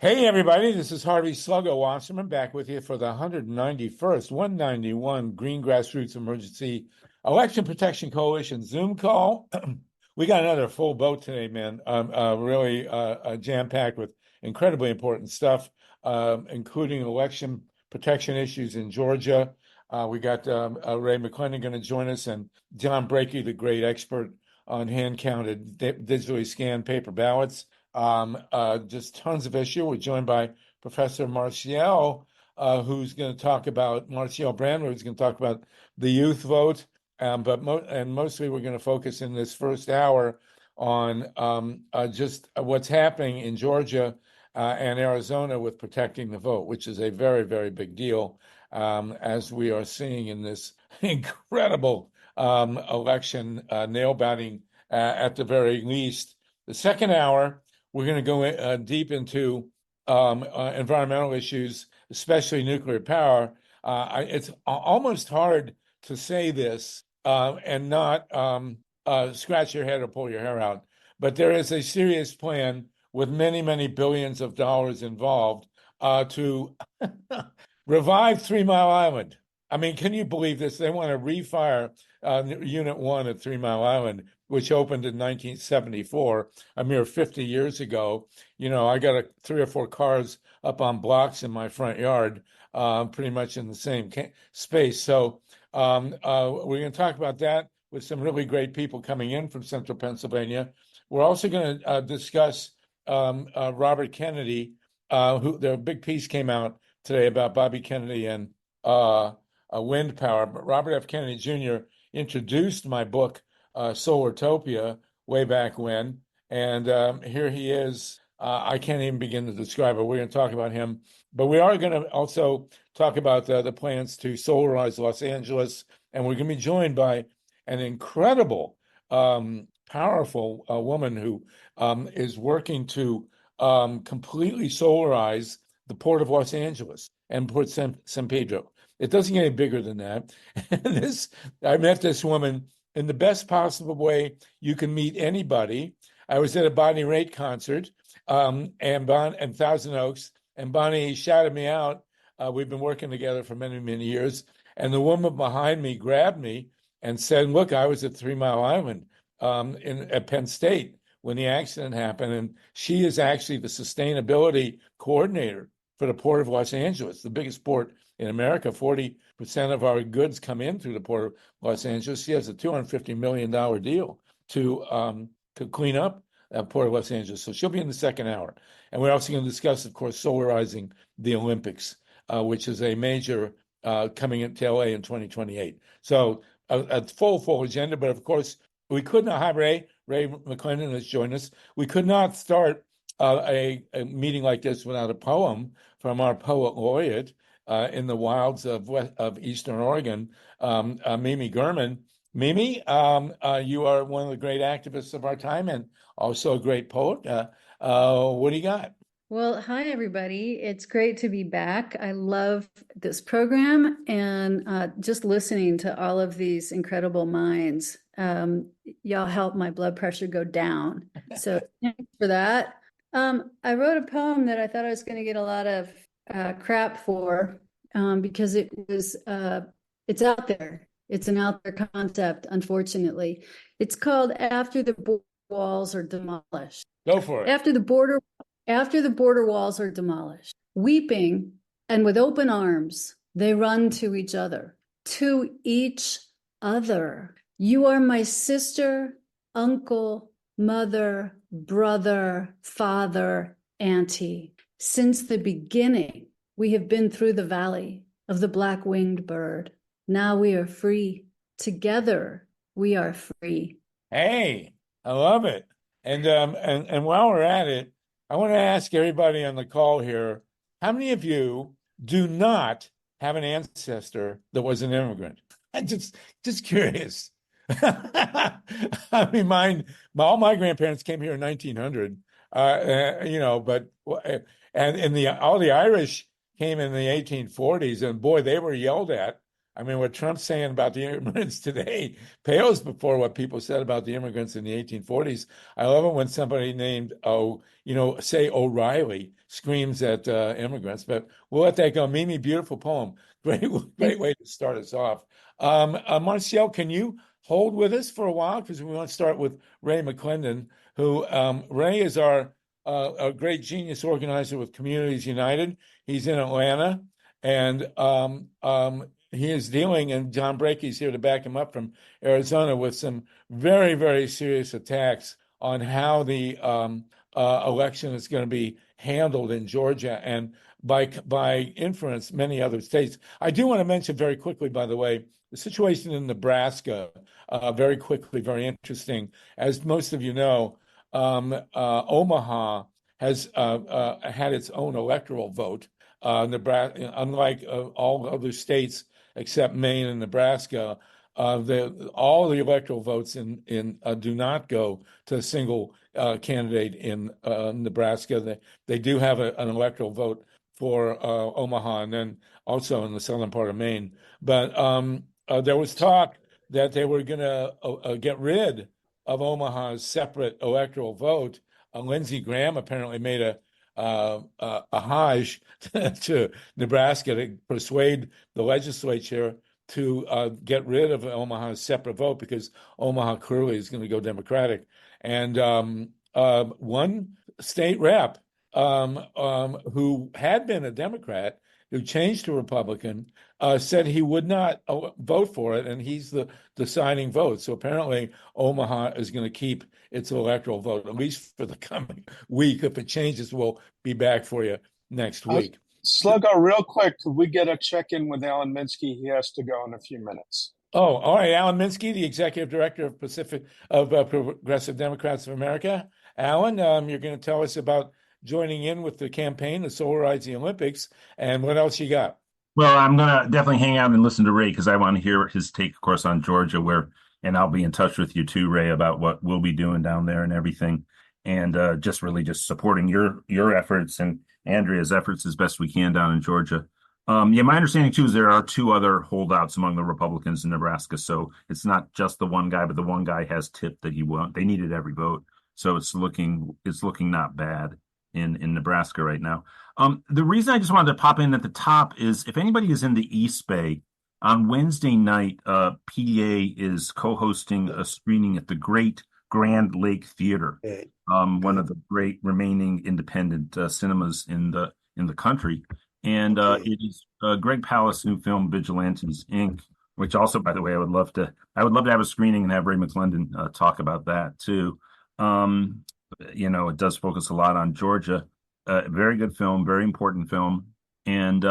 Hey, everybody, this is Harvey Sluggo Wasserman back with you for the 191st, 191 Green Grassroots Emergency Election Protection Coalition Zoom call. We got another full boat today, man. Really jam-packed with incredibly important stuff, including election protection issues in Georgia. We got Ray McClendon going to join us, and John Brakey, the great expert on hand-counted, digitally scanned paper ballots. Just tons of issue. We're joined by Professor Marcielle, who's going to talk about Marcielle Brandler, who's going to talk about the youth vote. But mostly we're going to focus in this first hour on just what's happening in Georgia and Arizona with protecting the vote, which is a very, very big deal, as we are seeing in this incredible election nail-biting at the very least. The second hour, we're going to go deep into environmental issues, especially nuclear power. It's almost hard to say this and not scratch your head or pull your hair out. But there is a serious plan with many, many billions of dollars involved to revive 3 Mile Island. I mean, can you believe this? They want to refire Unit 1 at 3 Mile Island, which opened in 1974, a mere 50 years ago. You know, I got 3 or 4 cars up on blocks in my front yard, pretty much in the same space. So we're going to talk about that with some really great people coming in from central Pennsylvania. We're also going to discuss Robert Kennedy, their big piece came out today about Bobby Kennedy and wind power. But Robert F. Kennedy Jr. introduced my book, Solartopia, way back when. And here he is. I can't even begin to describe it. We're going to talk about him. But we are going to also talk about the plans to solarize Los Angeles. And we're going to be joined by an incredible, powerful woman who is working to completely solarize the port of Los Angeles and Port San Pedro. It doesn't get any bigger than that. I met this woman in the best possible way you can meet anybody. I was at a Bonnie Raitt concert and Thousand Oaks, and Bonnie shouted me out. We've been working together for many, many years. And the woman behind me grabbed me and said, look, I was at 3 Mile Island at Penn State when the accident happened. And she is actually the sustainability coordinator for the Port of Los Angeles, the biggest port in America. 40% of our goods come in through the Port of Los Angeles. She has a $250 million deal to clean up Port of Los Angeles. So she'll be in the second hour. And we're also going to discuss, of course, solarizing the Olympics, which is a major coming into LA in 2028. So a full agenda. But of course, we could not have Ray McClendon has joined us. We could not start a meeting like this without a poem from our poet laureate in the wilds of Eastern Oregon, Mimi Gurman. Mimi, you are one of the great activists of our time and also a great poet. What do you got? Well, hi, everybody. It's great to be back. I love this program and just listening to all of these incredible minds. Y'all help my blood pressure go down. So thanks for that. I wrote a poem that I thought I was going to get a lot of crap for because it's out there. It's an out there concept, unfortunately. It's called After the Border Walls Are Demolished. Go for it. After the border walls are demolished, weeping and with open arms, they run to each other. You are my sister, uncle, mother, brother, father, auntie. Since the beginning, we have been through the valley of the black-winged bird. Now we are free. Together, we are free. Hey, I love it. And while we're at it, I want to ask everybody on the call here, how many of you do not have an ancestor that was an immigrant? I'm just curious. I mean, all my grandparents came here in 1900, but all the Irish came in the 1840s, and boy, they were yelled at I mean, what Trump's saying about the immigrants today pales before what people said about the immigrants in the 1840s. I love it when somebody named, say O'Reilly screams at immigrants, but we'll let that go. Mimi, beautiful poem. Great way to start us off. Marcielle, can you hold with us for a while? Because we want to start with Ray McClendon, who Ray is our a great genius organizer with Communities United. He's in Atlanta, and he is dealing, and John Brakey's here to back him up from Arizona, with some very, very serious attacks on how the election is going to be handled in Georgia and by inference, many other states. I do want to mention very quickly, by the way, the situation in Nebraska, very quickly, very interesting. As most of you know, Omaha has had its own electoral vote. Nebraska, unlike all other states except Maine and Nebraska, all the electoral votes in do not go to a single candidate in Nebraska. They do have an electoral vote for Omaha, and then also in the southern part of Maine. But there was talk that they were going to get rid of Omaha's separate electoral vote. Lindsey Graham apparently made a hajj to Nebraska to persuade the legislature to get rid of Omaha's separate vote, because Omaha clearly is going to go Democratic. And one state rep who had been a Democrat, who changed to Republican, said he would not vote for it, and he's the deciding vote. So apparently Omaha is going to keep its electoral vote, at least for the coming week. If it changes, we'll be back for you next week. Sluggo, real quick, could we get a check-in with Alan Minsky? He has to go in a few minutes. Oh, all right. Alan Minsky, the executive director of Progressive Democrats of America. Alan, you're going to tell us about joining in with the campaign to solarize the Olympics, and what else you got? Well, I'm going to definitely hang out and listen to Ray, because I want to hear his take, of course, on Georgia, and I'll be in touch with you too, Ray, about what we'll be doing down there and everything. And just supporting your efforts and Andrea's efforts as best we can down in Georgia. My understanding too is there are two other holdouts among the Republicans in Nebraska. So it's not just the one guy, but the one guy has tipped that they needed every vote. So it's looking not bad in Nebraska right now. The reason I just wanted to pop in at the top is, if anybody is in the East Bay, on Wednesday night, PDA is co-hosting a screening at the Great Grand Lake Theater, one of the great remaining independent cinemas in the country. And it is Greg Palast's new film Vigilantes Inc., which also, by the way, I would love to have a screening and have Ray McClendon talk about that too. It does focus a lot on Georgia. Very good film, very important film. And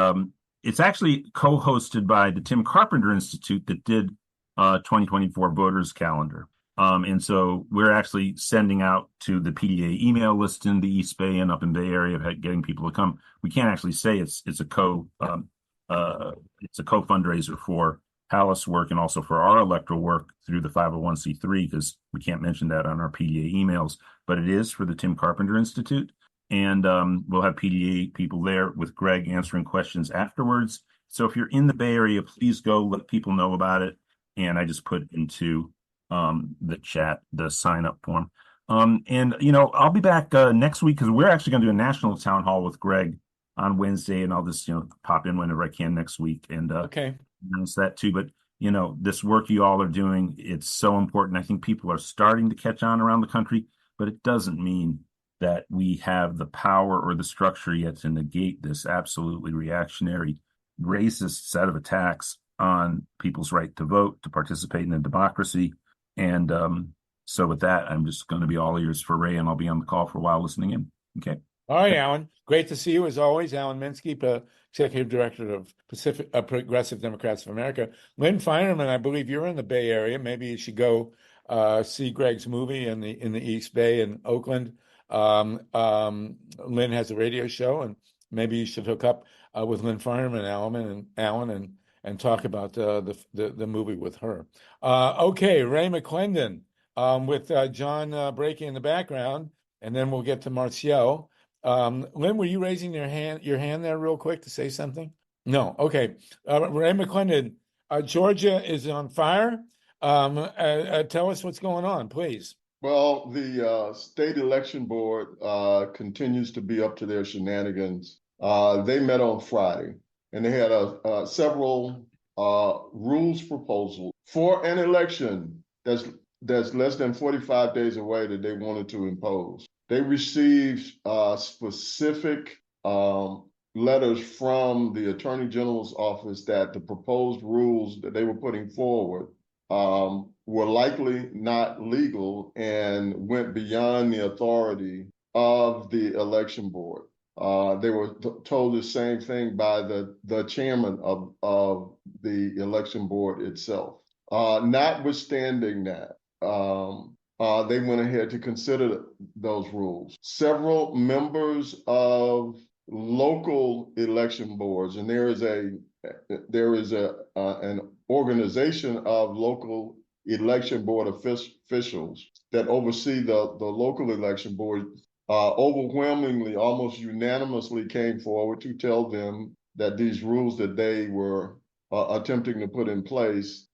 it's actually co-hosted by the Tim Carpenter Institute that did 2024 voters calendar. And so we're actually sending out to the PDA email list in the East Bay and up in the Bay Area, getting people to come. We can't actually say it's a co-fundraiser for Palace work and also for our electoral work through the 501c3, because we can't mention that on our PDA emails, but it is for the Tim Carpenter Institute. And we'll have PDA people there with Greg answering questions afterwards. So if you're in the Bay Area, please go let people know about it. And I just put into the chat the sign up form. I'll be back next week, because we're actually going to do a national town hall with Greg on Wednesday, and I'll just pop in whenever I can next week and announce that too. But this work you all are doing, it's so important. I think people are starting to catch on around the country, but it doesn't mean that we have the power or the structure yet to negate this absolutely reactionary, racist set of attacks on people's right to vote, to participate in a democracy. And so with that, I'm just going to be all ears for Ray, and I'll be on the call for a while listening in. Okay. All right, Alan. Great to see you as always. Alan Minsky, Executive Director of Progressive Democrats of America. LYNN FEINERMAN, I believe you're in the Bay Area. Maybe you should go see Greg's movie in the East Bay in Oakland. Lynn has a radio show, and maybe you should hook up with LYNN FEINERMAN, Alan, and talk about the movie with her. Okay, Ray McClendon with John Brakey in the background, and then we'll get to Marcielle. Lynn, were you raising your hand there real quick to say something? No. Okay. Ray McClendon, Georgia is on fire. Tell us what's going on, please. Well, the state election board continues to be up to their shenanigans. They met on Friday, and they had several rules proposals for an election that's less than 45 days away that they wanted to impose. They received specific letters from the Attorney General's office that the proposed rules that they were putting forward were likely not legal and went beyond the authority of the election board. They were told the same thing by the chairman of the election board itself. Notwithstanding that, they went ahead to consider those rules. Several members of local election boards, and there is an organization of local election board officials that oversee the local election board, overwhelmingly, almost unanimously came forward to tell them that these rules that they were attempting to put in place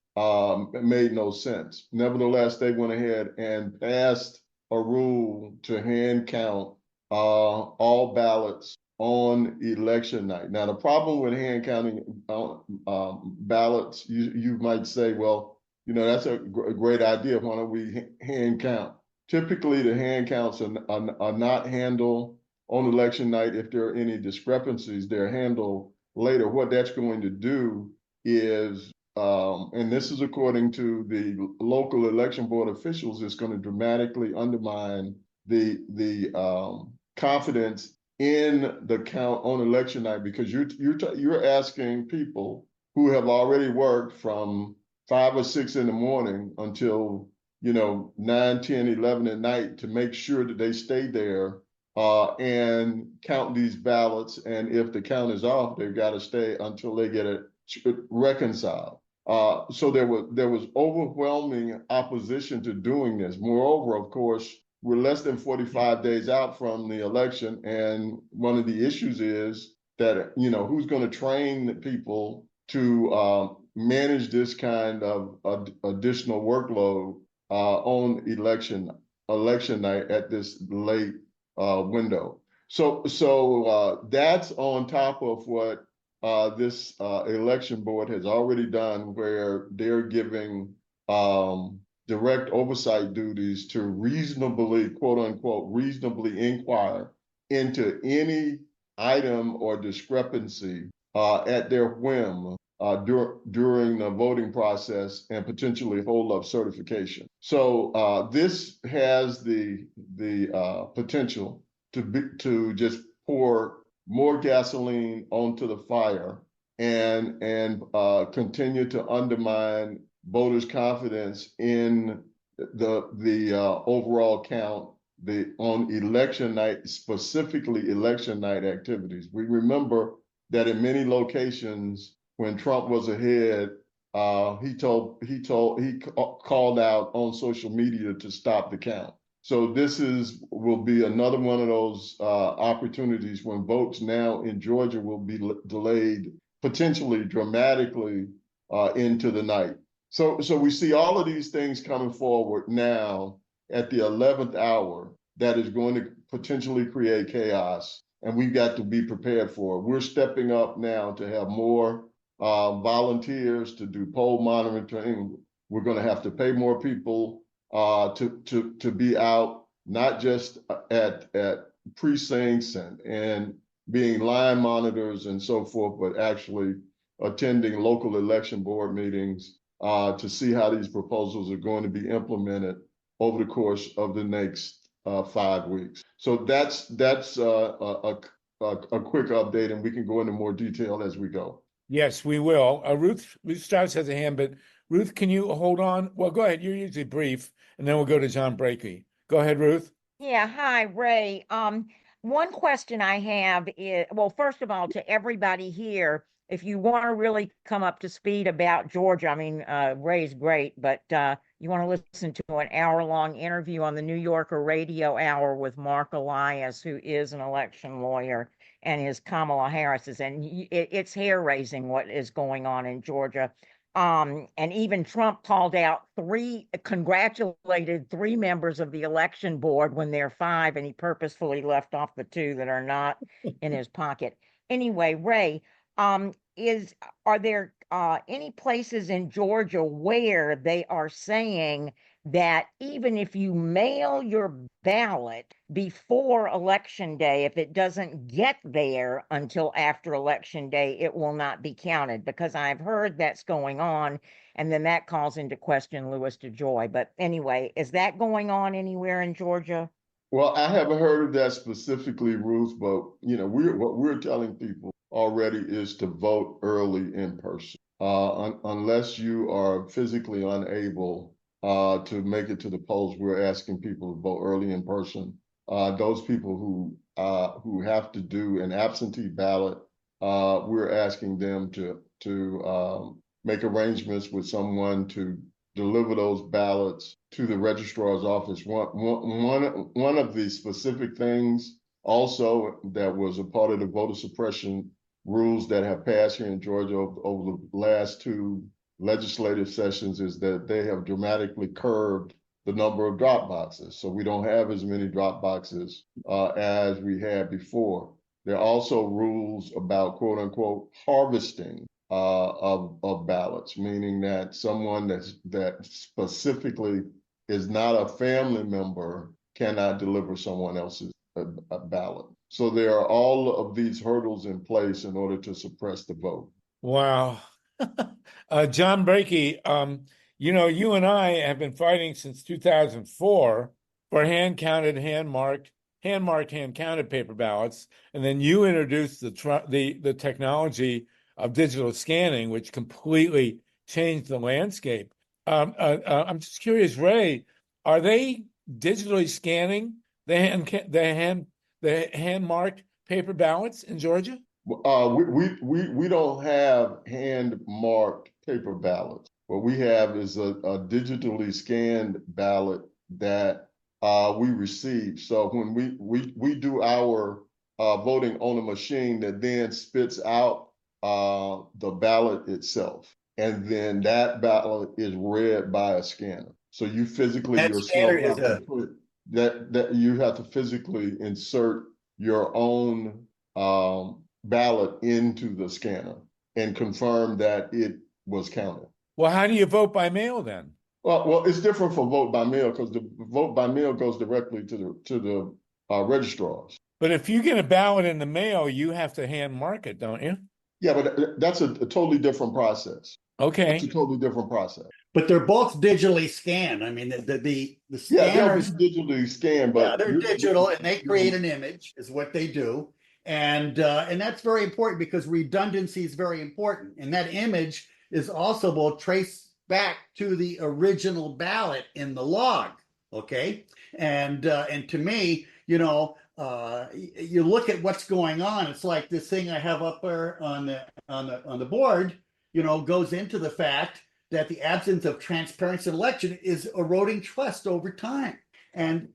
made no sense. Nevertheless, they went ahead and passed a rule to hand count all ballots on election night. Now, the problem with hand counting ballots, you might say, well, that's a great idea. Why don't we hand count? Typically, the hand counts are not handled on election night. If there are any discrepancies, they're handled later. What that's going to do is, and this is according to the local election board officials, is going to dramatically undermine the confidence in the count on election night, because you're asking people who have already worked from 5 or 6 in the morning until 9, 10, 11 at night to make sure that they stay there and count these ballots. And if the count is off, they've got to stay until they get it reconciled. So there was overwhelming opposition to doing this. Moreover, of course, we're less than 45 days out from the election, and one of the issues is that who's going to train people to manage this kind of additional workload on election night at this late window. So that's on top of what this election board has already done, where they're giving direct oversight duties to reasonably, quote unquote, reasonably inquire into any item or discrepancy at their whim during the voting process, and potentially hold up certification. So this has the potential to just pour more gasoline onto the fire and continue to undermine voters' confidence in the overall count on election night, specifically election night activities. We remember that in many locations, when Trump was ahead, he called out on social media to stop the count. So this will be another one of those opportunities when votes now in Georgia will be delayed potentially dramatically into the night. So we see all of these things coming forward now at the 11th hour that is going to potentially create chaos, and we've got to be prepared for it. We're stepping up now to have more volunteers to do poll monitoring. We're going to have to pay more people to be out, not just at precincts and being line monitors and so forth, but actually attending local election board meetings to see how these proposals are going to be implemented over the course of the next 5 weeks. So that's a quick update, and we can go into more detail as we go. Yes, we will. Ruth Strauss has a hand, but Ruth, can you hold on? Well, go ahead. You're usually brief, and then we'll go to John Brakey. Go ahead, Ruth. Yeah, hi, Ray. One question I have is, well, first of all, to everybody here, if you want to really come up to speed about Georgia, I mean, Ray's great, but you want to listen to an hour-long interview on the New Yorker Radio Hour with Mark Elias, who is an election lawyer, and his Kamala Harris's, and it's hair-raising what is going on in Georgia. And even Trump congratulated 3 members of the election board when they're 5, and he purposefully left off the 2 that are not in his pocket. Anyway, Ray, are there any places in Georgia where they are saying that even if you mail your ballot before Election Day, if it doesn't get there until after Election Day, it will not be counted? Because I've heard that's going on, and then that calls into question Louis DeJoy. But anyway, is that going on anywhere in Georgia? Well, I haven't heard of that specifically, Ruth, but what we're telling people already is to vote early in person. Unless you are physically unable to make it to the polls, we're asking people to vote early in person. Those people who have to do an absentee ballot, we're asking them to make arrangements with someone to deliver those ballots to the registrar's office. One of the specific things also that was a part of the voter suppression rules that have passed here in Georgia over the last 2 legislative sessions is that they have dramatically curbed the number of drop boxes. So we don't have as many drop boxes as we had before. There are also rules about quote unquote harvesting of ballots, meaning that someone that specifically is not a family member cannot deliver someone else's a ballot. So there are all of these hurdles in place in order to suppress the vote. Wow. John Brakey, you and I have been fighting since 2004 for hand-counted, hand-marked, hand-counted paper ballots. And then you introduced the technology of digital scanning, which completely changed the landscape. I'm just curious, Ray, are they digitally scanning the hand-marked paper ballots in Georgia? We don't have hand-marked paper ballots. What we have is a digitally scanned ballot that we receive. So when we do our voting on a machine that then spits out the ballot itself, and then that ballot is read by a scanner. So you physically yourself have to put that you have to physically insert your own ballot into the scanner and confirm that it was counted. Well, how do you vote by mail then? Well, it's different from vote by mail because the vote by mail goes directly to the registrars. But if you get a ballot in the mail, you have to hand mark it, don't you? Yeah, but that's a totally different process. Okay. It's a totally different process. But they're both digitally scanned. I mean, the scanners, they'll be digitally scanned, but they're digital and they create an image, is what they do, and that's very important because redundancy is very important, and that image is also will trace back to the original ballot in the log. Okay, and to me, you look at what's going on. It's like this thing I have up there on the board. Goes into the fact that the absence of transparency in election is eroding trust over time. And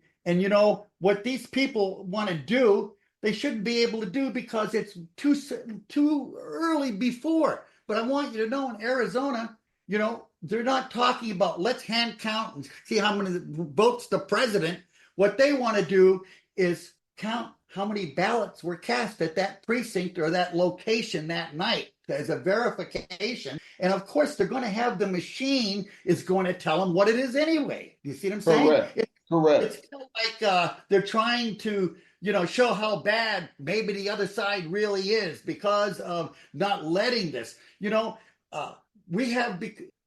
what these people want to do, they shouldn't be able to do because it's too early before. But I want you to know in Arizona, they're not talking about let's hand count and see how many votes the president. What they want to do is count how many ballots were cast at that precinct or that location that night as a verification. And of course, they're going to have the machine is going to tell them what it is anyway. You see what I'm saying? Correct. It's kind of like they're trying to, show how bad maybe the other side really is because of not letting this.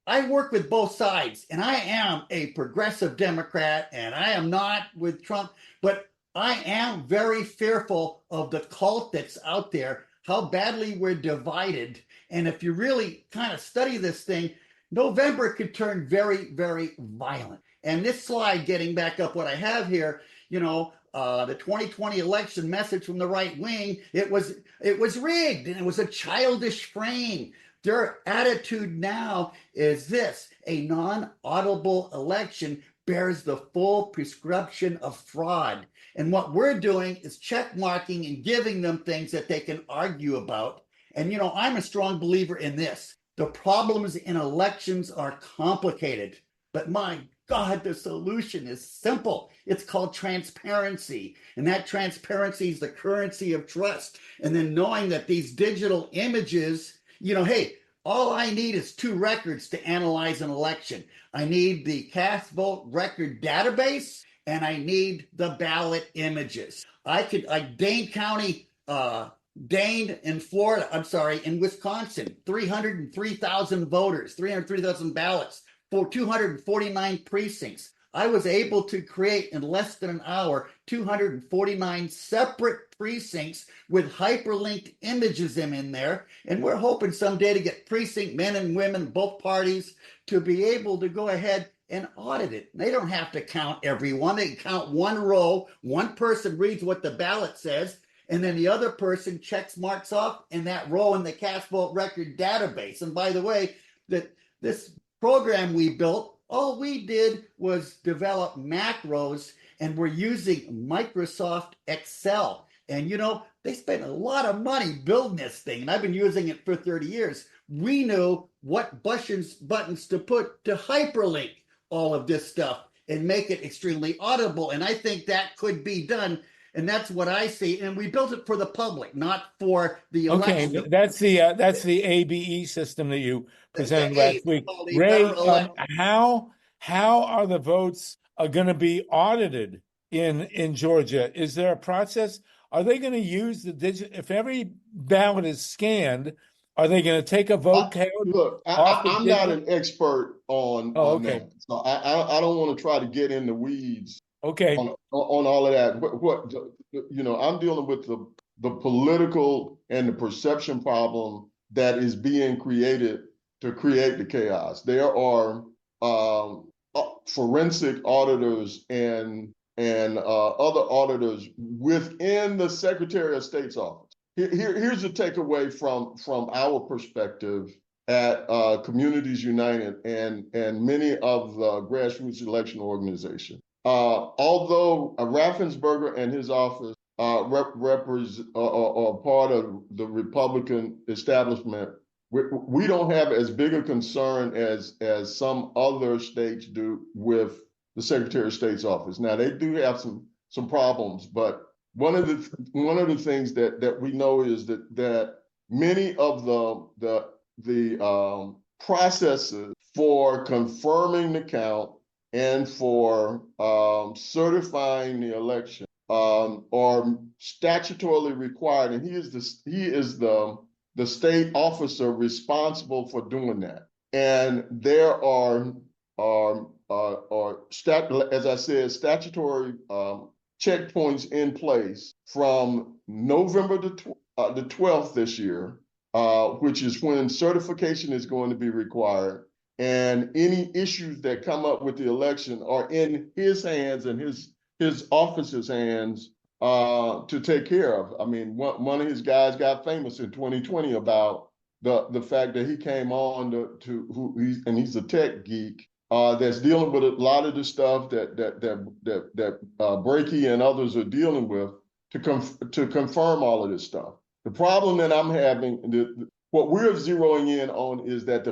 I work with both sides, and I am a progressive Democrat, and I am not with Trump, but I am very fearful of the cult that's out there, how badly we're divided. And if you really kind of study this thing, November could turn very, very violent. And this slide, getting back up what I have here, the 2020 election message from the right wing, it was rigged and it was a childish frame. Their attitude now is this: a non-audible election bears the full prescription of fraud. And what we're doing is check marking and giving them things that they can argue about. And, I'm a strong believer in this. The problems in elections are complicated, but my God, the solution is simple. It's called transparency. And that transparency is the currency of trust. And then knowing that these digital images, hey, all I need is 2 records to analyze an election. I need the cast vote record database, and I need the ballot images. Dane County, Dane in Florida, in Wisconsin, 303,000 voters, 303,000 ballots for 249 precincts. I was able to create in less than an hour 249 separate precincts with hyperlinked images in there. And we're hoping someday to get precinct men and women, both parties, to be able to go ahead and audit it. They don't have to count everyone. They count one row. One person reads what the ballot says, and then the other person checks marks off in that row in the cast vote record database. And by the way, this program we built, all we did was develop macros, and we're using Microsoft Excel. And they spent a lot of money building this thing, and I've been using it for 30 years. We knew what buttons to put to hyperlink all of this stuff and make it extremely audible. And I think that could be done. And that's what I see. And we built it for the public, not for the election. Okay, that's the ABE system that you presented last week. Ray, how are the votes going to be audited in Georgia? Is there a process? Are they going to use the if every ballot is scanned, are they going to take a vote count? Look, I'm not an expert on that, so I don't want to try to get in the weeds. Okay. On all of that, what I'm dealing with the political and the perception problem that is being created to create the chaos. There are forensic auditors and other auditors within the Secretary of State's office. Here's a takeaway from our perspective at Communities United and many of the grassroots election organizations. Although Raffensperger and his office are part of the Republican establishment, we don't have as big a concern as some other states do with the Secretary of State's office. Now, they do have some problems, but one of the things that we know is that many of the processes for confirming the count and for certifying the election are statutorily required, and he is the state officer responsible for doing that. And there are as I said, statutory checkpoints in place from November the 12th this year, which is when certification is going to be required. And any issues that come up with the election are in his hands and his office's hands to take care of. I mean, one of his guys got famous in 2020 about the fact that he came on and he's a tech geek that's dealing with a lot of the stuff that Brakey and others are dealing with to confirm all of this stuff. The problem that I'm having, what we're zeroing in on, is that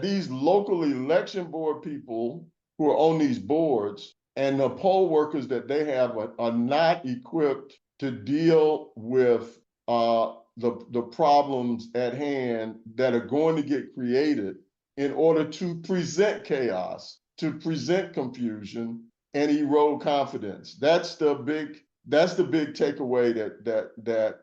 these local election board people who are on these boards and the poll workers that they have are not equipped to deal with the problems at hand that are going to get created in order to present chaos, to present confusion, and erode confidence. That's the big takeaway that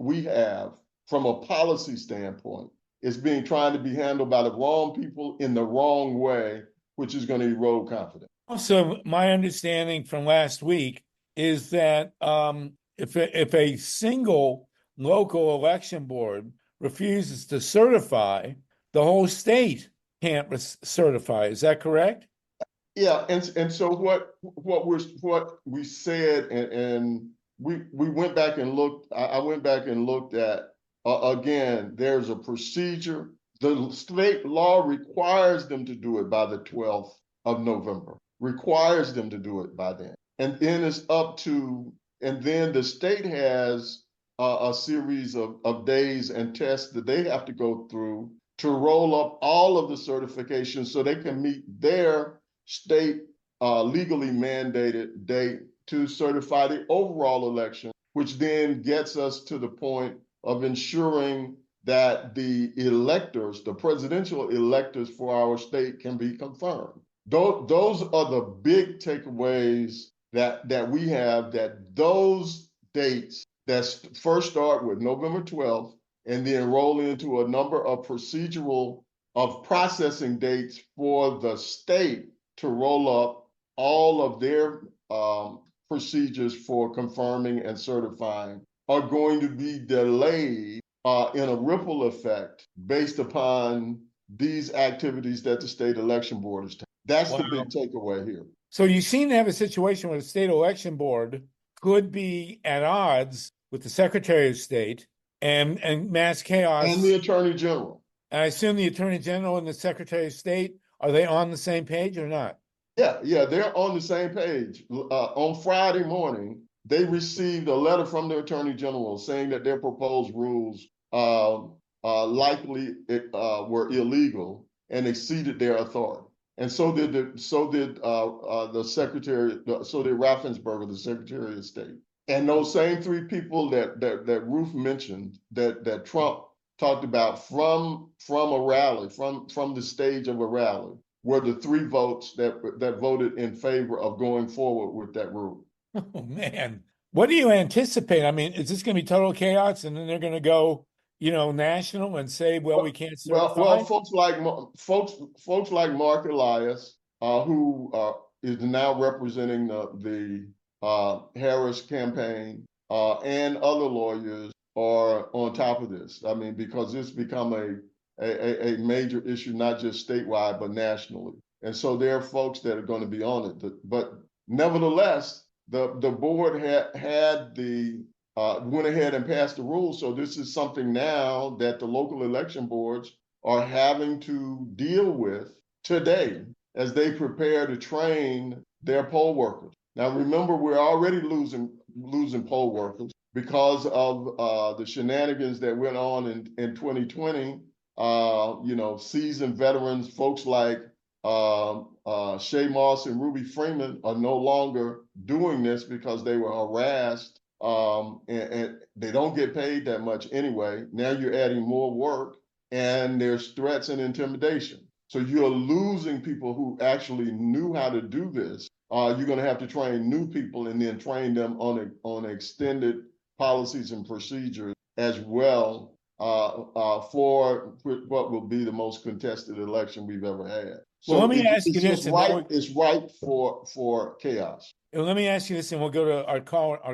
we have from a policy standpoint. It's trying to be handled by the wrong people in the wrong way, which is going to erode confidence. Also, my understanding from last week is that if a single local election board refuses to certify, the whole state can't certify. Is that correct? Yeah, and so what we said, and we went back and looked. I went back and looked at again. There's a procedure. The state law requires them to do it by the 12th of November. Requires them to do it by then, and then it's up to. And then the state has a series of days and tests that they have to go through to roll up all of the certifications so they can meet their state legally mandated date to certify the overall election, which then gets us to the point of ensuring that the electors, the presidential electors for our state, can be confirmed. Those are the big takeaways that we have, that those dates that first start with November 12th and then roll into a number of processing dates for the state to roll up all of their procedures for confirming and certifying are going to be delayed in a ripple effect based upon these activities that the state election board is taking. That's the big takeaway here. So you seem to have a situation where the state election board could be at odds with the Secretary of State and mass chaos. And the Attorney General. And I assume the Attorney General and the Secretary of State, are they on the same page or not? Yeah, they're on the same page. On Friday morning, they received a letter from the Attorney General saying that their proposed rules likely were illegal and exceeded their authority. And so did the Secretary, so did Raffensperger, the Secretary of State. And those same three people that Ruth mentioned, that Trump talked about from a rally, from the stage of a rally, were the three votes that voted in favor of going forward with that rule. Oh, man. What do you anticipate? I mean, is this going to be total chaos and then they're going to go, national and say, well, we can't certify? Well, folks like Mark Elias, who is now representing the Harris campaign, and other lawyers are on top of this. I mean, because it's become a major issue, not just statewide, but nationally. And so there are folks that are going to be on it. But nevertheless, the board went ahead and passed the rules. So this is something now that the local election boards are having to deal with today as they prepare to train their poll workers. Now, remember, we're already losing poll workers because of the shenanigans that went on in 2020. Seasoned veterans, folks like Shay Moss and Ruby Freeman are no longer doing this because they were harassed, and they don't get paid that much anyway. Now you're adding more work and there's threats and intimidation. So you're losing people who actually knew how to do this. You're going to have to train new people and then train them on extended policies and procedures as well for what will be the most contested election we've ever had. So well, let me ask you this. It's ripe for chaos. Let me ask you this, and we'll go to our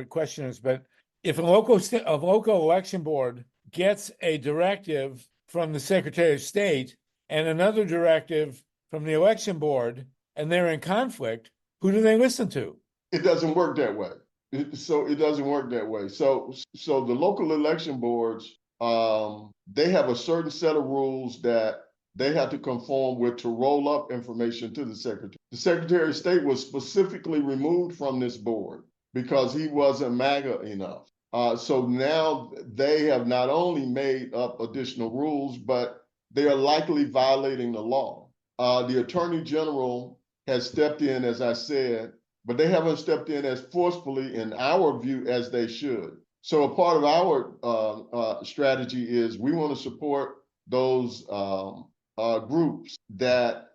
questioners. But if a local election board gets a directive from the Secretary of State and another directive from the election board, and they're in conflict, who do they listen to? It doesn't work that way. So the local election boards, they have a certain set of rules that they have to conform with to roll up information to the Secretary. The Secretary of State was specifically removed from this board because he wasn't MAGA enough. So now they have not only made up additional rules, but they are likely violating the law. The Attorney General has stepped in, as I said, but they haven't stepped in as forcefully, in our view, as they should. So a part of our strategy is we want to support those groups that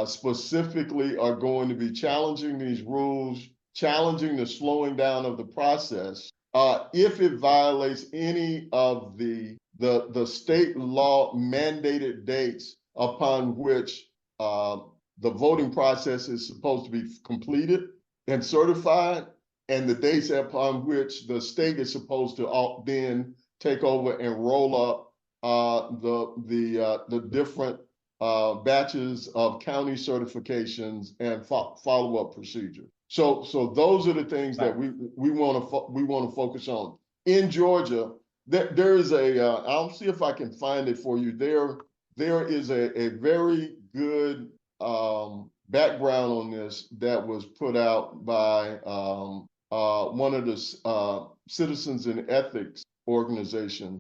specifically are going to be challenging these rules, challenging the slowing down of the process if it violates any of the state law mandated dates upon which the voting process is supposed to be completed and certified, and the dates upon which the state is supposed to then take over and roll up the different batches of county certifications and follow-up procedure. So those are the things that we want to focus on. In Georgia, there is I'll see if I can find it for you. There is a very good background on this that was put out by one of the citizens in ethics organization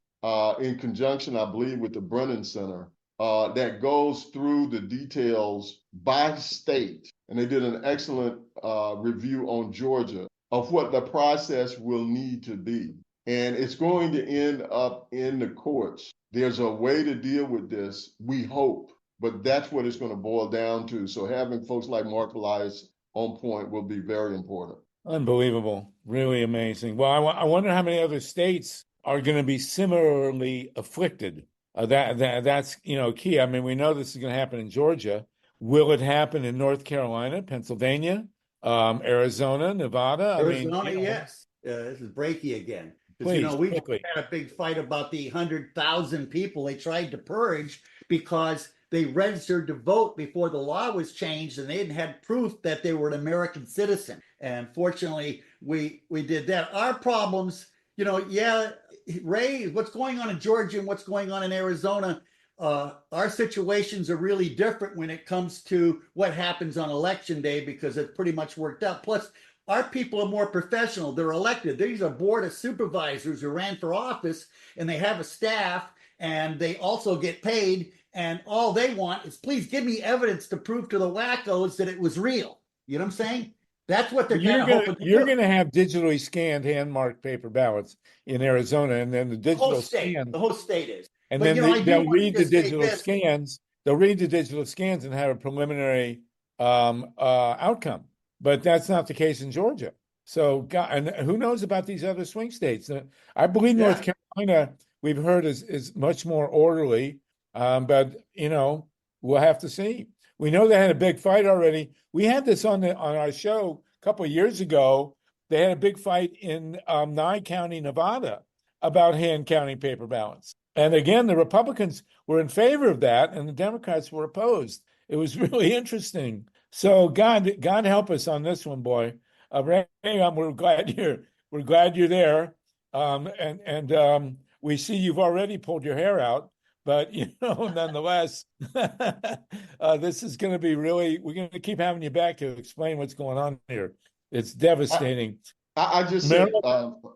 in conjunction, I believe, with the Brennan Center that goes through the details by state. And they did an excellent review on Georgia of what the process will need to be. And it's going to end up in the courts. There's a way to deal with this, we hope, but that's what it's going to boil down to. So having folks like Mark Elias on point will be very important. Unbelievable. Really amazing. Well, I wonder how many other states are going to be similarly afflicted. That's, key. I mean, we know this is going to happen in Georgia. Will it happen in North Carolina, Pennsylvania, Arizona, Nevada? Arizona, yes. This is Brakey again. Because, we just had a big fight about the 100,000 people they tried to purge because they registered to vote before the law was changed and they hadn't had proof that they were an American citizen. And fortunately, we did that. Our problems, Ray, what's going on in Georgia and what's going on in Arizona, our situations are really different when it comes to what happens on election day because it's pretty much worked out. Plus, our people are more professional. They're elected. These are board of supervisors who ran for office and they have a staff and they also get paid. And all they want is, please give me evidence to prove to the wackos that it was real. You know what I'm saying? That's what they're kind of hoping to do. You're going to have digitally scanned hand-marked paper ballots in Arizona, and then the whole state is. And then they'll read the digital scans. They'll read the digital scans and have a preliminary outcome. But that's not the case in Georgia. So, and who knows about these other swing states? I believe North Carolina, we've heard, is much more orderly. But we'll have to see. We know they had a big fight already. We had this on our show a couple of years ago. They had a big fight in Nye County, Nevada, about hand counting paper ballots. And again, the Republicans were in favor of that, and the Democrats were opposed. It was really interesting. So God help us on this one, boy. Ray, we're glad you're there. And we see you've already pulled your hair out. But, nonetheless, this is going to be we're going to keep having you back to explain what's going on here. It's devastating. I just sent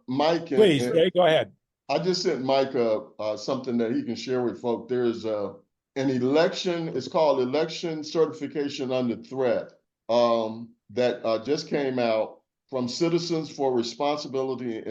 Mike. Please, Ray, go ahead. I just sent Mike something that he can share with folks. There's an election, it's called Election Certification Under Threat, that just came out from Citizens for Responsibility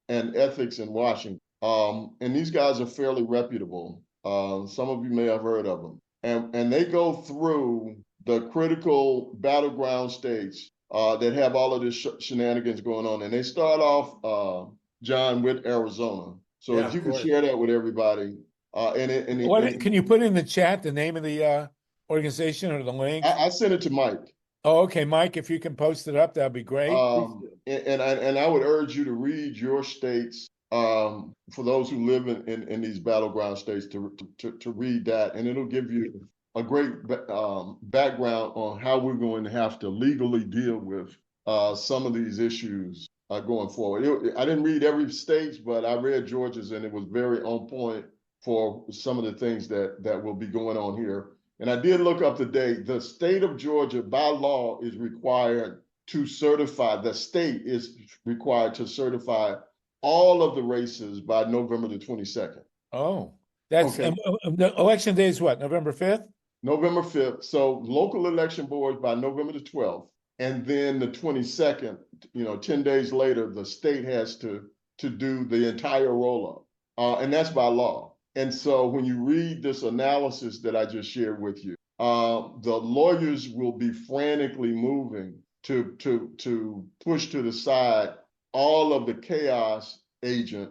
and Ethics in Washington. And these guys are fairly reputable. Some of you may have heard of them. And they go through the critical battleground states that have all of this shenanigans going on. And they start off, John, with Arizona. So if you could share that with everybody. Can you put in the chat the name of the organization or the link? I sent it to Mike. Oh, okay, Mike, if you can post it up, that'd be great. And I would urge you to read your states, for those who live in these battleground states, to read that, and it'll give you a great background on how we're going to have to legally deal with some of these issues going forward. I didn't read every state, but I read Georgia's, and it was very on point for some of the things that will be going on here. And I did look up the date. The state of Georgia, by law, is required to certify, the state is required to certify all of the races by November the 22nd. Oh, that's okay. The election day is what, November 5th? November 5th. So local election boards by November the 12th. And then the 22nd, 10 days later, the state has to do the entire roll-up. And that's by law. And so when you read this analysis that I just shared with you, the lawyers will be frantically moving to push to the side all of the chaos agent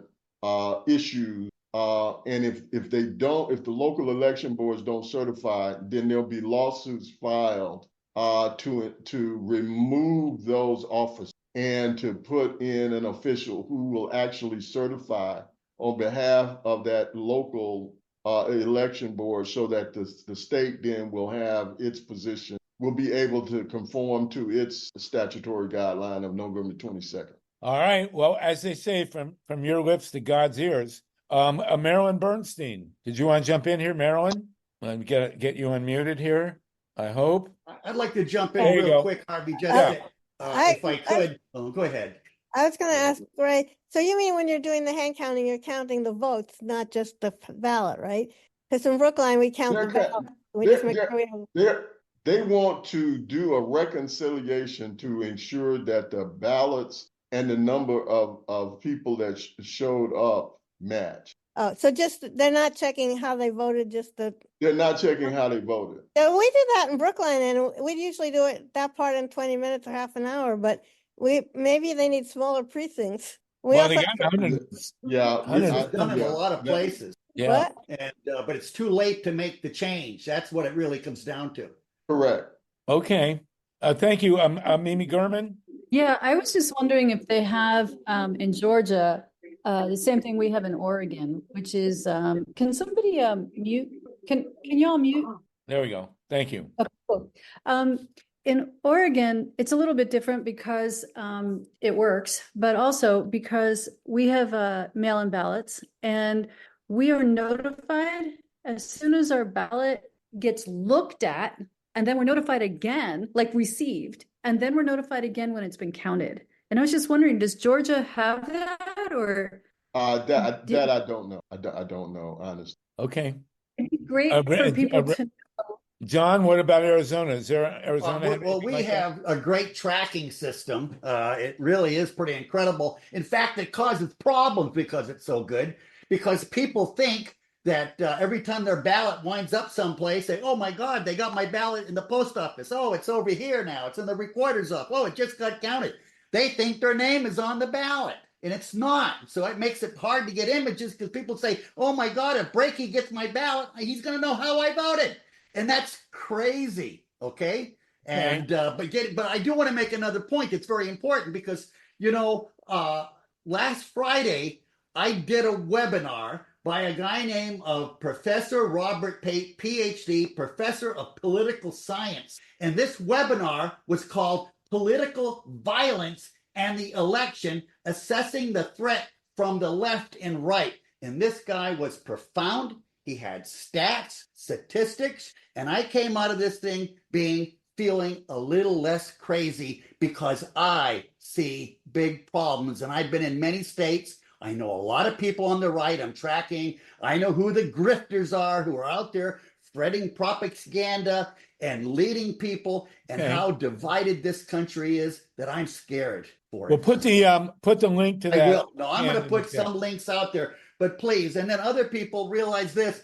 issues. And if the local election boards don't certify, then there'll be lawsuits filed to remove those officers and to put in an official who will actually certify on behalf of that local election board, so that the state then will have its position, will be able to conform to its statutory guideline of November 22nd. All right. Well, as they say, from your lips to God's ears, Marilyn Bernstein, did you want to jump in here, Marilyn? Let me get you unmuted here, I hope. I'd like to jump in real quick, Harvey, just if I could. Go ahead. I was going to ask Ray. So you mean when you're doing the hand counting, you're counting the votes, not just the ballot, right? Because in Brookline we count the They're, ballot. We just make sure we have. they want to do a reconciliation to ensure that the ballots and the number of people that showed up match. Oh, so just they're not checking how they voted, just the. They're not checking how they voted. Yeah, we did that in Brookline, and we usually do it that part in 20 minutes or half an hour. But maybe they need smaller precincts. We Well, also they got hundreds. Yeah, It's done in a lot of places. Yeah. what? And but it's too late to make the change. That's what it really comes down to. correct. Okay. Thank you. Mimi Gurman. Yeah, I was just wondering if they have in Georgia the same thing we have in Oregon, which is can somebody mute? Can y'all mute? There we go. Thank you. Okay, cool. In Oregon, it's a little bit different because it works, but also because we have mail-in ballots, and we are notified as soon as our ballot gets looked at, and then we're notified again, like received, and then we're notified again when it's been counted. And I was just wondering, does Georgia have that, or? That I don't know. I don't know, honestly. Okay. It'd be great for people to know. John, what about Arizona? Is there Arizona? Well, we have a great tracking system. It really is pretty incredible. In fact, it causes problems because it's so good, because people think that every time their ballot winds up someplace, they, oh my God, they got my ballot in the post office. Oh, it's over here now. It's in the recorder's office. Oh, it just got counted. They think their name is on the ballot, and it's not. So it makes it hard to get images because people say, oh my God, if Brakey gets my ballot, he's going to know how I voted. And that's crazy, okay? And but I do want to make another point. It's very important because, last Friday I did a webinar by a guy named Professor Robert Pate, PhD, Professor of Political Science. And this webinar was called Political Violence and the Election, Assessing the Threat from the Left and Right. And this guy was profound. He had stats, statistics, and I came out of this thing feeling a little less crazy because I see big problems. And I've been in many states. I know a lot of people on the right I'm tracking. I know who the grifters are who are out there spreading propaganda and leading people, and how divided this country is, that I'm scared for it. Well, put the link to that. I will. No, I'm going to put some links out there, but please. And then other people realize this.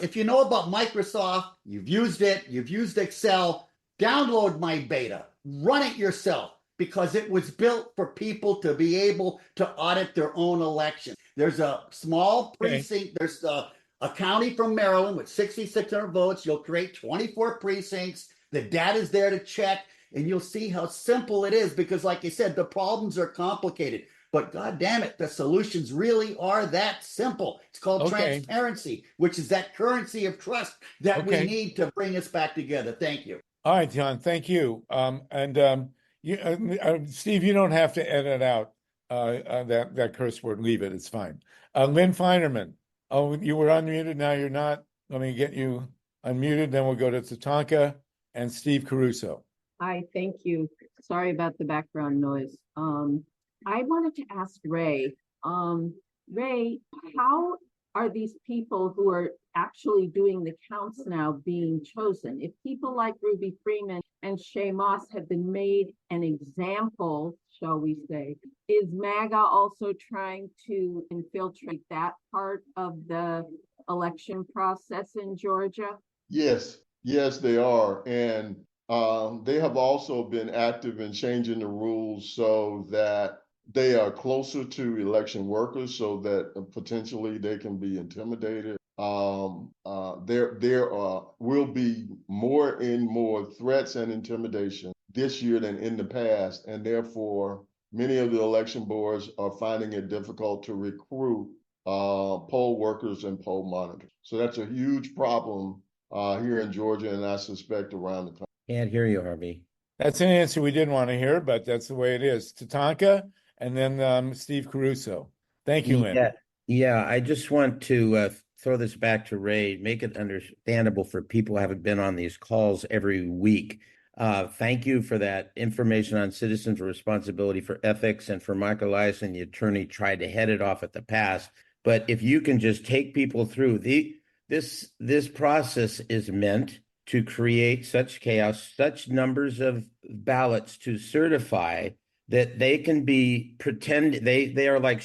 If you know about Microsoft, you've used it, you've used Excel, download my beta, run it yourself, because it was built for people to be able to audit their own election. There's a small precinct. There's a county from Maryland with 6,600 votes. You'll create 24 precincts. The data's there to check, and you'll see how simple it is, because like I said, the problems are complicated. But God damn it, the solutions really are that simple. It's called transparency, which is that currency of trust that we need to bring us back together. Thank you. All right, John, thank you. Steve, you don't have to edit out that curse word. Leave it. It's fine. LYNN FEINERMAN. Oh, you were unmuted. Now you're not. Let me get you unmuted. Then we'll go to TATANKA and Steve CARUSO. Hi, thank you. Sorry about the background noise. I wanted to ask Ray. Ray, how are these people who are actually doing the counts now being chosen? If people like Ruby Freeman and Shay Moss have been made an example, shall we say, is MAGA also trying to infiltrate that part of the election process in Georgia? Yes, they are. And they have also been active in changing the rules so that they are closer to election workers, so that potentially they can be intimidated. There will be more and more threats and intimidation this year than in the past, and therefore many of the election boards are finding it difficult to recruit poll workers and poll monitors. So that's a huge problem here in Georgia, and I suspect around the country. Can't hear you, Harvey. That's an answer we didn't want to hear, but that's the way it is. TATANKA and then Steve CARUSO. Thank you, Lynn. Yeah, I just want to throw this back to Ray, make it understandable for people who haven't been on these calls every week. Thank you for that information on citizens' responsibility for ethics, and for Michael Eliason, the attorney, tried to head it off at the pass. But if you can just take people through this process is meant to create such chaos, such numbers of ballots to certify that they can be they are like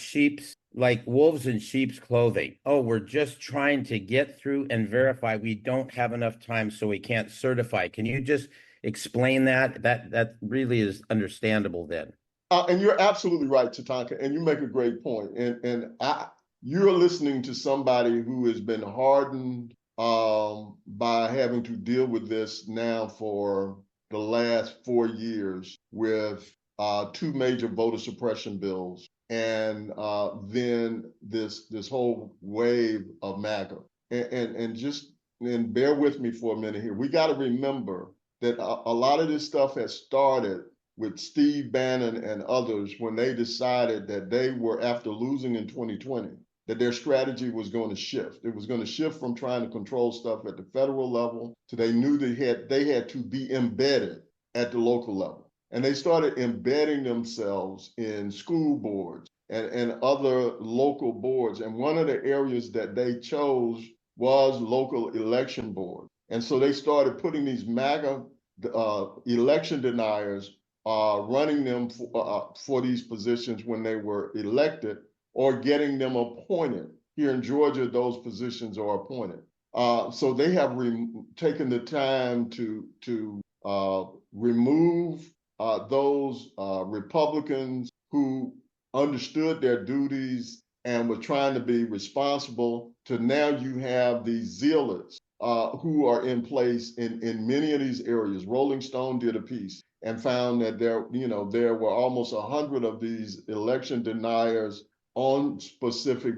like wolves in sheep's clothing. Oh, we're just trying to get through and verify. We don't have enough time, so we can't certify. Can you just explain that? That really is understandable then. And you're absolutely right, Tatanka, and you make a great point. You're listening to somebody who has been hardened by having to deal with this now for the last 4 years with 2 major voter suppression bills, and then this whole wave of MAGA. And bear with me for a minute here. We got to remember that a lot of this stuff has started with Steve Bannon and others when they decided that they were, after losing in 2020, that their strategy was going to shift. It was going to shift from trying to control stuff at the federal level to they knew they had to be embedded at the local level. And they started embedding themselves in school boards and other local boards. And one of the areas that they chose was local election board. And so they started putting these MAGA election deniers, running them for these positions when they were elected, or getting them appointed. Here in Georgia, those positions are appointed. So they have taken the time to remove those Republicans who understood their duties and were trying to be responsible, to now you have these zealots who are in place in many of these areas. Rolling Stone did a piece and found that there were almost 100 of these election deniers on specific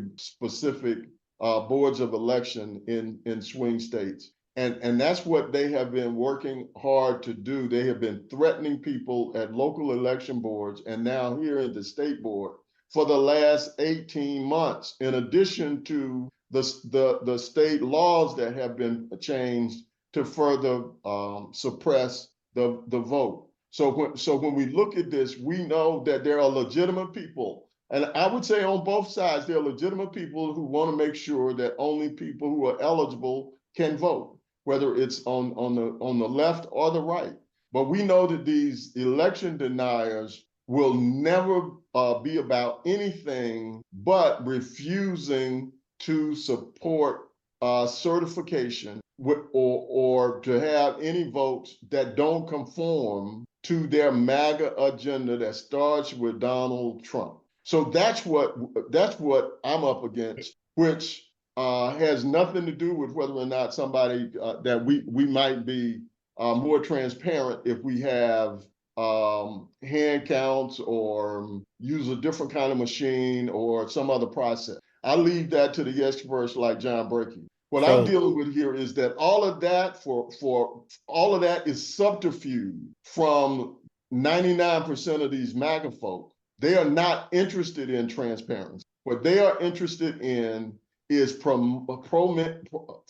boards of election in swing states. And that's what they have been working hard to do. They have been threatening people at local election boards and now here at the state board for the last 18 months, in addition to the state laws that have been changed to further suppress the vote. So when we look at this, we know that there are legitimate people. And I would say on both sides, there are legitimate people who want to make sure that only people who are eligible can vote, whether it's on the left or the right. But we know that these election deniers will never be about anything but refusing to support certification or to have any votes that don't conform to their MAGA agenda that starts with Donald Trump. So that's what I'm up against, which has nothing to do with whether or not somebody that we might be more transparent if we have hand counts or use a different kind of machine or some other process. I leave that to the experts like John Brakey. What I'm dealing with here is that all of that for all of that is subterfuge from 99% of these MAGA folk. They are not interested in transparency. What they are interested in is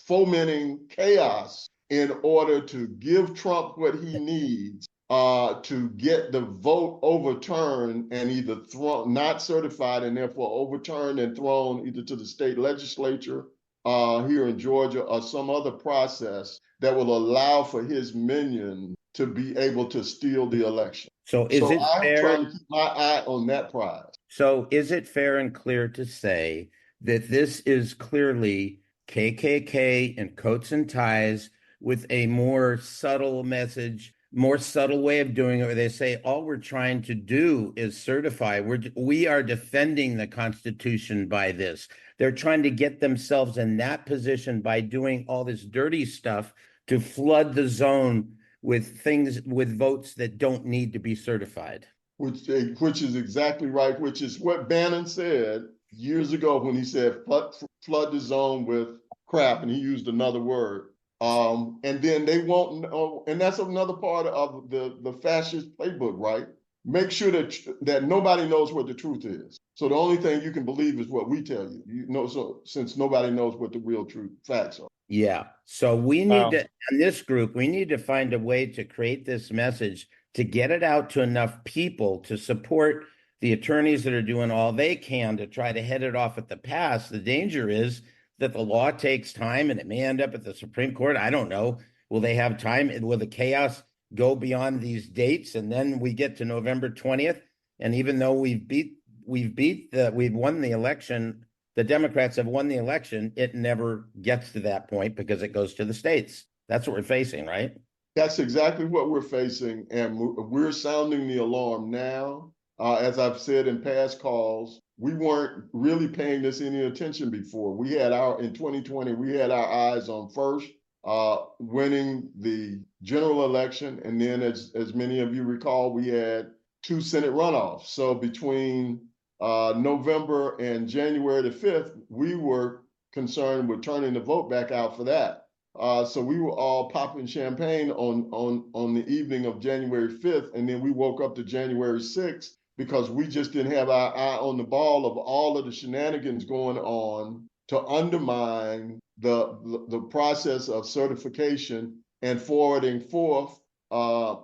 fomenting chaos in order to give Trump what he needs to get the vote overturned and either not certified and therefore overturned and thrown either to the state legislature here in Georgia or some other process that will allow for his minion to be able to steal the election. So I'm trying to keep my eye on that prize. So is it fair and clear to say that this is clearly KKK in coats and ties with a more subtle message, more subtle way of doing it, where they say all we're trying to do is certify. We are defending the Constitution by this. They're trying to get themselves in that position by doing all this dirty stuff to flood the zone with votes that don't need to be certified. Which is exactly right, which is what Bannon said years ago when he said flood the zone with crap, and he used another word. And then they won't know, and that's another part of the fascist playbook, right? make sure that nobody knows what the truth is. So the only thing you can believe is what we tell you. You know, so since nobody knows what the real truth facts are. Yeah. So we need to, in this group, we need to find a way to create this message to get it out to enough people to support the attorneys that are doing all they can to try to head it off at the pass. The danger is that the law takes time and it may end up at the Supreme Court. I don't know. Will they have time? Will the chaos go beyond these dates? And then we get to November 20th. And even though we've won the election, the Democrats have won the election, it never gets to that point because it goes to the states. That's what we're facing, right? That's exactly what we're facing. And we're sounding the alarm now. As I've said in past calls, we weren't really paying this any attention before. In 2020, we had our eyes on first winning the general election. And then as many of you recall, we had 2 Senate runoffs. So between November and January the 5th, we were concerned with turning the vote back out for that. So we were all popping champagne on the evening of January 5th, and then we woke up to January 6th because we just didn't have our eye on the ball of all of the shenanigans going on to undermine the process of certification and forwarding forth a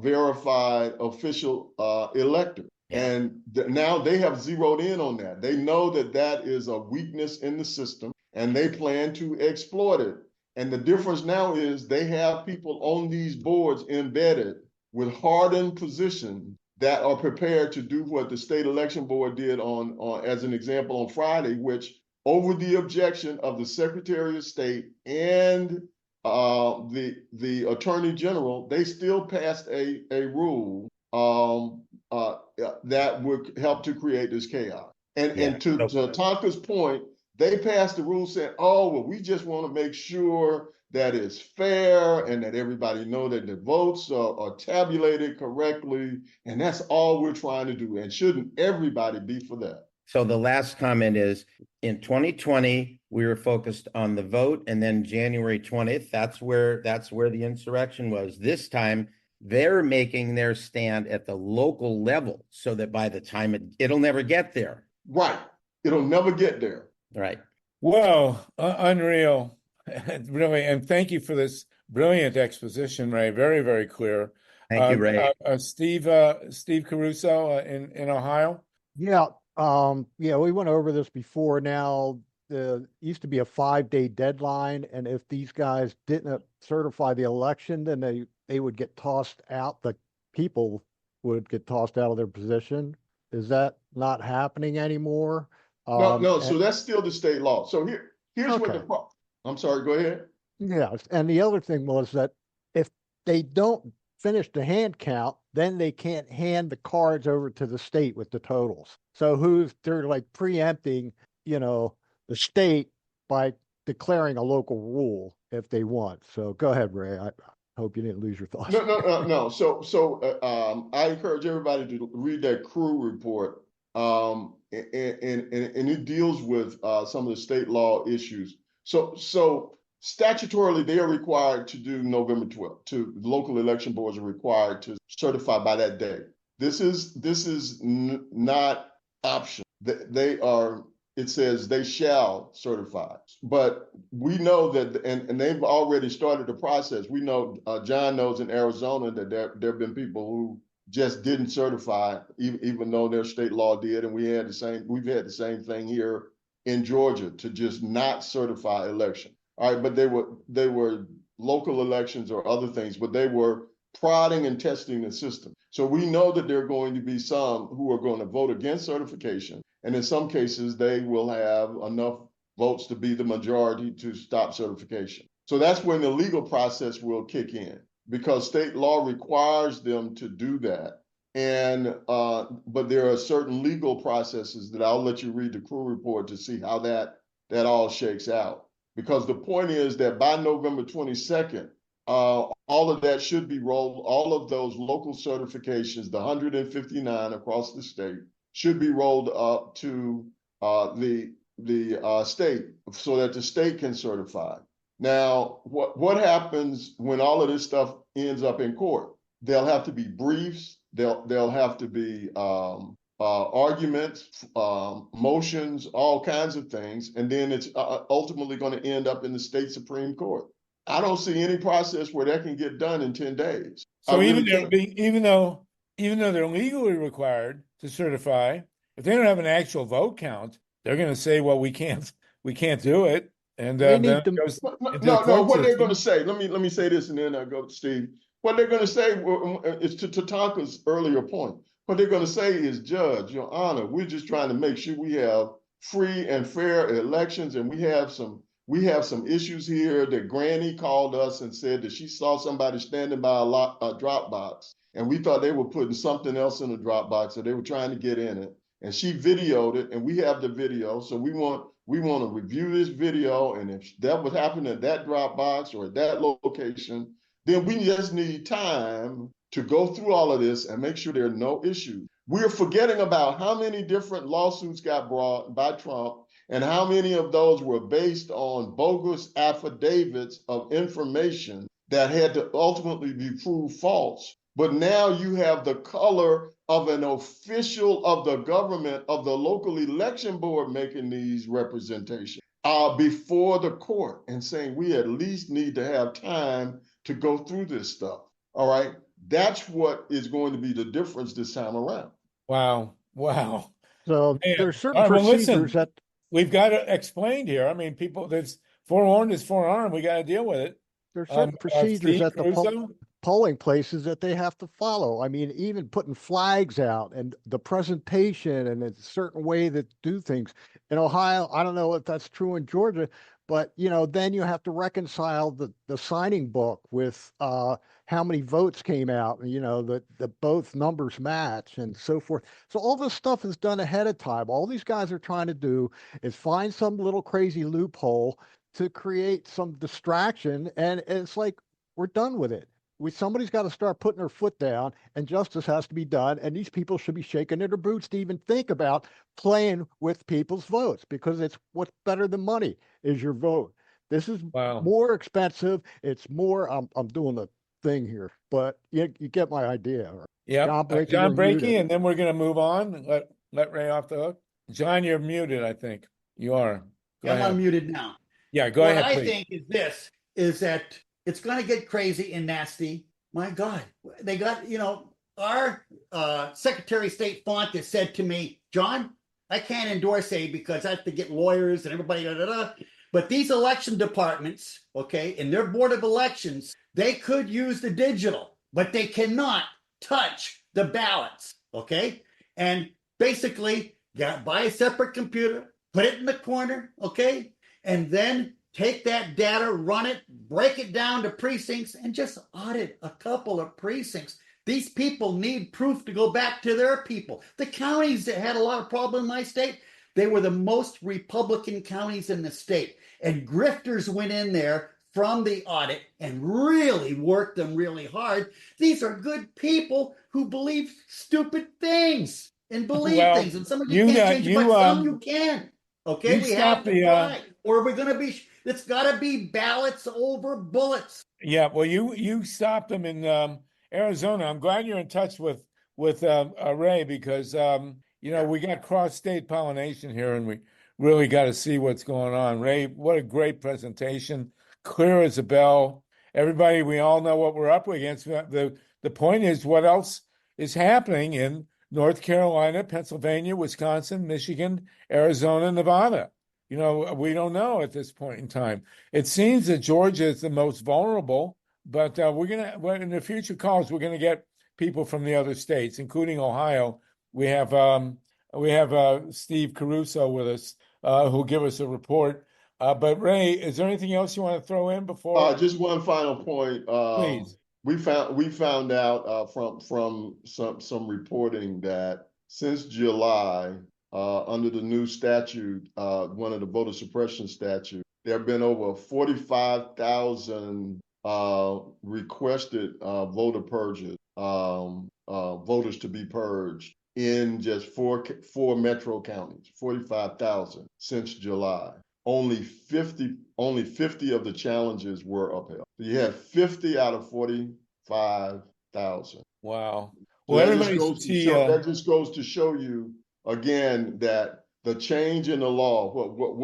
verified official elector. And now they have zeroed in on that. They know that that is a weakness in the system, and they plan to exploit it. And the difference now is they have people on these boards embedded with hardened positions that are prepared to do what the state election board did on as an example on Friday, which over the objection of the Secretary of State and the Attorney General, they still passed a rule that would help to create this chaos. And to Tonka's point, they passed the rule saying, oh, well, we just want to make sure that it's fair and that everybody know that the votes are tabulated correctly. And that's all we're trying to do. And shouldn't everybody be for that? So the last comment is, in 2020, we were focused on the vote, and then January 20th, that's where the insurrection was. This time, they're making their stand at the local level so that by the time it'll never get there. Right. It'll never get there. Right. Well, unreal. Really. And thank you for this brilliant exposition, Ray. Very, very clear. Thank you, Ray. Steve Caruso in Ohio. Yeah. We went over this before. Now, used to be a 5-day deadline. And if these guys didn't certify the election, then they would get tossed out. The people would get tossed out of their position. Is that not happening anymore? No. So that's still the state law. So here's what the problem. I'm sorry. Go ahead. Yeah. And the other thing was that if they don't finish the hand count, then they can't hand the cards over to the state with the totals. So they're like preempting, the state by declaring a local rule if they want. So go ahead, Ray. I hope you didn't lose your thoughts. No. So I encourage everybody to read that CREW report. And it deals with some of the state law issues. So statutorily, they are required to do November 12th. Local election boards are required to certify by that day. This is not optional. It says they shall certify. But we know that, and they've already started the process. We know, John knows in Arizona that there have been people who just didn't certify, even though their state law did. And we've had the same thing here in Georgia to just not certify election. All right, but they were local elections or other things, but they were prodding and testing the system. So we know that there are going to be some who are going to vote against certification. And in some cases, they will have enough votes to be the majority to stop certification. So that's when the legal process will kick in, because state law requires them to do that. And but there are certain legal processes that I'll let you read the CREW report to see how that all shakes out. Because the point is that by November 22nd, all of that should be rolled, all of those local certifications, the 159 across the state, should be rolled up to the state so that the state can certify. Now, what happens when all of this stuff ends up in court? There'll have to be briefs. There'll have to be arguments, motions, all kinds of things, and then it's ultimately going to end up in the state Supreme Court. I don't see any process where that can get done in 10 days. So I even really can't. even though they're legally required to certify, if they don't have an actual vote count, they're going to say, "Well, we can't do it," and They then need it to- goes No, into the no. court What they're going to system. say? Let me say this, and then I'll go to Steve. What they're going to say is to Tatanka's earlier point. What they're going to say is, Judge, Your Honor, we're just trying to make sure we have free and fair elections, and we have some issues here. That Granny called us and said that she saw somebody standing by a drop box, and we thought they were putting something else in the drop box, or they were trying to get in it. And she videoed it, and we have the video. So we want to review this video, and if that was happening at that drop box or at that location, then we just need time to go through all of this and make sure there are no issues. We're forgetting about how many different lawsuits got brought by Trump and how many of those were based on bogus affidavits of information that had to ultimately be proved false. But now you have the color of an official of the government, of the local election board, making these representations before the court and saying we at least need to have time to go through this stuff. All right. That's what is going to be the difference this time around. Wow. So Man. there's certain All right, well, procedures listen, that we've got it explained here. I mean, people, there's forewarned is forearmed. We got to deal with it. there's certain procedures Steve at the Caruso? polling places that they have to follow. I mean, even putting flags out and the presentation and a certain way that do things. In Ohio, I don't know if that's true in Georgia, but then you have to reconcile the signing book with how many votes came out, that both numbers match and so forth. So all this stuff is done ahead of time. All these guys are trying to do is find some little crazy loophole to create some distraction, and it's like we're done with it. Somebody's got to start putting their foot down, and justice has to be done. And these people should be shaking their boots to even think about playing with people's votes, because it's what's better than money is your vote. This is more expensive. It's more. I'm doing the thing here, but you get my idea. Yeah, John Brakey, John you're muted. Brakey, and then we're going to move on. Let Ray off the hook. John, you're muted. I think you are. Go I'm ahead. unmuted now. Yeah, go what ahead. I Please. think is that it's going to get crazy and nasty. My God, they got, our Secretary of State Font has said to me, John, I can't endorse A because I have to get lawyers and everybody, But these election departments, okay, in their board of elections, they could use the digital, but they cannot touch the ballots, okay? And basically, buy a separate computer, put it in the corner, okay? And then take that data, run it, break it down to precincts, and just audit a couple of precincts. These people need proof to go back to their people. The counties that had a lot of problem in my state, they were the most Republican counties in the state. And grifters went in there from the audit and really worked them really hard. These are good people who believe stupid things and believe things. And some of you can't change it, but some you can. Okay, we have to try. Or we're going to be, it's got to be ballots over bullets. Yeah, well, you stopped them in Arizona. I'm glad you're in touch with Ray, because we got cross-state pollination here, and we really got to see what's going on. Ray, what a great presentation, clear as a bell. Everybody, we all know what we're up against. The point is, what else is happening in North Carolina, Pennsylvania, Wisconsin, Michigan, Arizona, Nevada? We don't know at this point in time. It seems that Georgia is the most vulnerable, but in the future calls, we're gonna get people from the other states, including Ohio. We have Steve Caruso with us, who'll give us a report. But Ray, is there anything else you want to throw in before? Just one final point. Please. We found out from some reporting that since July, under the new statute, one of the voter suppression statutes, there have been over 45,000 requested voter purges, voters to be purged in just four metro counties, 45,000 since July. Only 50 of the challenges were upheld. You had 50 out of 45,000. Wow. Well, that everybody just should goes to see. show, that just goes to show you again that the change in the law, what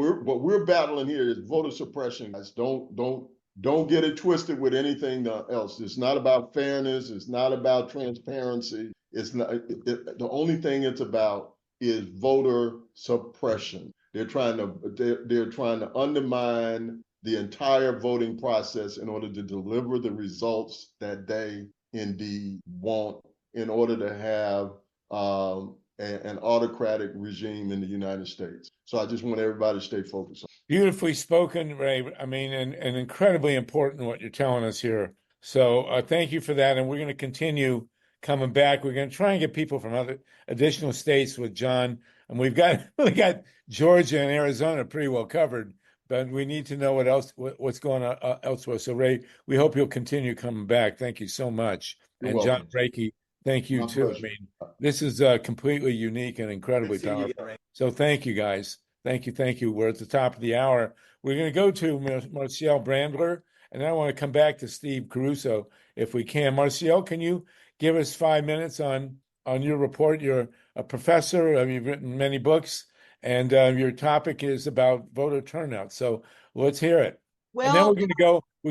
we're battling here is voter suppression. Guys, don't get it twisted with anything else. It's not about fairness. It's not about transparency. It's not. The only thing it's about is voter suppression. They're trying to undermine the entire voting process in order to deliver the results that they indeed want, in order to have an autocratic regime in the United States. So I just want everybody to stay focused. Beautifully spoken, Ray. I mean, and incredibly important what you're telling us here. So thank you for that. And we're going to continue coming back. We're going to try and get people from other additional states with John. And we got Georgia and Arizona pretty well covered, but we need to know what's going on elsewhere. So Ray, we hope you'll continue coming back. Thank you so much. You're and welcome. John Brakey, thank you My too. pleasure. I mean, this is completely unique and incredibly powerful. So thank you, guys. Thank you. We're at the top of the hour. We're going to go to Marcielle Brandler, and then I want to come back to Steve Caruso if we can. Marcielle, can you give us 5 minutes on your report? You're a professor. You've written many books, and your topic is about voter turnout. So let's hear it. Well, and then we're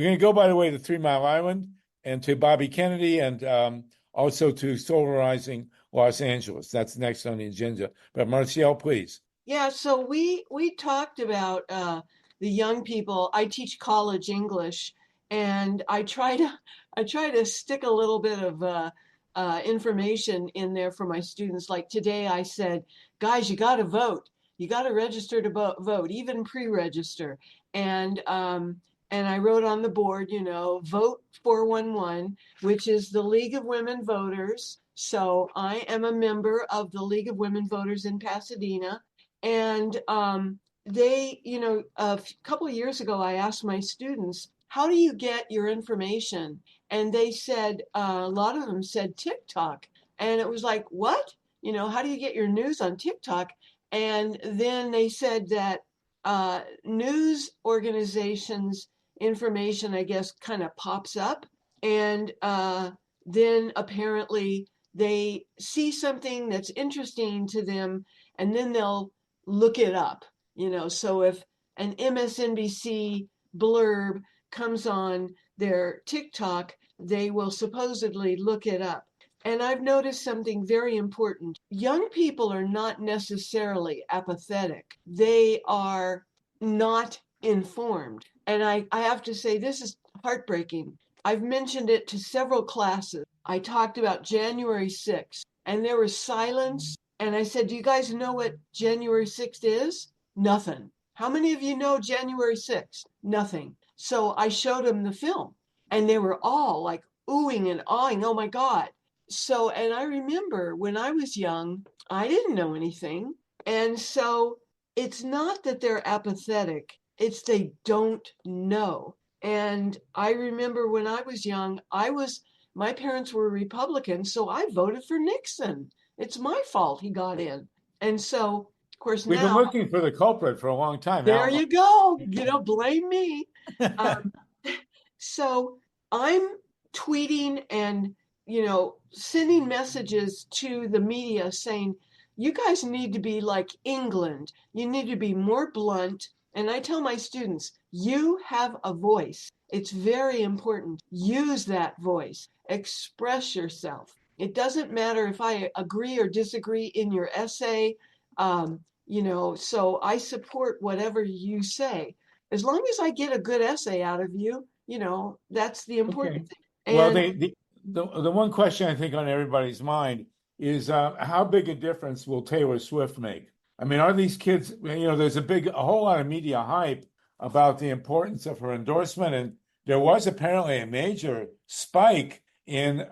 going to go, by the way, to 3 Mile Island and to Bobby Kennedy and also to Solarizing Los Angeles. That's next on the agenda. But Marcielle, please. yeah, so we talked about the young people. I teach college English, and I try to stick a little bit of information in there for my students. Like today, I said, guys, you got to vote. You got to register to vote, even pre-register. And I wrote on the board, vote 411, which is the League of Women Voters. So I am a member of the League of Women Voters in Pasadena. And they, a couple of years ago, I asked my students, how do you get your information? And they said, a lot of them said TikTok. And it was like, what? How do you get your news on TikTok? And then they said that news organizations' information, I guess, kind of pops up. And then apparently they see something that's interesting to them, and then they'll look it up. So if an MSNBC blurb comes on their TikTok, they will supposedly look it up. And I've noticed something very important. Young people are not necessarily apathetic. They are not informed. And I have to say, this is heartbreaking. I've mentioned it to several classes. I talked about January 6th, and there was silence. And I said, do you guys know what January 6th is? Nothing. How many of you know January 6th? Nothing. So I showed them the film, and they were all like oohing and awing. Oh my God. So, and I remember when I was young, I didn't know anything. And so it's not that they're apathetic, it's they don't know. And I remember when I was young, my parents were Republicans, so I voted for Nixon. It's my fault he got in. And so, of course, We've been looking for the culprit for a long time. There you go. Blame me. So I'm tweeting and, sending messages to the media saying, you guys need to be like England. You need to be more blunt. And I tell my students, you have a voice. It's very important. Use that voice. Express yourself. It doesn't matter if I agree or disagree in your essay. So I support whatever you say. As long as I get a good essay out of you, that's the important thing. And well, the one question I think on everybody's mind is how big a difference will Taylor Swift make? I mean, are these kids, there's a whole lot of media hype about the importance of her endorsement. And there was apparently a major spike in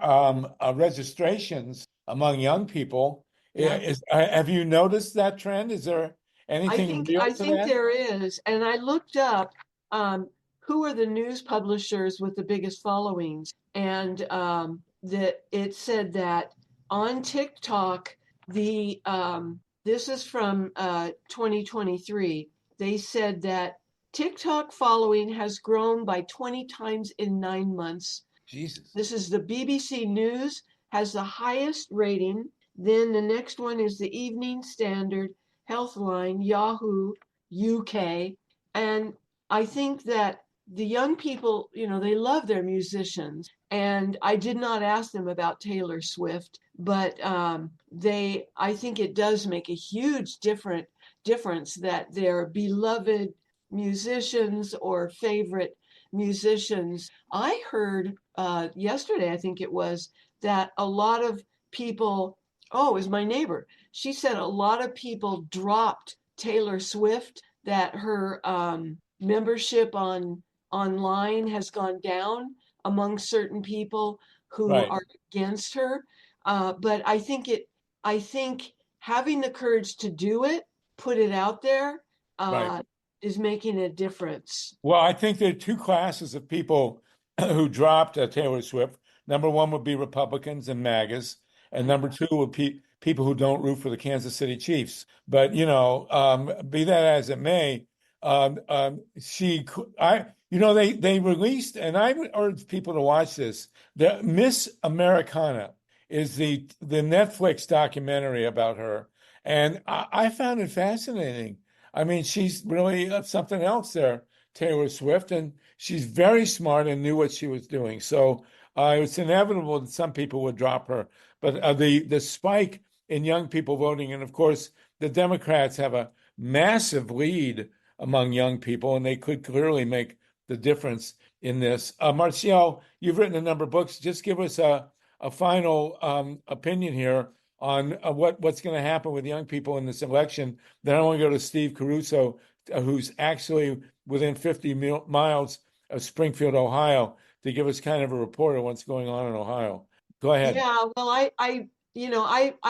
registrations among young people. Yeah. Have you noticed that trend? Is there anything real to I think that? there is. And I looked up who are the news publishers with the biggest followings. And that it said that on TikTok, this is from 2023, they said that TikTok following has grown by 20 times in 9 months. Jesus. This is the BBC News, has the highest rating. Then the next one is the Evening Standard, Healthline, Yahoo, UK. And I think that the young people, they love their musicians. And I did not ask them about Taylor Swift, but I think it does make a huge difference that their beloved musicians or favorite musicians. I heard yesterday, I think it was, that a lot of people, oh, it was my neighbor. She said a lot of people dropped Taylor Swift, that her membership online has gone down among certain people who Right. are against her. But I think having the courage to do it, put it out there, Right. is making a difference. Well, I think there are two classes of people who dropped Taylor Swift. Number one would be Republicans and MAGAs, and number two would be people who don't root for the Kansas City Chiefs. But be that as it may, they released, and I would urge people to watch this. The Miss Americana is the Netflix documentary about her, and I found it fascinating. I mean, she's really something else there, Taylor Swift, and she's very smart and knew what she was doing. So it's inevitable that some people would drop her. But the spike in young people voting, and of course, the Democrats have a massive lead among young people, and they could clearly make the difference in this. Marcielle, you've written a number of books. Just give us a final opinion here on what's going to happen with young people in this election. Then I want to go to Steve CARUSO, who's actually within 50 miles of Springfield, Ohio, to give us kind of a report of what's going on in Ohio. Go ahead. Yeah, well, I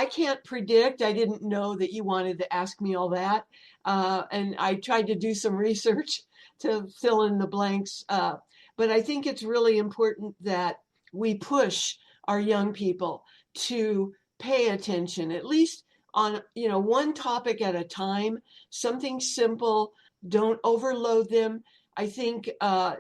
can't predict. I didn't know that you wanted to ask me all that. And I tried to do some research to fill in the blanks. But I think it's really important that we push our young people to pay attention, at least on, one topic at a time, something simple. Don't overload them. I think, a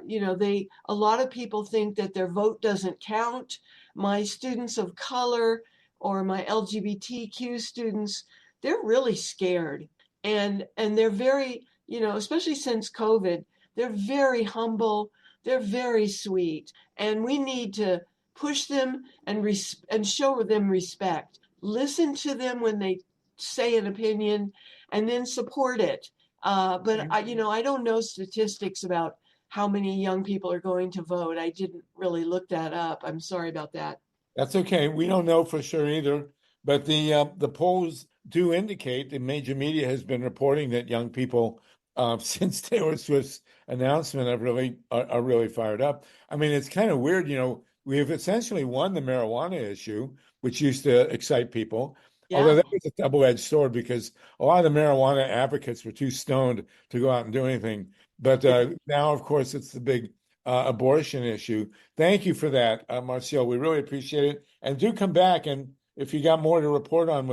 lot of people think that their vote doesn't count. My students of color or my LGBTQ students, they're really scared. And they're very, especially since COVID, they're very humble. They're very sweet. And we need to push them and show them respect. Listen to them when they say an opinion and then support it. But I don't know statistics about how many young people are going to vote. I didn't really look that up. I'm sorry about that. That's okay. We don't know for sure either, but the polls do indicate, the major media has been reporting that young people, since Taylor Swift's announcement, are really fired up. I mean, it's kind of weird. We have essentially won the marijuana issue, which used to excite people. Yeah. Although that was a double-edged sword because a lot of the marijuana advocates were too stoned to go out and do anything. But now, of course, it's the big abortion issue. Thank you for that, Marcielle. We really appreciate it. And do come back, and if you got more to report on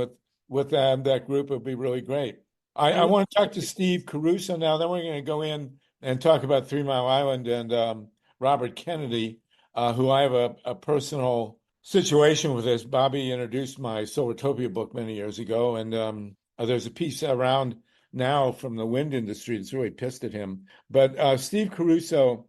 with that group, it'd be really great. I want to talk to Steve CARUSO now. Then we're going to go in and talk about 3 Mile Island and Robert Kennedy, who I have a personal situation with this. Bobby introduced my Solartopia book many years ago, and there's a piece around now from the wind industry that's really pissed at him. But Steve CARUSO,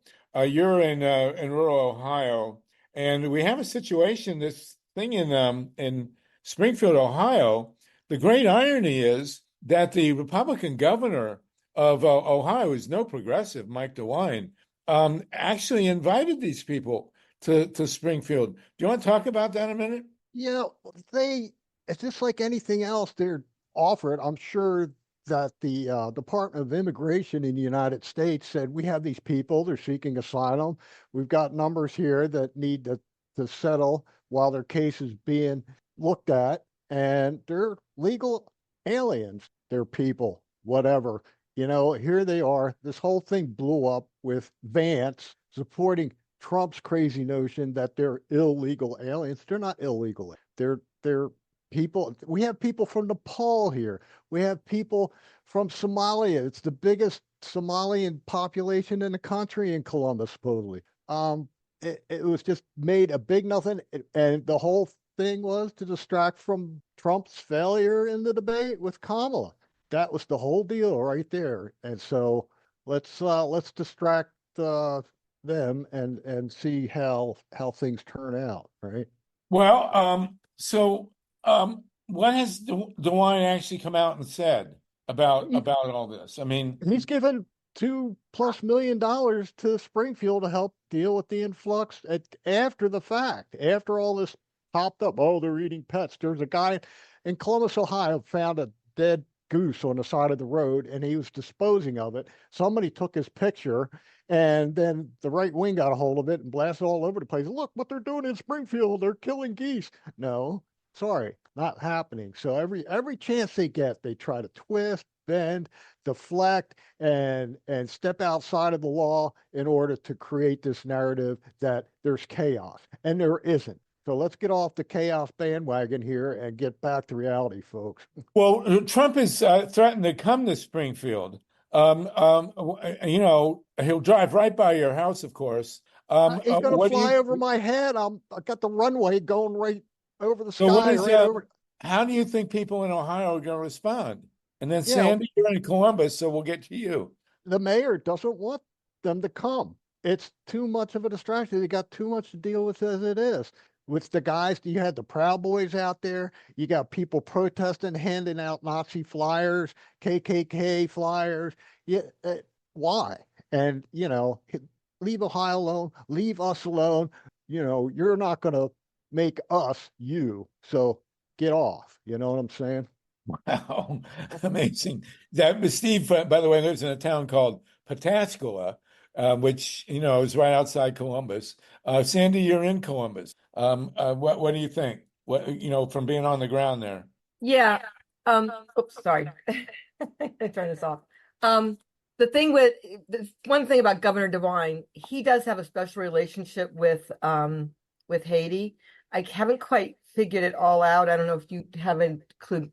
you're in rural Ohio, and we have a situation, this thing in Springfield, Ohio. The great irony is that the Republican governor of Ohio, is no progressive, Mike DeWine, actually invited these people to Springfield. Do you want to talk about that a minute? Yeah, it's just like anything else. They're offered. I'm sure that the Department of Immigration in the United States said, we have these people, they're seeking asylum. We've got numbers here that need to settle while their case is being looked at, and they're legal aliens. They're people, whatever. Here they are. This whole thing blew up with Vance supporting Trump's crazy notion that they're illegal aliens. They're not illegal. They're people. We have people from Nepal here. We have people from Somalia. It's the biggest Somalian population in the country in Columbus, supposedly. It was just made a big nothing, and the whole thing was to distract from Trump's failure in the debate with Kamala. That was the whole deal right there. And so let's distract them and see how things turn out, right? Well, what has DeWine actually come out and said about all this? I mean, he's given $2+ million to Springfield to help deal with the influx after the fact, after all this popped up. Oh, they're eating pets. There's a guy in Columbus, Ohio, found a dead goose on the side of the road, and he was disposing of it. Somebody took his picture, and then the right wing got a hold of it and blasted all over the place. Look what they're doing in Springfield. They're killing geese. No, sorry, not happening. So every chance they get, they try to twist, bend, deflect, and step outside of the law in order to create this narrative that there's chaos, and there isn't. So let's get off the chaos bandwagon here and get back to reality, folks. Well, Trump has threatened to come to Springfield. He'll drive right by your house, of course. He's going to fly over my head. I got the runway going right over the sky. Over. How do you think people in Ohio are going to respond? And then Sandy, you're in Columbus, so we'll get to you. The mayor doesn't want them to come. It's too much of a distraction. They got too much to deal with as it is. With the guys, you had the Proud Boys out there. You got people protesting, handing out Nazi flyers, KKK flyers. Yeah, why? And, leave Ohio alone, leave us alone. You're not going to make us you. So get off. You know what I'm saying? Wow, amazing. That Steve, by the way, lives in a town called Pataskala, which is right outside Columbus. Sandy, you're in Columbus. What do you think? From being on the ground there? Yeah. Oops, sorry. I turn this off. One thing about Governor DeWine, he does have a special relationship with Haiti. I haven't quite figured it all out. I don't know if you haven't included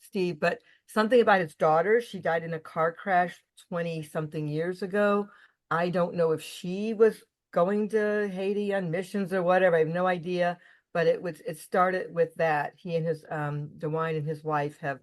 Steve, but something about his daughter. She died in a car crash 20-something years ago. I don't know if she was going to Haiti on missions or whatever. I have no idea, but it started with that. He and his DeWine and his wife have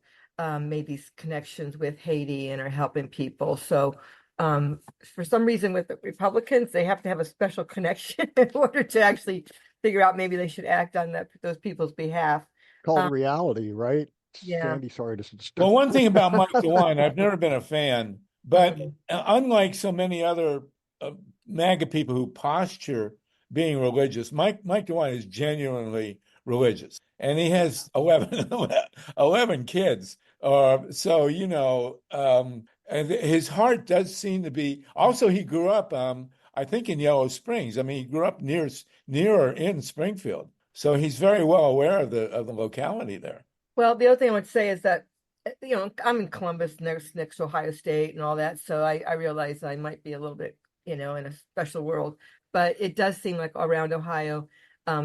made these connections with Haiti and are helping people. So for some reason with the Republicans, they have to have a special connection in order to actually figure out maybe they should act on those people's behalf. Called reality, right? Yeah. Sandy, sorry to stop. Well, one thing about Mike DeWine, I've never been a fan, but unlike so many other MAGA people who posture being religious, Mike DeWine is genuinely religious, and he has 11 kids. And his heart does seem to be. Also, he grew up, I think, in Yellow Springs. I mean, he grew up near or in Springfield, so he's very well aware of the locality there. Well, the other thing I would say is that, I'm in Columbus, next to Ohio State and all that. So I realize I might be a little bit, in a special world, but it does seem like around Ohio,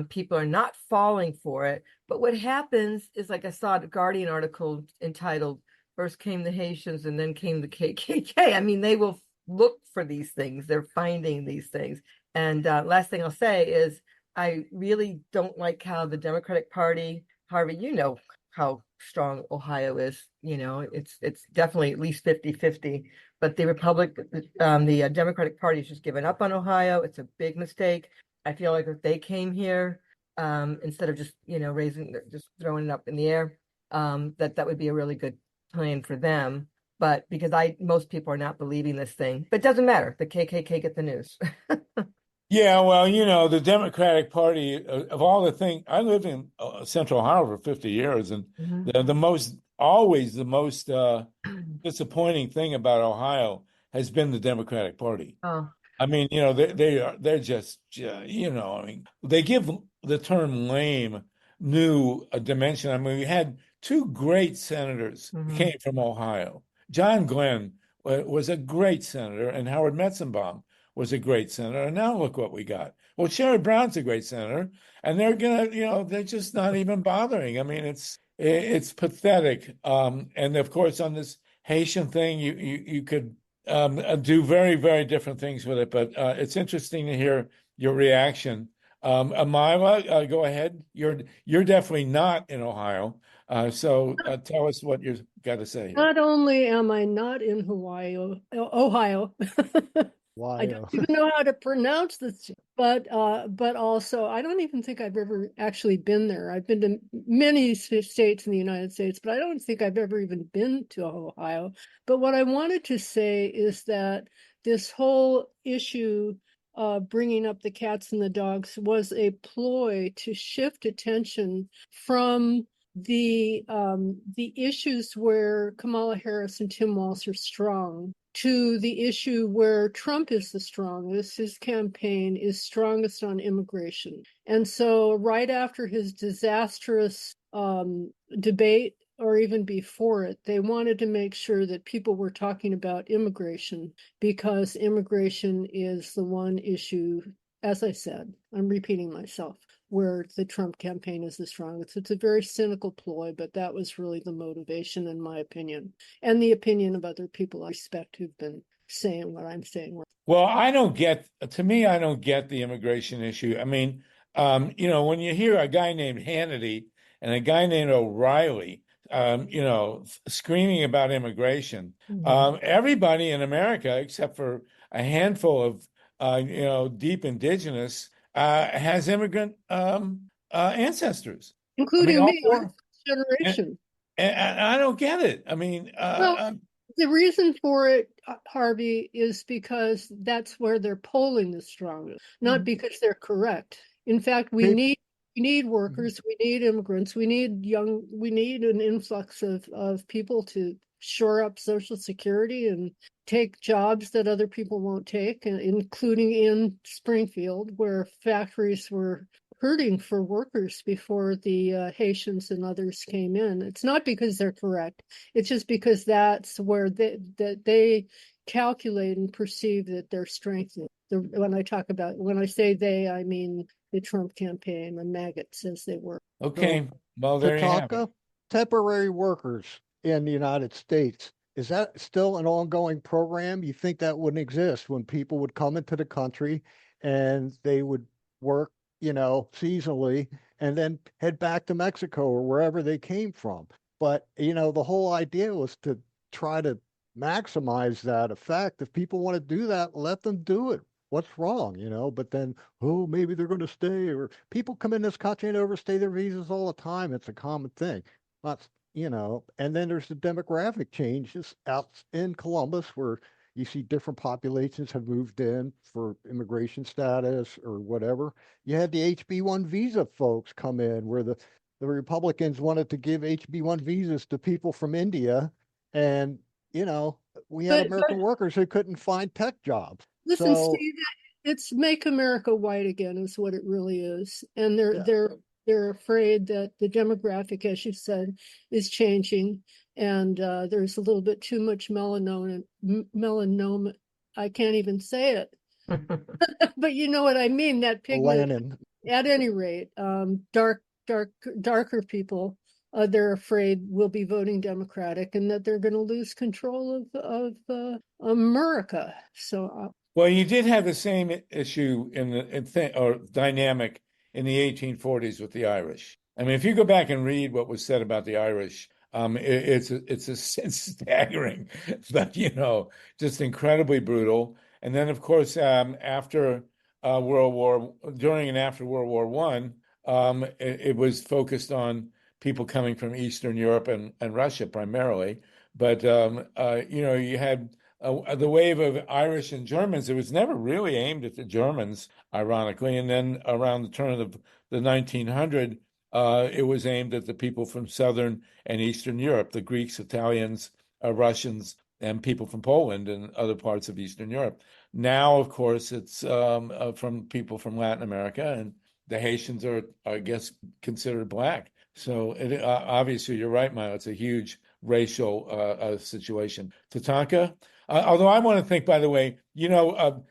people are not falling for it. But what happens is, like I saw a Guardian article entitled, "First came the Haitians and then came the KKK." I mean, they will look for these things. They're finding these things. And last thing I'll say is I really don't like how the Democratic Party, Harvey, how strong Ohio is. It's definitely at least 50-50, but the Democratic Party has just given up on Ohio. It's a big mistake. I feel like if they came here, instead of just, just throwing it up in the air, that would be a really good plan for them. But because most people are not believing this thing, but it doesn't matter. The KKK get the news. Yeah, well, the Democratic Party, of all the things, I lived in Central Ohio for 50 years, and the most disappointing thing about Ohio has been the Democratic Party. Oh. I mean, they're just, they give the term lame new dimension. I mean, we had two great senators who came from Ohio. John Glenn was a great senator, and Howard Metzenbaum was a great senator. And now look what we got. Well, Sherrod Brown's a great senator, and they're they're just not even bothering. I mean, it's pathetic. And of course, on this Haitian thing, you could do very, very different things with it. But it's interesting to hear your reaction. Myla, go ahead. You're definitely not in Ohio. So tell us what you've got to say here. Not only am I not in Ohio, I don't even know how to pronounce this, but also I don't even think I've ever actually been there. I've been to many states in the United States, but I don't think I've ever even been to Ohio. But what I wanted to say is that this whole issue bringing up the cats and the dogs was a ploy to shift attention from the issues where Kamala Harris and Tim Walz are strong to the issue where Trump is the strongest. His campaign is strongest on immigration. And so right after his disastrous debate, or even before it, they wanted to make sure that people were talking about immigration, because immigration is the one issue, as I said, I'm repeating myself, where the Trump campaign is the strongest. It's a very cynical ploy, but that was really the motivation, in my opinion, and the opinion of other people I respect who've been saying what I'm saying. Well, I don't get the immigration issue. I mean, when you hear a guy named Hannity and a guy named O'Reilly, screaming about immigration, everybody in America, except for a handful of, deep indigenous, has immigrant ancestors, including me, generation. And I don't get it. I mean, the reason for it, Harvey, is because that's where they're polling the strongest, not because they're correct. In fact, we need workers, we need immigrants, we need an influx of people to shore up Social Security and take jobs that other people won't take, including in Springfield, where factories were hurting for workers before the Haitians and others came in. It's not because they're correct. It's just because that's where they calculate and perceive that they're strengthening. When I say they, I mean the Trump campaign, the MAGA says they were. Okay, well, there you have it. Temporary workers in the United States, is that still an ongoing program? You think that wouldn't exist when people would come into the country and they would work, seasonally and then head back to Mexico or wherever they came from? But, the whole idea was to try to maximize that effect. If people want to do that, let them do it. What's wrong, But then, maybe they're going to stay, or people come in this country and overstay their visas all the time. It's a common thing. Not, and then there's the demographic changes out in Columbus where you see different populations have moved in for immigration status or whatever. You had the HB1 visa folks come in where the Republicans wanted to give HB1 visas to people from India. And, we had American workers who couldn't find tech jobs. Listen, Steve, it's Make America White Again is what it really is. And they're afraid that the demographic, as you said, is changing. And there's a little bit too much melanoma. I can't even say it. But you know what I mean, that pigment. LYNN. At any rate, darker people, they're afraid will be voting Democratic and that they're going to lose control of America. So, well, you did have the same issue or dynamic in the 1840s with the Irish. I mean, if you go back and read what was said about the Irish, it's staggering, but just incredibly brutal. And then, of course, after during and after World War I, it was focused on people coming from Eastern Europe and Russia primarily. But you had the wave of Irish and Germans. It was never really aimed at the Germans, ironically. And then around the turn of the 1900s, it was aimed at the people from Southern and Eastern Europe, the Greeks, Italians, Russians, and people from Poland and other parts of Eastern Europe. Now, of course, it's from people from Latin America, and the Haitians are, I guess, considered black. So obviously, you're right, Maya. It's a huge racial situation. TATANKA, although I want to think, by the way,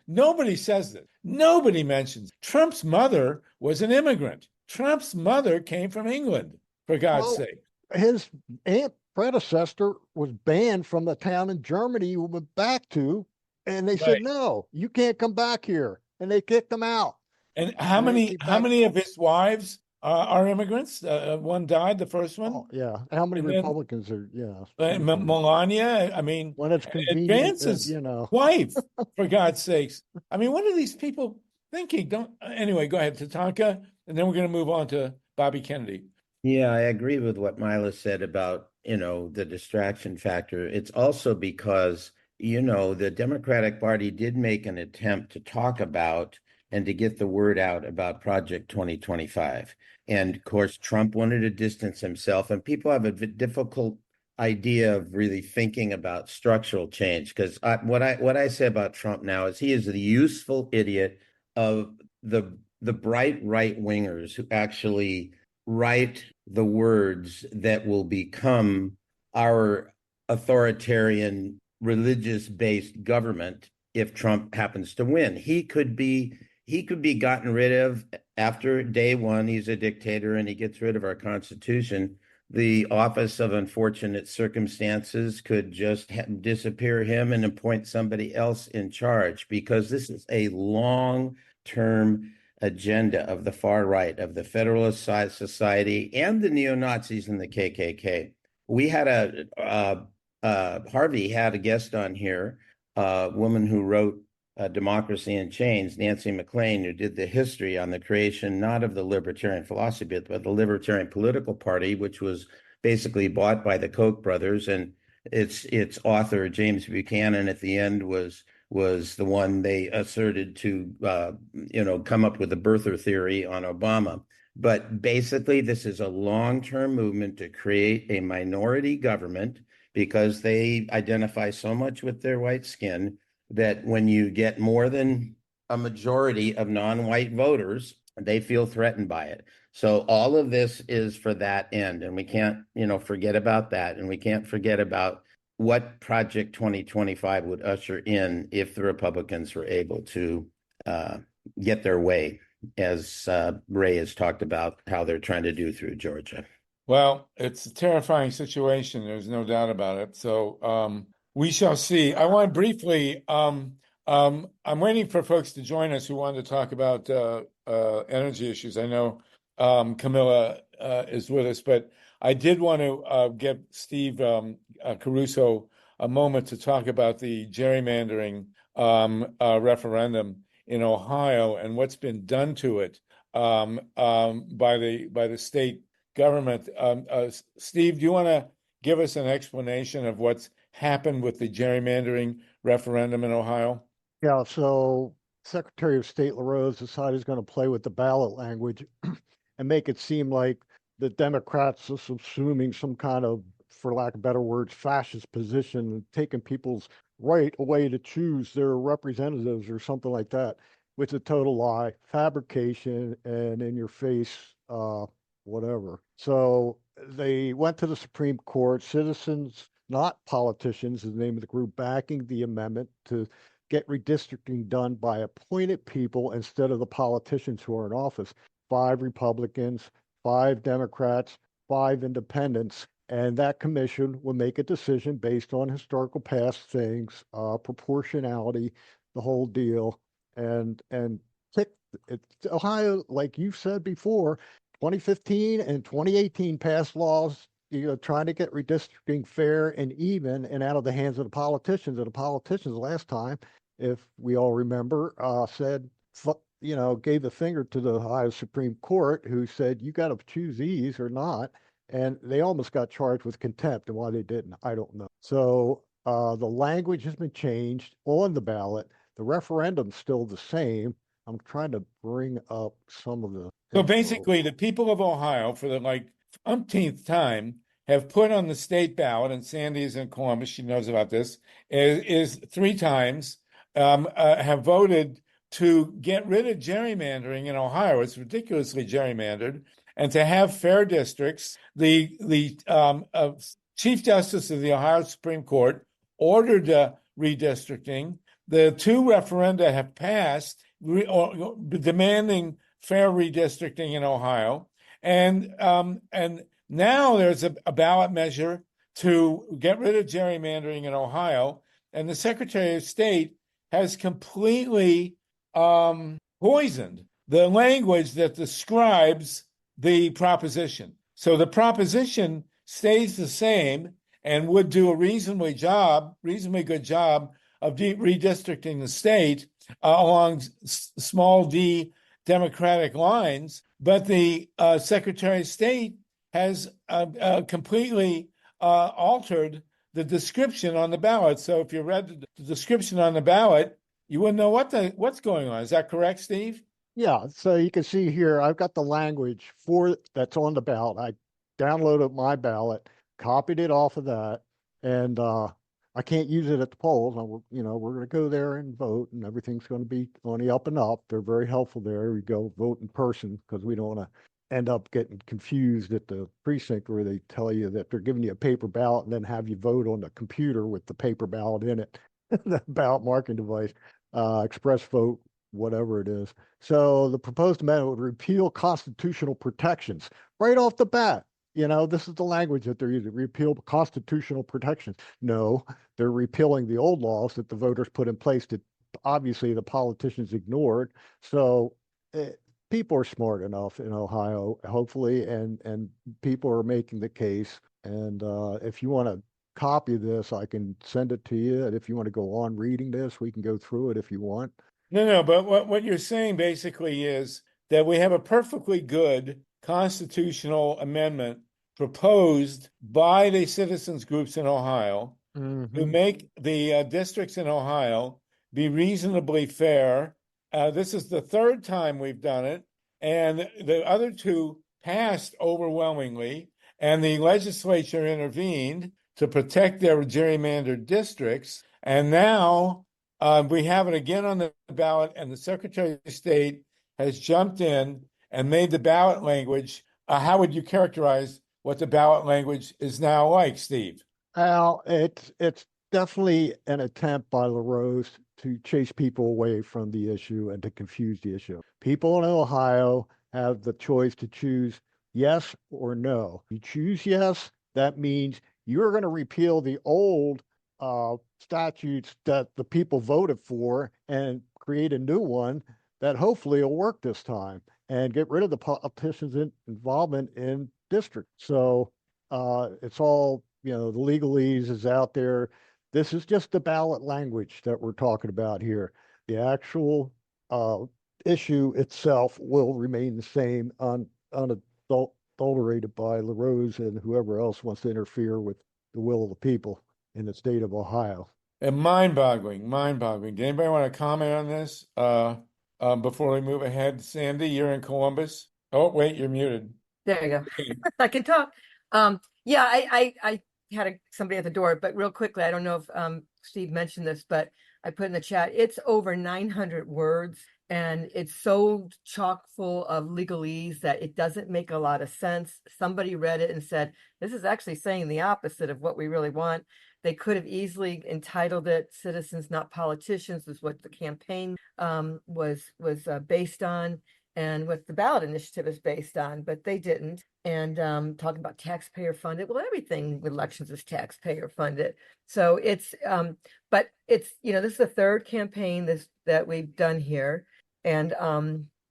nobody says this. Nobody mentions Trump's mother was an immigrant. Trump's mother came from England, for God's sake. His predecessor was banned from the town in Germany he went back to, and they said, no, you can't come back here. And they kicked him out. And how many of his wives are immigrants? One died, the first one. Oh, yeah. How many And then, Republicans are, yeah. Melania, I mean, When it's convenient, Vance's you know. wife, for God's sakes. I mean, what are these people thinking? Anyway, go ahead, Tatanka, and then we're going to move on to Bobby Kennedy. Yeah, I agree with what Mila said about, the distraction factor. It's also because, the Democratic Party did make an attempt to talk about and to get the word out about Project 2025. And of course, Trump wanted to distance himself, and people have a difficult idea of really thinking about structural change. Because what I say about Trump now is he is the useful idiot of the bright right wingers who actually write the words that will become our authoritarian religious-based government if Trump happens to win. He could be gotten rid of after day one. He's a dictator and he gets rid of our Constitution. The office of unfortunate circumstances could just disappear him and appoint somebody else in charge, because this is a long-term agenda of the far right, of the Federalist Society and the neo-Nazis and the KKK. We had Harvey had a guest on here, a woman who wrote Democracy in Chains, Nancy McLean, who did the history on the creation, not of the libertarian philosophy, but the Libertarian Political Party, which was basically bought by the Koch brothers. And its author, James Buchanan, at the end was the one they asserted to, come up with the birther theory on Obama. But basically, this is a long-term movement to create a minority government, because they identify so much with their white skin that when you get more than a majority of non-white voters, they feel threatened by it. So all of this is for that end, and we can't, forget about that, and we can't forget about what Project 2025 would usher in if the Republicans were able to get their way, as Ray has talked about how they're trying to do through Georgia. Well, it's a terrifying situation. There's no doubt about it. So we shall see. I want briefly, I'm waiting for folks to join us who want to talk about energy issues. I know Camilla is with us, but I did want to give Steve Caruso a moment to talk about the gerrymandering referendum in Ohio and what's been done to it by the state government. Steve, do you want to give us an explanation of what's happened with the gerrymandering referendum in Ohio? Yeah, so Secretary of State LaRose decided he's going to play with the ballot language and make it seem like the Democrats are assuming some kind of, for lack of better words, fascist position, taking people's right away to choose their representatives or something like that, which is a total lie, fabrication, and in your face, whatever. So they went to the Supreme Court. Citizens, not politicians, is the name of the group, backing the amendment to get redistricting done by appointed people instead of the politicians who are in office. 5 Republicans, 5 Democrats, 5 independents, and that commission will make a decision based on historical past things, proportionality, the whole deal, and Ohio, like you said before, 2015 and 2018 passed laws, trying to get redistricting fair and even and out of the hands of the politicians. And the politicians last time, if we all remember, said, gave the finger to the Ohio Supreme Court, who said, you got to choose these or not. And they almost got charged with contempt. And why they didn't, I don't know. So the language has been changed on the ballot. The referendum's still the same. I'm trying to bring up some of the. So basically, the people of Ohio, for the umpteenth time, have put on the state ballot, and Sandy's in Columbus, she knows about this, is 3 times, have voted to get rid of gerrymandering in Ohio. It's ridiculously gerrymandered, and to have fair districts. The Chief Justice of the Ohio Supreme Court ordered redistricting. The 2 referenda have passed demanding fair redistricting in Ohio, and now there's a ballot measure to get rid of gerrymandering in Ohio, and the Secretary of State has completely poisoned the language that describes the proposition. So the proposition stays the same and would do a reasonably good job of redistricting the state along small d Democratic lines, but the Secretary of State has completely altered the description on the ballot. So if you read the description on the ballot, you wouldn't know what's going on. Is that correct, Steve? Yeah, so you can see here, I've got the language for that's on the ballot. I downloaded my ballot, copied it off of that, and I can't use it at the polls. We're going to go there and vote, and everything's going to be on the up and up. They're very helpful there. We go vote in person because we don't want to end up getting confused at the precinct where they tell you that they're giving you a paper ballot and then have you vote on the computer with the paper ballot in it, the ballot marking device, express vote, whatever it is. So the proposed amendment would repeal constitutional protections right off the bat. This is the language that they're using, repeal constitutional protections. No, they're repealing the old laws that the voters put in place that obviously the politicians ignored. So people are smart enough in Ohio, hopefully, and people are making the case. And if you want to copy this, I can send it to you. And if you want to go on reading this, we can go through it if you want. No, but what you're saying basically is that we have a perfectly good constitutional amendment proposed by the citizens groups in Ohio to make the districts in Ohio be reasonably fair. This is the third time we've done it, and the other two passed overwhelmingly, and the legislature intervened to protect their gerrymandered districts, and now we have it again on the ballot, and the Secretary of State has jumped in and made the ballot language. How would you characterize what the ballot language is now like, Steve? Al, it's definitely an attempt by LaRose to chase people away from the issue and to confuse the issue. People in Ohio have the choice to choose yes or no. You choose yes, that means you're going to repeal the old statutes that the people voted for and create a new one that hopefully will work this time and get rid of the politicians' involvement in districts. So it's all, the legalese is out there. This is just the ballot language that we're talking about here. The actual issue itself will remain the same, unadulterated by LaRose and whoever else wants to interfere with the will of the people in the state of Ohio. And mind-boggling. Did anybody want to comment on this before we move ahead? Sandy, you're in Columbus. Oh, wait, you're muted. There you go. I can talk. Yeah, I had somebody at the door, but real quickly, I don't know if Steve mentioned this, but I put in the chat, it's over 900 words, and it's so chock full of legalese that it doesn't make a lot of sense. Somebody read it and said, this is actually saying the opposite of what we really want. They could have easily entitled it "Citizens, Not Politicians," is what the campaign was based on, and what the ballot initiative is based on, but they didn't. And talking about taxpayer funded, well, everything with elections is taxpayer funded. So it's, but it's, this is the third campaign that we've done here, and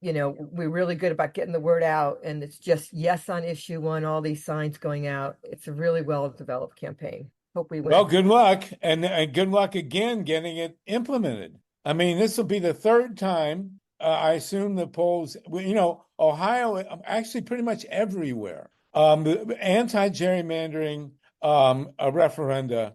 we're really good about getting the word out. And it's just yes on issue one, all these signs going out. It's a really well developed campaign. Hope we win. Well, good luck, and good luck again getting it implemented. I mean, this will be the third time. I assume the polls, Ohio, actually pretty much everywhere, anti-gerrymandering referenda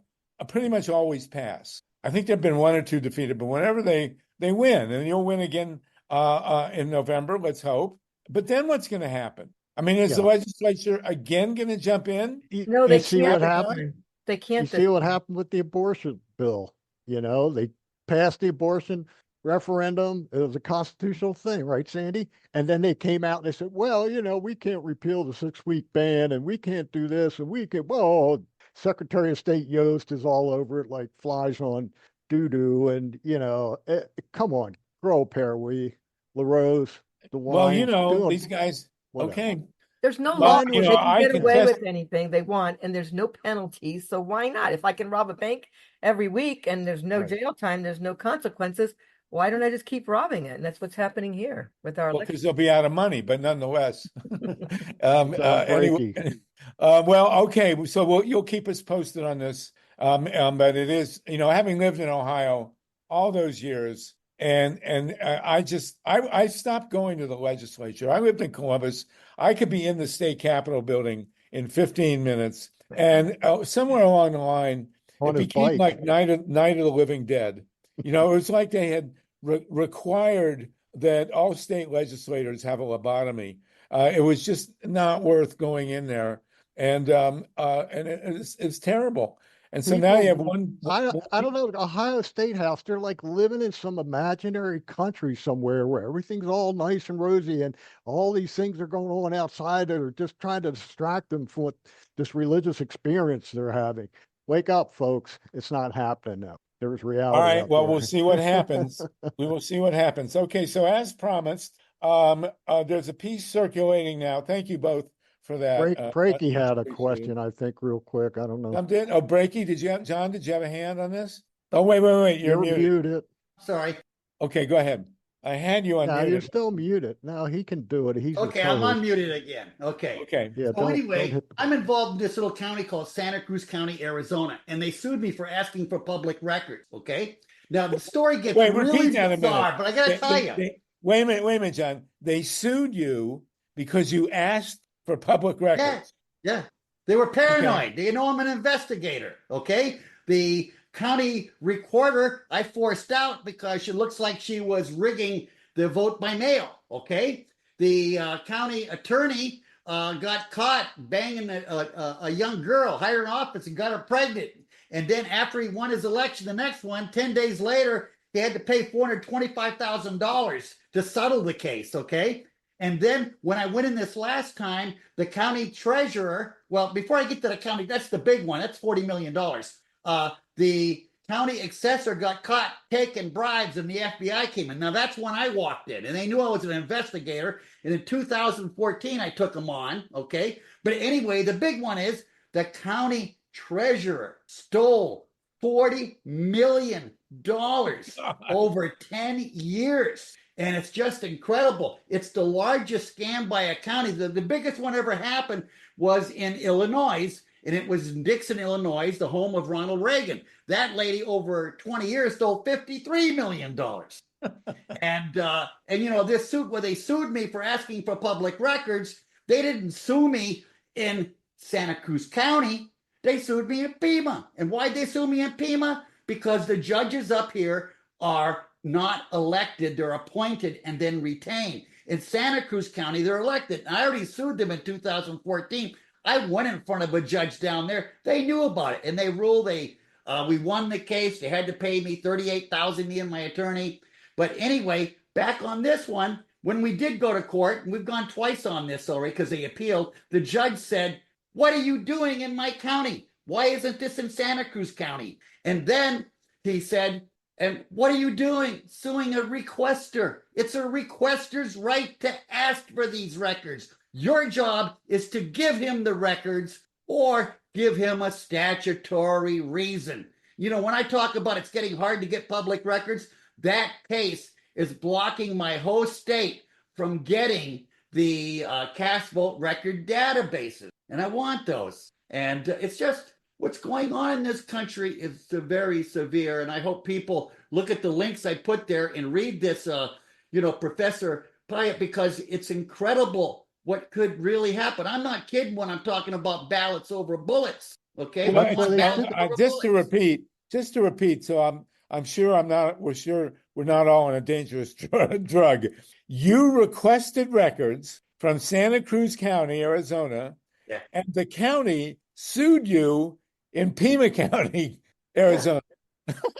pretty much always pass. I think there have been one or two defeated, but whenever they win, and you'll win again in November, let's hope. But then what's going to happen? I mean, is the legislature again going to jump in? No, they see can't. what happened. They can't. You see what happened with the abortion bill. They passed the abortion referendum. It was a constitutional thing, right, Sandy? And then they came out and they said, well, we can't repeal the 6-week ban, and we can't do this, and we can. Well, Secretary of State Yost is all over it like flies on doo-doo, and come on, grow a pair, LaRose, DeWine. Well, these guys. Whatever. Okay. There's no law. They can get away contest- with anything they want, and there's no penalties. So why not? If I can rob a bank every week and there's no jail time, there's no consequences, why don't I just keep robbing it? And that's what's happening here with our Well, because they'll be out of money, but nonetheless. Anyway, Brakey. well, okay, so you'll keep us posted on this. But it is, having lived in Ohio all those years, and I stopped going to the legislature. I lived in Columbus. I could be in the state capitol building in 15 minutes, and somewhere along the line, On it his became bike. like Night of the Living Dead. It was like they had required that all state legislators have a lobotomy. It was just not worth going in there, and it's terrible. And so now you have one. I don't know, Ohio State House, they're like living in some imaginary country somewhere where everything's all nice and rosy and all these things are going on outside that are just trying to distract them from what this religious experience they're having. Wake up, folks. It's not happening now. There's reality. All right. out Well, there. we'll see what happens. We will see what happens. Okay. So as promised, there's a piece circulating now. Thank you both for that. Brakey had a appreciate it. question, I think, real quick. I don't know. Brakey, John, did you have a hand on this? Oh, wait. You're muted. muted. Sorry. Okay, go ahead. I had you No, unmuted. you're still muted. No, he can do it. He's the Okay, I'm co-host. unmuted again. Okay. Okay. Yeah, So don't anyway, hit the I'm involved in this little county called Santa Cruz County, Arizona, and they sued me for asking for public records. Okay. Now the story gets Wait, really repeat that a bizarre, minute. but I gotta tell you. Wait a minute, John. They sued you because you asked for public records. Yeah. They were paranoid. They know I'm an investigator. Okay. The county recorder I forced out because she looks like she was rigging the vote by mail. Okay. The county attorney got caught banging a young girl, hired an office and got her pregnant. And then after he won his election, the next one, 10 days later, he had to pay $425,000 to settle the case. Okay. And then when I went in this last time, the county treasurer, well, before I get to the county, that's the big one. That's $40 million. The county assessor got caught taking bribes and the FBI came in. Now that's when I walked in and they knew I was an investigator. And in 2014, I took them on. Okay. But anyway, the big one is the county treasurer stole $40 million over 10 years. And it's just incredible. It's the largest scam by a county. The biggest one ever happened was in Illinois, and it was in Dixon, Illinois, the home of Ronald Reagan. That lady over 20 years stole $53 million. And this suit where they sued me for asking for public records, they didn't sue me in Santa Cruz County. They sued me in Pima. And why'd they sue me in Pima? Because the judges up here are not elected, they're appointed and then retained. In Santa Cruz County, they're elected. I already sued them in 2014. I went in front of a judge down there. They knew about it, and they ruled. We won the case. They had to pay me $38,000, me and my attorney. But anyway, back on this one, when we did go to court, and we've gone twice on this already because they appealed. The judge said, "What are you doing in my county? Why isn't this in Santa Cruz County?" And then he said, "And what are you doing? Suing a requester. It's a requester's right to ask for these records. Your job is to give him the records or give him a statutory reason." When I talk about it's getting hard to get public records, that case is blocking my host state from getting the cast vote record databases. And I want those. And it's just what's going on in this country is very severe. And I hope people look at the links I put there and read this, Professor Pyatt, because it's incredible what could really happen. I'm not kidding when I'm talking about ballots over bullets. Okay. Just to repeat. So I'm sure we're not all on a dangerous drug. You requested records from Santa Cruz County, Arizona, and the county sued you in Pima County, Arizona.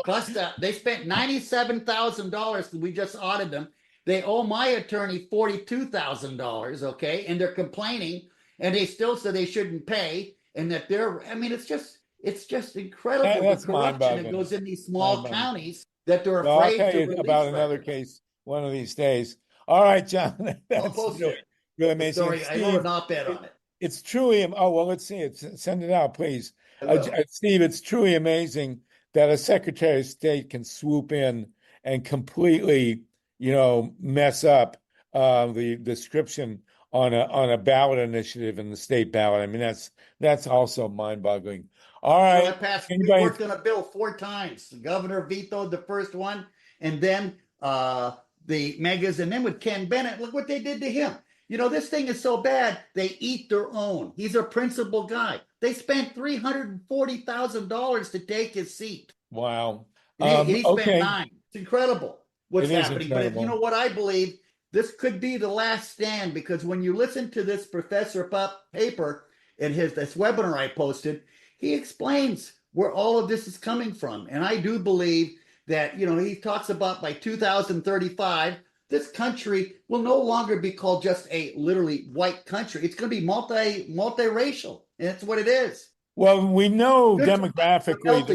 Plus, they spent $97,000. We just audited them. They owe my attorney $42,000. Okay, and they're complaining, and they still say they shouldn't pay, and that it's just incredible the corruption that goes in these small counties that they're afraid I'll tell to you release about another records. case one of these days. All right, John. That's really amazing. Sorry, I wrote an op-ed on it. It's truly, let's see it. Send it out, please. I will. Steve, it's truly amazing that a Secretary of State can swoop in and completely, mess up the description on a ballot initiative in the state ballot. I mean, that's also mind-boggling. All I right. worked on a bill 4 times. The governor vetoed the first one, and then the megas, and then with Ken Bennett, look what they did to him. This thing is so bad, they eat their own. He's a principal guy. They spent $340,000 to take his seat. Wow. And he spent Okay. 9. It's incredible what's It is happening. incredible. But you know what I believe? This could be the last stand, because when you listen to this Professor paper in this webinar I posted, he explains where all of this is coming from. And I do believe that, he talks about by 2035, this country will no longer be called just a literally white country. It's going to be multiracial. And that's what it is. Well, we know Good demographically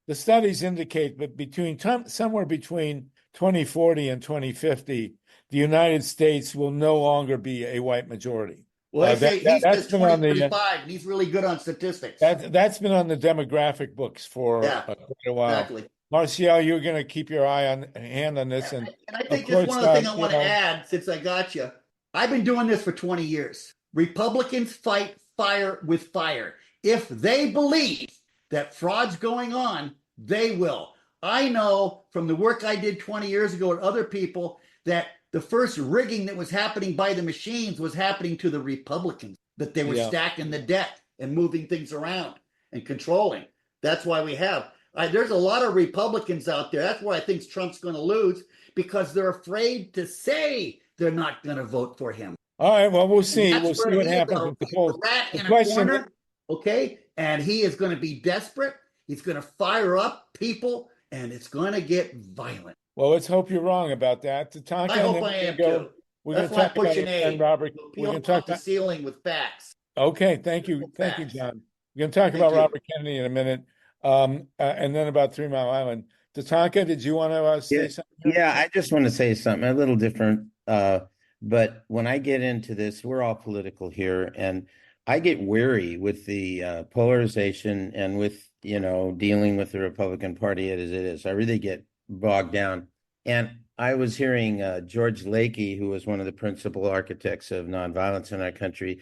the studies indicate that somewhere between 2040 and 2050, the United States will no longer be a white majority. Well, they say he says 2035, and he's really good on statistics. That's been on the demographic books for quite a while. Exactly. Marcielle, you're going to keep your hand on this. And I think just one other thing I want to add, since I got you. I've been doing this for 20 years. Republicans fight fire with fire. If they believe that fraud's going on, they will. I know from the work I did 20 years ago with other people that the first rigging that was happening by the machines was happening to the Republicans, that they were stacking the deck and moving things around and controlling. That's why we have. There's a lot of Republicans out there. That's why I think Trump's going to lose, because they're afraid to say they're not going to vote for him. All right, well, we'll see. We'll see what happens with the polls. Rat in a corner, okay? And he is going to be desperate. He's going to fire up people, and it's going to get violent. Well, let's hope you're wrong about that. TATANKA, I hope I am too. That's why I put your name, Robert. We're going to talk the ceiling with facts. Okay, thank you. Thank you, John. We're going to talk about Robert Kennedy in a minute, and then about 3 Mile Island. TATANKA, did you want to say something? Yeah, I just want to say something a little different. But when I get into this, we're all political here, and I get weary with the polarization and with, dealing with the Republican Party as it is. I really get bogged down. And I was hearing George Lakey, who was one of the principal architects of nonviolence in our country.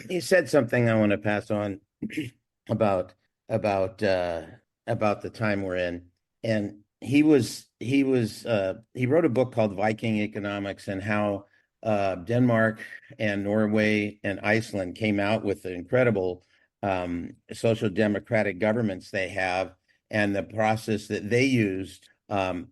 He said something I want to pass on about the time we're in. And he wrote a book called Viking Economics, and how Denmark and Norway and Iceland came out with the incredible social democratic governments they have, and the process that they used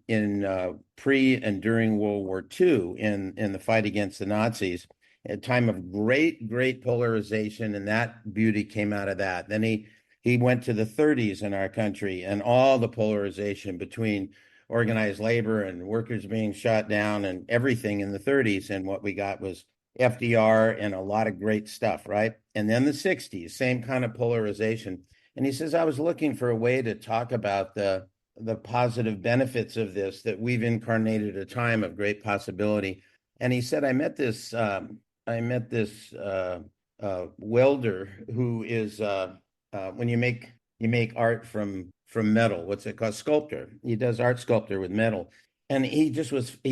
in pre and during World War II in the fight against the Nazis, a time of great polarization, and that beauty came out of that. Then he went to the 30s in our country, and all the polarization between organized labor and workers being shot down and everything in the 30s. And what we got was FDR and a lot of great stuff, right? And then the 60s, same kind of polarization. And he says, I was looking for a way to talk about the positive benefits of this, that we've incarnated a time of great possibility. And he said, I met this welder who is when you make art from metal, what's it called? Sculptor. He does art sculpture with metal. And he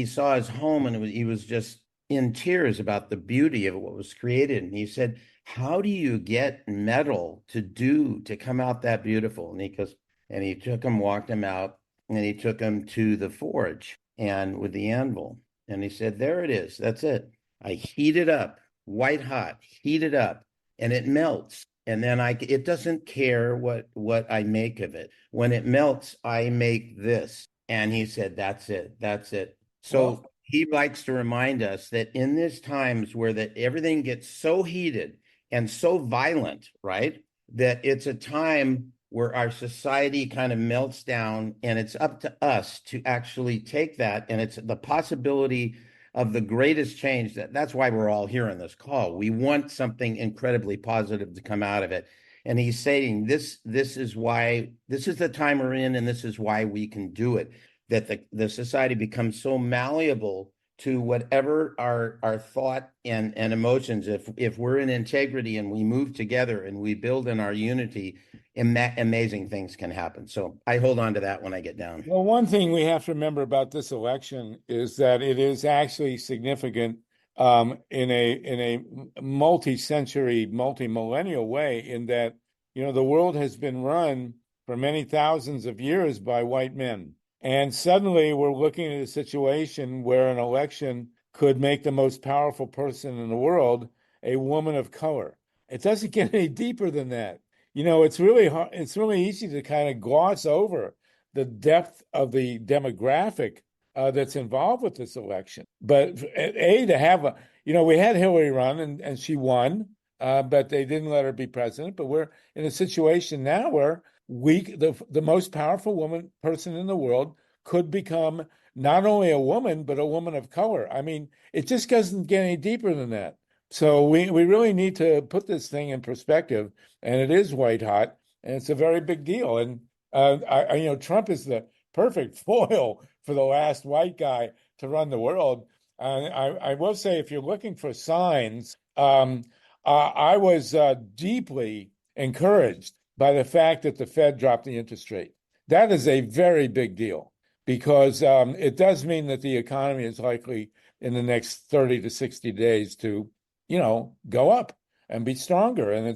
saw his home, and he was just in tears about the beauty of what was created. And he said, how do you get metal to come out that beautiful? And he took him, walked him out, and he took him to the forge and with the anvil. And he said, there it is. That's it. I heat it up, white hot, heat it up, and it melts. And then it doesn't care what I make of it. When it melts, I make this. And he said, that's it. That's it. So he likes to remind us that in these times where everything gets so heated and so violent, right, that it's a time where our society kind of melts down, and it's up to us to actually take that. And it's the possibility of the greatest change. That's why we're all here on this call. We want something incredibly positive to come out of it. And he's saying this is the time we're in, and this is why we can do it. That the society becomes so malleable to whatever our thought and emotions. If we're in integrity and we move together and we build in our unity, amazing things can happen. So I hold on to that when I get down. Well, one thing we have to remember about this election is that it is actually significant in a multi-century, multi-millennial way, in that, you know, the world has been run for many thousands of years by white men. And suddenly we're looking at a situation where an election could make the most powerful person in the world a woman of color. It doesn't get any deeper than that. You know, it's really hard, it's really easy to kind of gloss over the depth of the demographic that's involved with this election. But to have a, you know, we had Hillary run and she won, but they didn't let her be president. But we're in a situation now where the most powerful person in the world could become not only a woman, but a woman of color. I mean, it just doesn't get any deeper than that. So we really need to put this thing in perspective, and it is white hot, and it's a very big deal. And you know, Trump is the perfect foil for the last white guy to run the world. I will say, if you're looking for signs, I was deeply encouraged by the fact that the Fed dropped the interest rate. That is a very big deal, because it does mean that the economy is likely in the next 30 to 60 days to, you know, go up and be stronger. And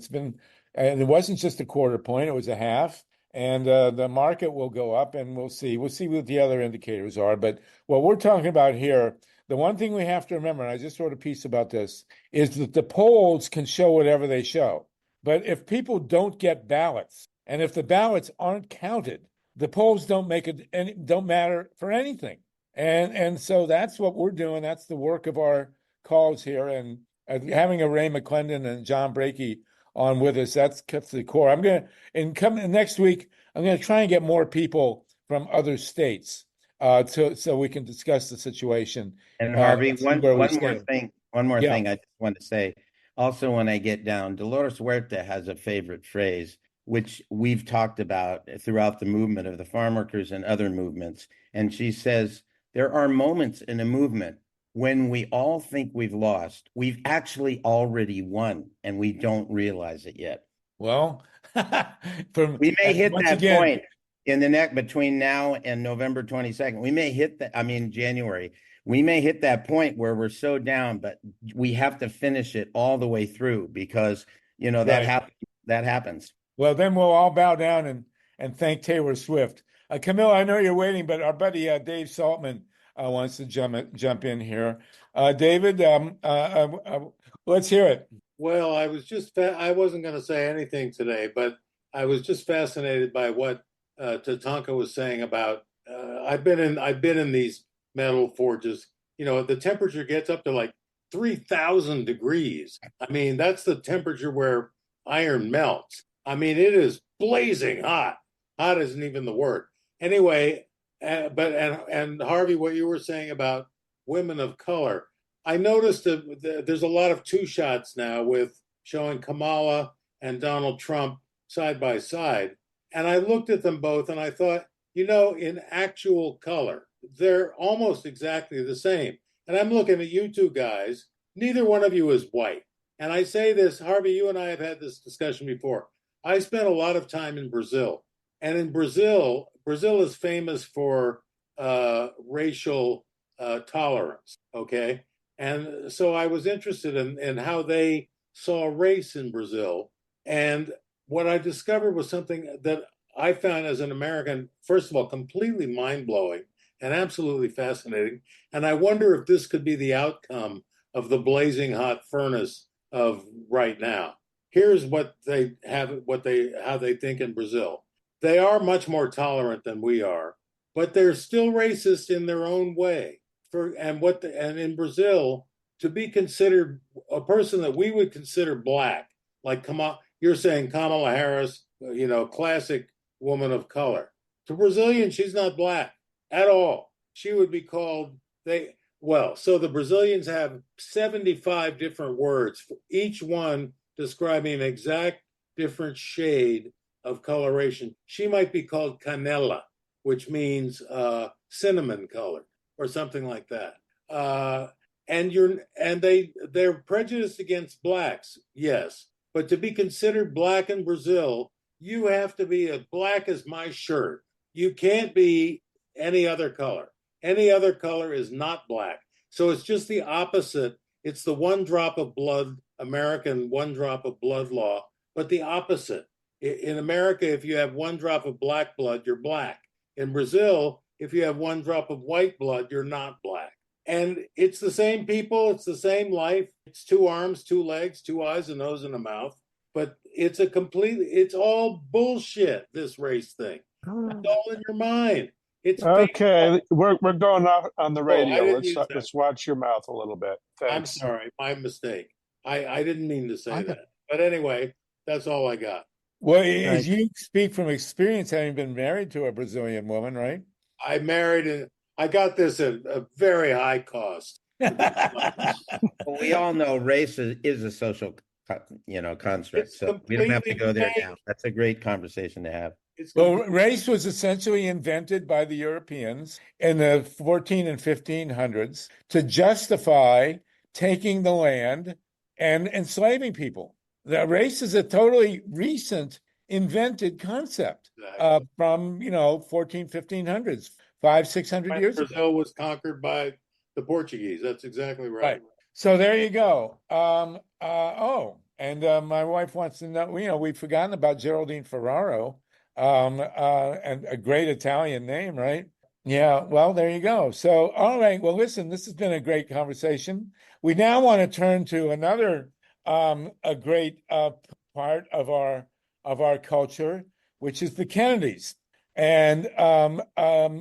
it wasn't just a quarter point, it was a half. And the market will go up, and we'll see what the other indicators are. But what we're talking about here, the one thing we have to remember, and I just wrote a piece about this, is that the polls can show whatever they show. But if people don't get ballots, and if the ballots aren't counted, the polls don't matter for anything. And so that's what we're doing. That's the work of our calls here, and having a Ray McClendon and John Brakey on with us. That's the core. Next week, I'm going to try and get more people from other states so we can discuss the situation. And Harvey, one more Yeah. thing I just want to say. Also, when I get down, Dolores Huerta has a favorite phrase, which we've talked about throughout the movement of the farm workers and other movements. And she says, there are moments in a movement when we all think we've lost, we've actually already won, and we don't realize it yet. Well, we may hit that point in the neck between now and November 22nd. We may hit that, January. We may hit that point where we're so down, but we have to finish it all the way through, because, you know, that happens. Well, then we'll all bow down and thank Taylor Swift. Camilla, I know you're waiting, but our buddy Dave Saltman wants to jump in here. David, let's hear it. Well, I wasn't going to say anything today, but I was just fascinated by what TATANKA was saying about. I've been in these metal forges. You know, the temperature gets up to like 3,000 degrees. I mean, that's the temperature where iron melts. I mean, it is blazing hot. Hot isn't even the word. Anyway. But Harvey, what you were saying about women of color, I noticed that there's a lot of two shots now with showing Kamala and Donald Trump side by side. And I looked at them both and I thought, you know, in actual color, they're almost exactly the same. And I'm looking at you two guys, neither one of you is white. And I say this, Harvey, you and I have had this discussion before. I spent a lot of time in Brazil. And in Brazil is famous for racial tolerance, okay? And so I was interested in how they saw race in Brazil. And what I discovered was something that I found as an American, first of all, completely mind-blowing and absolutely fascinating. And I wonder if this could be the outcome of the blazing hot furnace of right now. Here's what they have, how they think in Brazil. They are much more tolerant than we are, but they're still racist in their own way. And in Brazil, to be considered a person that we would consider black, like you're saying Kamala Harris, you know, classic woman of color. To Brazilians, she's not black at all. She would be called so the Brazilians have 75 different words, each one describing an exact different shade of coloration. She might be called canela, which means cinnamon color or something like that. they're prejudiced against blacks, yes. But to be considered black in Brazil, you have to be as black as my shirt. You can't be any other color. Any other color is not black. So it's just the opposite. It's the one drop of blood, American one drop of blood law, but the opposite. In America, if you have one drop of black blood, you're black. In Brazil, if you have one drop of white blood, you're not black. And it's the same people, it's the same life. It's 2 arms, 2 legs, 2 eyes, a nose, and a mouth. But it's all bullshit, this race thing. It's all in your mind. It's Okay, we're going off on the radio. let's Let's watch your mouth a little bit. Thanks. I'm sorry, my mistake. I didn't mean to say that. But anyway, that's all I got. Well, as you speak from experience, having been married to a Brazilian woman, right? I married and I got this at a very high cost. Well, we all know race is a social, construct. So we don't have to go there now. That's a great conversation to have. Well, race was essentially invented by the Europeans in the 14 and 1500s to justify taking the land and enslaving people. The race is a totally recent invented concept from 1500s, 500-600 years ago. Brazil was conquered by the Portuguese. That's exactly right. So there you go. My wife wants to know, we've forgotten about Geraldine Ferraro, and a great Italian name, right? Yeah, well, there you go. So, all right. Well, listen, this has been a great conversation. We now want to turn to another a great part of our culture, which is the Kennedys. And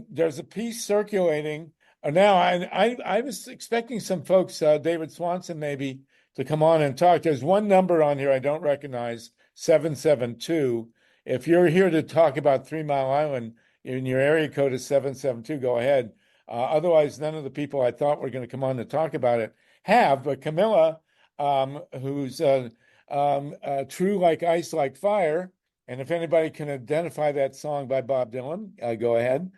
there's a piece circulating now. I was expecting some folks, David Swanson maybe, to come on and talk. There's one number on here I don't recognize, 772. If you're here to talk about 3 Mile Island, and your area code is 772, go ahead. Otherwise, none of the people I thought were going to come on to talk about it have. But Camilla, who's True Like Ice Like Fire, and if anybody can identify that song by Bob Dylan, go ahead.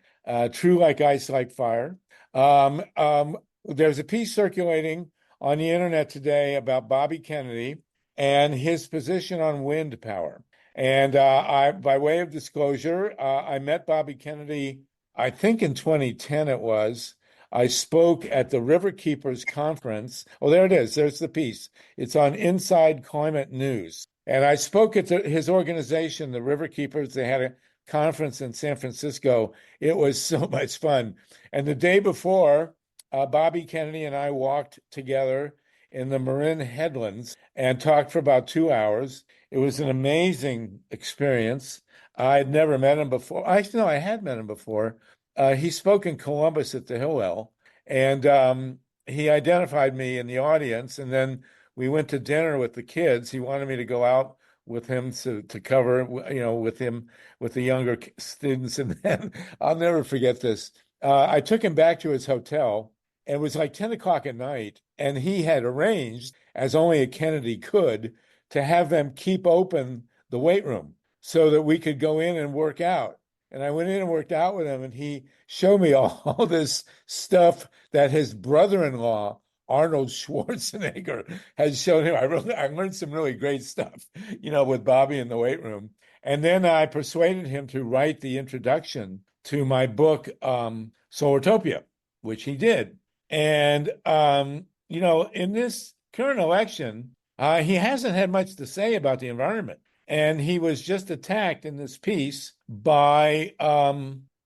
True Like Ice Like Fire. There's a piece circulating on the internet today about Bobby Kennedy and his position on wind power. And by way of disclosure, I met Bobby Kennedy, I think in 2010 it was. I spoke at the Riverkeepers Conference. Oh, there it is. There's the piece. It's on Inside Climate News. And I spoke at his organization, the Riverkeepers. They had a conference in San Francisco. It was so much fun. And the day before, Bobby Kennedy and I walked together in the Marin Headlands and talked for about 2 hours. It was an amazing experience. I had never met him before. Actually, no, I had met him before. He spoke in Columbus at the Hillel, and he identified me in the audience. And then we went to dinner with the kids. He wanted me to go out with him to cover, with him, with the younger students. And then I'll never forget this. I took him back to his hotel. And it was like 10 o'clock at night, and he had arranged, as only a Kennedy could, to have them keep open the weight room so that we could go in and work out. And I went in and worked out with him, and he showed me all this stuff that his brother-in-law, Arnold Schwarzenegger, had shown him. I learned some really great stuff, with Bobby in the weight room. And then I persuaded him to write the introduction to my book, Solartopia, which he did. And, in this current election, he hasn't had much to say about the environment. And he was just attacked in this piece by, I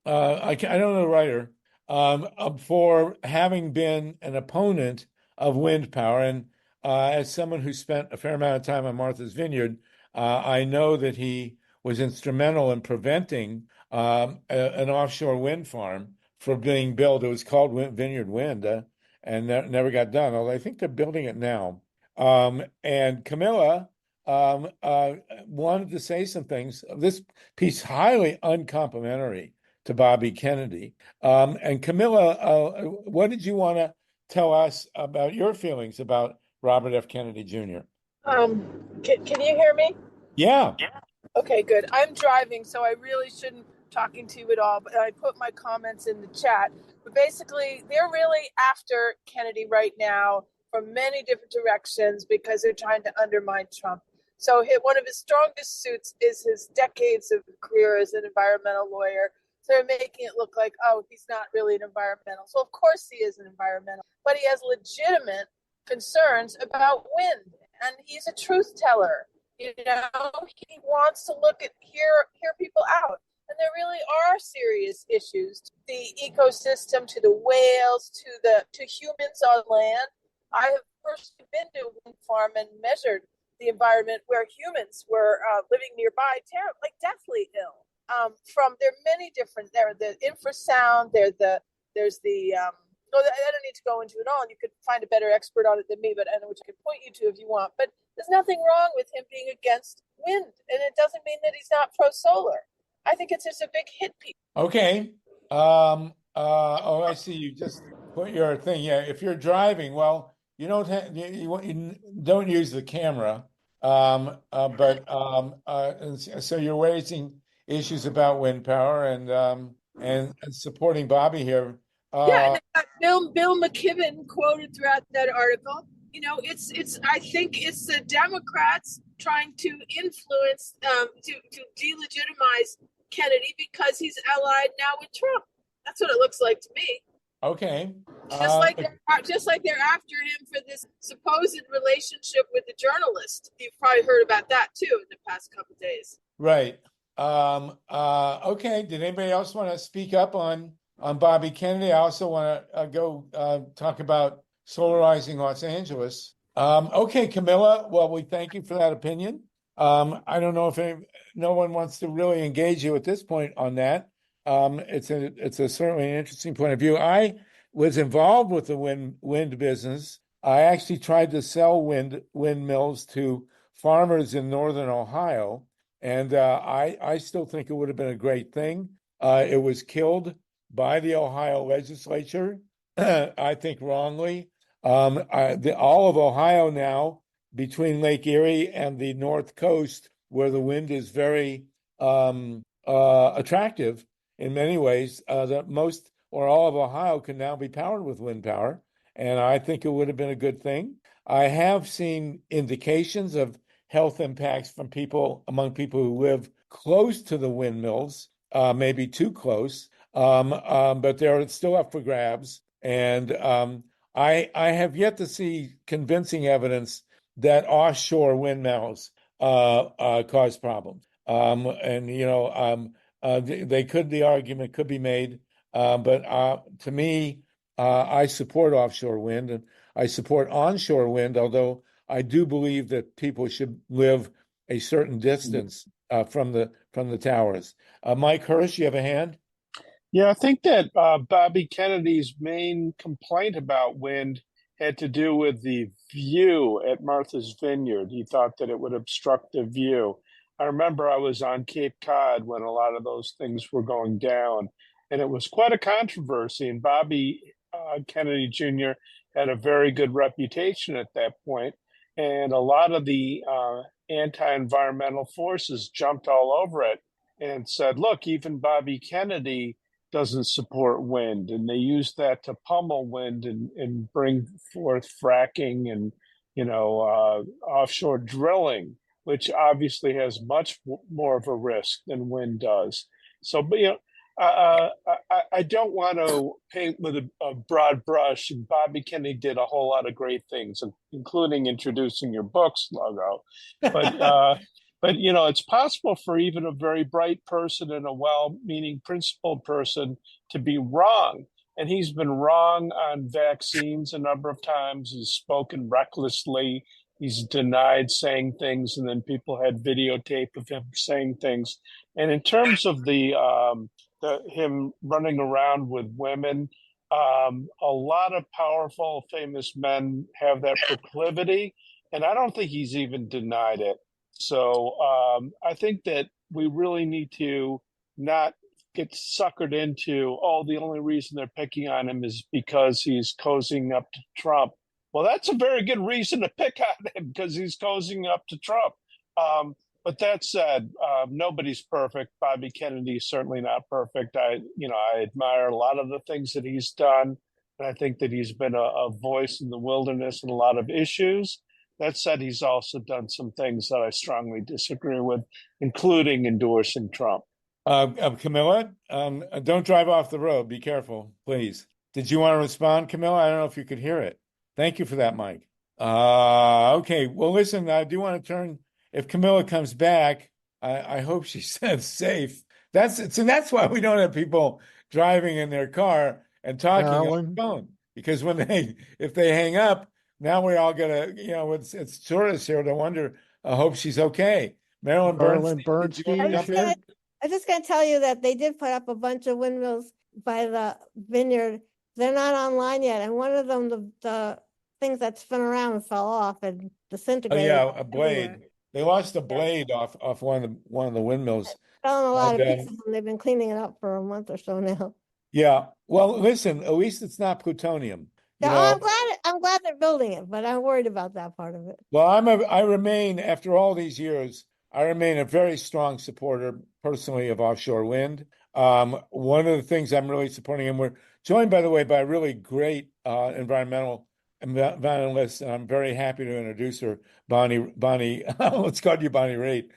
don't know the writer, for having been an opponent of wind power. And as someone who spent a fair amount of time on Martha's Vineyard, I know that he was instrumental in preventing an offshore wind farm from being built. It was called Vineyard Wind, and never got done, although I think they're building it now. And Camilla wanted to say some things. This piece highly uncomplimentary to Bobby Kennedy. And Camilla, what did you want to tell us about your feelings about Robert F. Kennedy Jr.? Can you hear me? Yeah. Okay, good. I'm driving, so I really shouldn't talking to you at all, but I put my comments in the chat. But basically, they're really after Kennedy right now from many different directions because they're trying to undermine Trump. So one of his strongest suits is his decades of career as an environmental lawyer. So they're making it look like, oh, he's not really an environmental. So of course he is an environmental, but he has legitimate concerns about wind, and he's a truth teller. You know, he wants to hear people out, and there really are serious issues to the ecosystem, to the whales, to humans on land. I have personally been to a wind farm and measured the environment where humans were living nearby, deathly ill. There are many different. There are the infrasound. I don't need to go into it all, and you could find a better expert on it than me, but I know which I can point you to if you want. But there's nothing wrong with him being against wind, and it doesn't mean that he's not pro-solar. I think it's just a big hit piece. Okay. I see you just put your thing. Yeah, if you're driving, well, you don't use the camera. So you're raising issues about wind power and supporting Bobby here. Bill McKibben quoted throughout that article. You know, I think it's the Democrats trying to influence to delegitimize Kennedy because he's allied now with Trump. That's what it looks like to me. Okay. Just like they're after him for this supposed relationship with the journalist. You've probably heard about that too in the past couple of days. Right. Okay. Did anybody else want to speak up on Bobby Kennedy? I also want to go talk about solarizing Los Angeles. Okay, Camilla. Well, we thank you for that opinion. I don't know if no one wants to really engage you at this point on that. It's certainly an interesting point of view. I was involved with the wind business. I actually tried to sell windmills to farmers in northern Ohio, and I still think it would have been a great thing. It was killed by the Ohio legislature, I think wrongly. All of Ohio now, between Lake Erie and the North Coast, where the wind is very attractive in many ways, that most or all of Ohio can now be powered with wind power, and I think it would have been a good thing. I have seen indications of health impacts from among people who live close to the windmills, maybe too close, but they're still up for grabs. And I have yet to see convincing evidence that offshore windmills cause problems. The argument could be made, but to me, I support offshore wind and I support onshore wind, although I do believe that people should live a certain distance from the towers. Mike Hirsch, you have a hand? Yeah, I think that Bobby Kennedy's main complaint about wind had to do with the view at Martha's Vineyard. He thought that it would obstruct the view. I remember I was on Cape Cod when a lot of those things were going down, and it was quite a controversy. And Bobby Kennedy Jr. had a very good reputation at that point, and a lot of the anti-environmental forces jumped all over it and said, look, even Bobby Kennedy doesn't support wind, and they used that to pummel wind and bring forth fracking and offshore drilling, which obviously has much more of a risk than wind does. So, but I don't want to paint with a broad brush. And Bobby Kennedy did a whole lot of great things, including introducing your books, Logo. But but it's possible for even a very bright person and a well-meaning, principled person to be wrong. And he's been wrong on vaccines a number of times. He's spoken recklessly. He's denied saying things, and then people had videotape of him saying things. And in terms of him running around with women, a lot of powerful, famous men have that proclivity, and I don't think he's even denied it. So I think that we really need to not get suckered into, the only reason they're picking on him is because he's cozying up to Trump. Well, that's a very good reason to pick on him because he's cozying up to Trump. But that said, nobody's perfect. Bobby Kennedy is certainly not perfect. I admire a lot of the things that he's done, and I think that he's been a voice in the wilderness in a lot of issues. That said, he's also done some things that I strongly disagree with, including endorsing Trump. Camilla, don't drive off the road. Be careful, please. Did you want to respond, Camilla? I don't know if you could hear it. Thank you for that, Mike. Okay. Well, listen, I do want to turn. If Camilla comes back, I hope she says safe. That's why we don't have people driving in their car and talking on the phone, because if they hang up, now we're all gonna, it's tourists here to wonder. I hope she's okay. Marilyn Bernstein. I'm just going to tell you that they did put up a bunch of windmills by the vineyard. They're not online yet, and one of them, the things that spin around fell off and disintegrated. Oh yeah, a blade. They lost a blade off one of the windmills. Fell in a lot of pieces, and they've been cleaning it up for a month or so now. Yeah. Well, listen, at least it's not plutonium. I'm glad they're building it, but I'm worried about that part of it. Well, I remain, after all these years, I remain a very strong supporter personally of offshore wind. One of the things I'm really supporting, and we're joined, by the way, by a really great environmentalist, and I'm very happy to introduce her, Bonnie, let's call you Bonnie Raitt,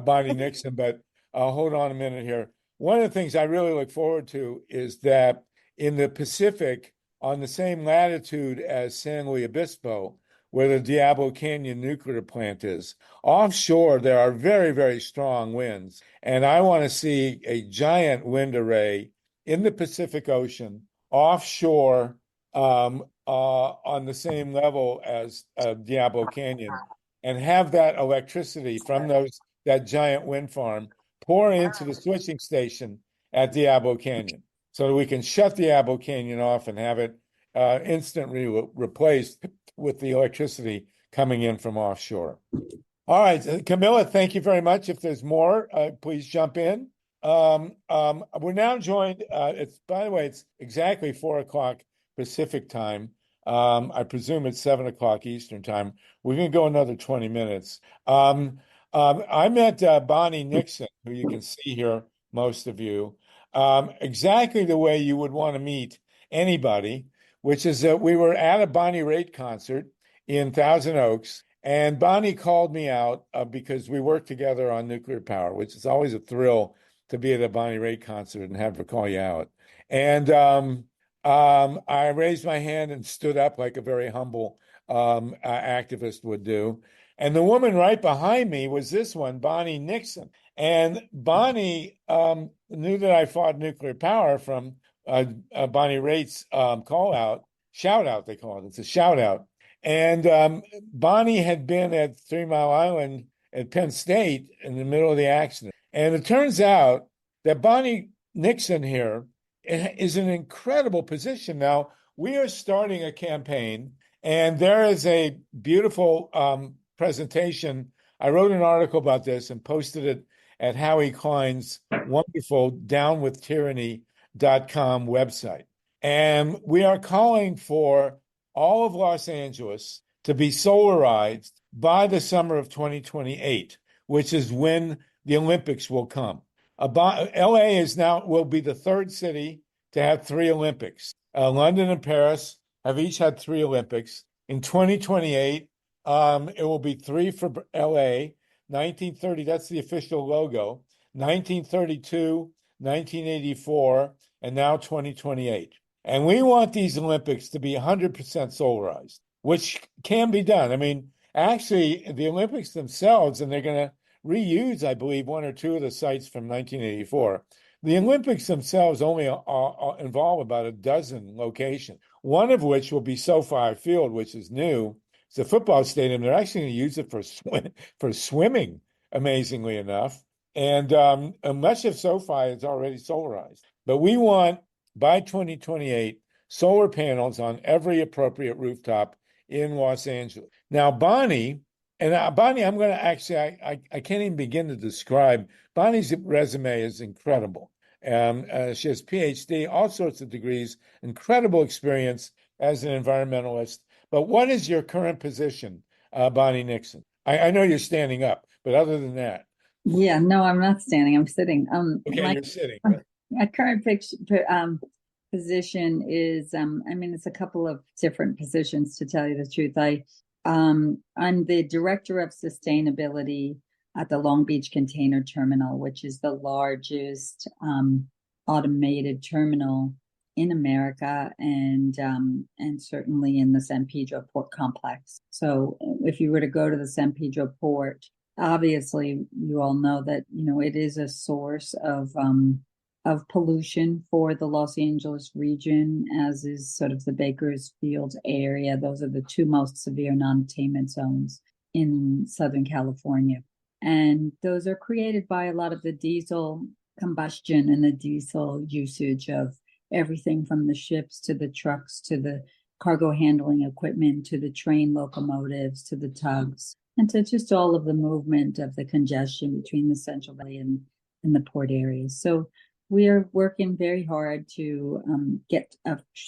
Bonnie Nixon, but hold on a minute here. One of the things I really look forward to is that in the Pacific, on the same latitude as San Luis Obispo, where the Diablo Canyon nuclear plant is, offshore, there are very, very strong winds. And I want to see a giant wind array in the Pacific Ocean, offshore, on the same level as Diablo Canyon, and have that electricity from that giant wind farm pour into the switching station at Diablo Canyon, so that we can shut Diablo Canyon off and have it instantly replaced with the electricity coming in from offshore. All right, Camilla, thank you very much. If there's more, please jump in. We're now joined, by the way, it's exactly 4:00 Pacific time. I presume it's 7:00 Eastern time. We're going to go another 20 minutes. I met Bonnie Nixon, who you can see here, most of you, exactly the way you would want to meet anybody, which is that we were at a Bonnie Raitt concert in Thousand Oaks, and Bonnie called me out because we worked together on nuclear power, which is always a thrill to be at a Bonnie Raitt concert and have her call you out. And I raised my hand and stood up like a very humble activist would do. And the woman right behind me was this one, Bonnie Nixon. And Bonnie knew that I fought nuclear power from Bonnie Raitt's shout out, they call it. It's a shout out. And Bonnie had been at 3 Mile Island at Penn State in the middle of the accident. And it turns out that Bonnie Nixon here is an incredible position. Now, we are starting a campaign, and there is a beautiful presentation. I wrote an article about this and posted it at Howie Klein's wonderful downwithtyranny.com website. And we are calling for all of Los Angeles to be solarized by the summer of 2028, which is when the Olympics will come. LA will be the third city to have 3 Olympics. London and Paris have each had 3 Olympics. In 2028, it will be 3 for LA. 1930, that's the official logo. 1932, 1984, and now 2028. And we want these Olympics to be 100% solarized, which can be done. I mean, actually, the Olympics themselves, and they're going to reuse, I believe, 1 or 2 of the sites from 1984. The Olympics themselves only involve about a dozen locations, one of which will be SoFi Field, which is new. It's a football stadium. They're actually going to use it for swimming, amazingly enough. And much of SoFi is already solarized. But we want, by 2028, solar panels on every appropriate rooftop in Los Angeles. Now, Bonnie, I'm going to actually, I can't even begin to describe. Bonnie's resume is incredible. She has PhD, all sorts of degrees, incredible experience as an environmentalist. But what is your current position, Bonnie Nixon? I know you're standing up, but other than that, Yeah, no, I'm not standing. I'm sitting. Okay, you're sitting. My current position is, I mean, it's a couple of different positions to tell you the truth. I'm the director of sustainability at the Long Beach Container Terminal, which is the largest automated terminal in America and certainly in the San Pedro Port Complex. So if you were to go to the San Pedro Port, obviously you all know that, you know, it is a source of pollution for the Los Angeles region, as is sort of the Bakersfield area. Those are the two most severe non-attainment zones in Southern California. And those are created by a lot of the diesel combustion and the diesel usage of everything from the ships to the trucks to the cargo handling equipment to the train locomotives to the tugs and to just all of the movement of the congestion between the Central Valley and the port areas. So we are working very hard to get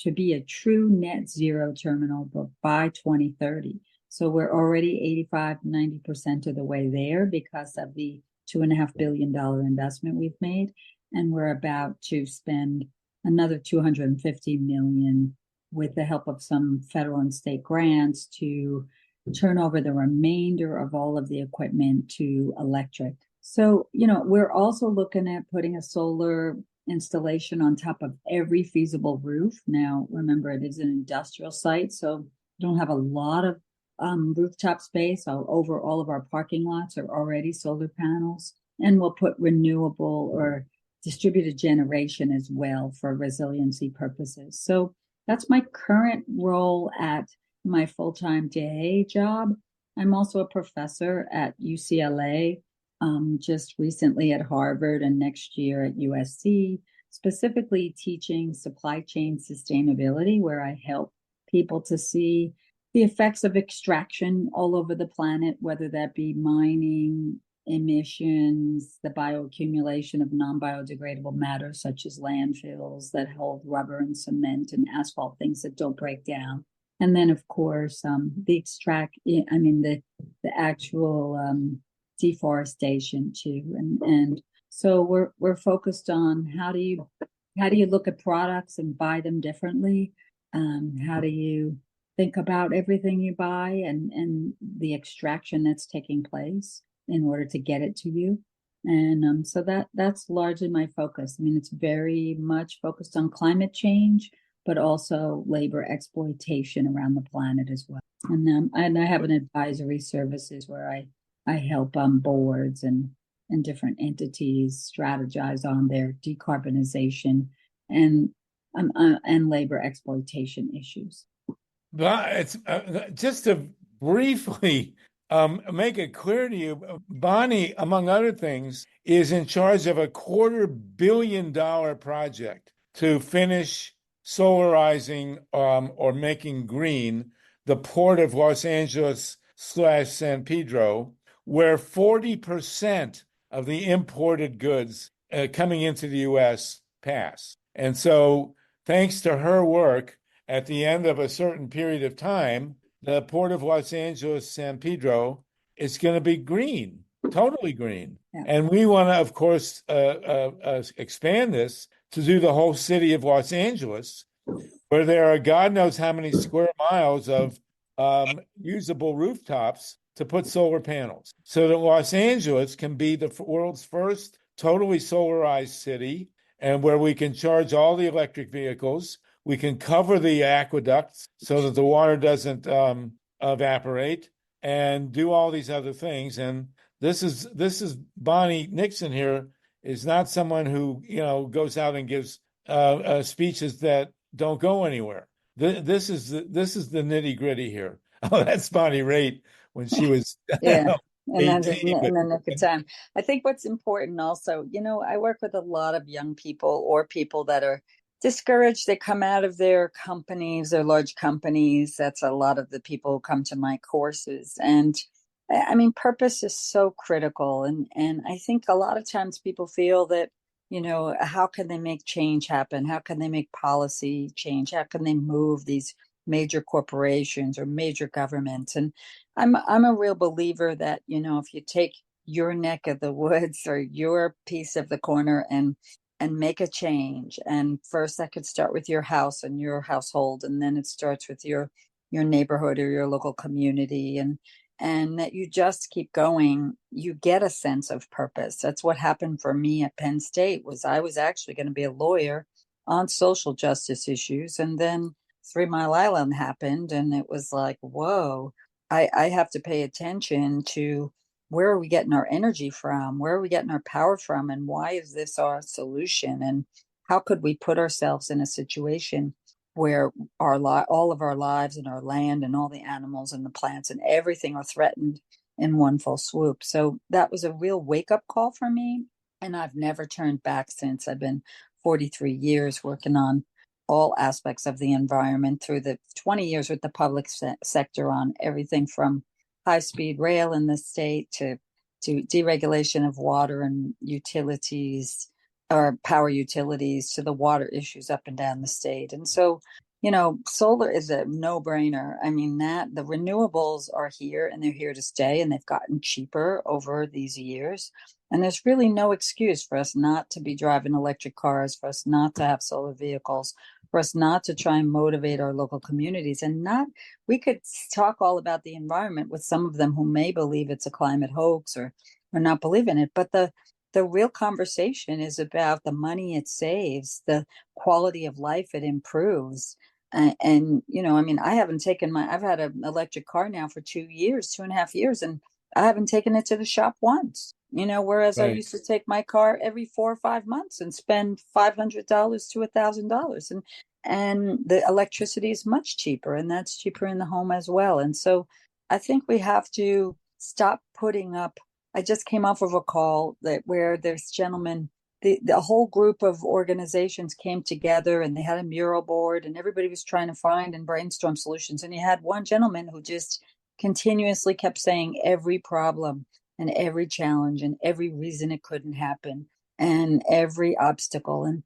to be a true net zero terminal by 2030. So we're already 85-90% of the way there because of the $2.5 billion investment we've made. And we're about to spend another $250 million with the help of some federal and state grants to turn over the remainder of all of the equipment to electric. So, you know, we're also looking at putting a solar installation on top of every feasible roof. Now, remember, it is an industrial site, so we don't have a lot of rooftop space. Over all of our parking lots are already solar panels, and we'll put renewable or distributed generation as well for resiliency purposes. So that's my current role at my full-time day job. I'm also a professor at UCLA, just recently at Harvard and next year at USC, specifically teaching supply chain sustainability, where I help people to see the effects of extraction all over the planet, whether that be mining, emissions, the bioaccumulation of non-biodegradable matter, such as landfills that hold rubber and cement and asphalt, things that don't break down. And then, of course, the actual deforestation too. And so we're focused on how do you look at products and buy them differently? How do you think about everything you buy and the extraction that's taking place in order to get it to you? And so that's largely my focus. I mean, it's very much focused on climate change, but also labor exploitation around the planet as well. And I have an advisory services where I help boards and different entities strategize on their decarbonization and labor exploitation issues. But it's just to briefly make it clear to you, Bonnie, among other things, is in charge of a $250 million project to finish solarizing or making green the port of Los Angeles / San Pedro, where 40% of the imported goods coming into the U.S. pass. And so thanks to her work, at the end of a certain period of time, the port of Los Angeles, San Pedro, is going to be green, totally green. Yeah. And we want to, of course, expand this to do the whole city of Los Angeles, where there are God knows how many square miles of usable rooftops to put solar panels, so that Los Angeles can be the world's first totally solarized city, and where we can charge all the electric vehicles. We can cover the aqueducts so that the water doesn't evaporate, and do all these other things. And this is Bonnie Nixon here is not someone who, you know, goes out and gives speeches that don't go anywhere. This is the nitty gritty here. Oh, that's Bonnie Raitt when she was yeah. And then 18, in the nick of time. I think what's important also, you know, I work with a lot of young people or people that are discouraged. They come out of their companies, their large companies. That's a lot of the people who come to my courses. And I mean, purpose is so critical. And I think a lot of times people feel that, you know, how can they make change happen? How can they make policy change? How can they move these major corporations or major governments? And I'm a real believer that, you know, if you take your neck of the woods or your piece of the corner and make a change. And first that could start with your house and your household, and then it starts with your neighborhood or your local community, and that you just keep going, you get a sense of purpose. That's what happened for me at Penn State. Was I was actually going to be a lawyer on social justice issues, and then 3 Mile Island happened, and it was like, whoa, I have to pay attention to where are we getting our energy from? Where are we getting our power from? And why is this our solution? And how could we put ourselves in a situation where all of our lives and our land and all the animals and the plants and everything are threatened in one fell swoop? So that was a real wake-up call for me. And I've never turned back since. I've been 43 years working on all aspects of the environment through the 20 years with the public sector on everything from high-speed rail in the state to deregulation of water and utilities or power utilities to the water issues up and down the state. And so, solar is a no-brainer. I mean, the renewables are here and they're here to stay, and they've gotten cheaper over these years. And there's really no excuse for us not to be driving electric cars, for us not to have solar vehicles, for us not to try and motivate our local communities. And we could talk all about the environment with some of them who may believe it's a climate hoax or not believe in it. But the real conversation is about the money it saves, the quality of life it improves. I haven't I've had an electric car now for 2.5 years, and I haven't taken it to the shop once, whereas I used to take my car every 4 or 5 months and spend $500 to $1,000. And the electricity is much cheaper, and that's cheaper in the home as well. And so I think we have to stop putting up. I just came off of a call where this gentleman, the whole group of organizations came together and they had a mural board and everybody was trying to find and brainstorm solutions. And you had one gentleman who just continuously kept saying every problem and every challenge and every reason it couldn't happen and every obstacle. And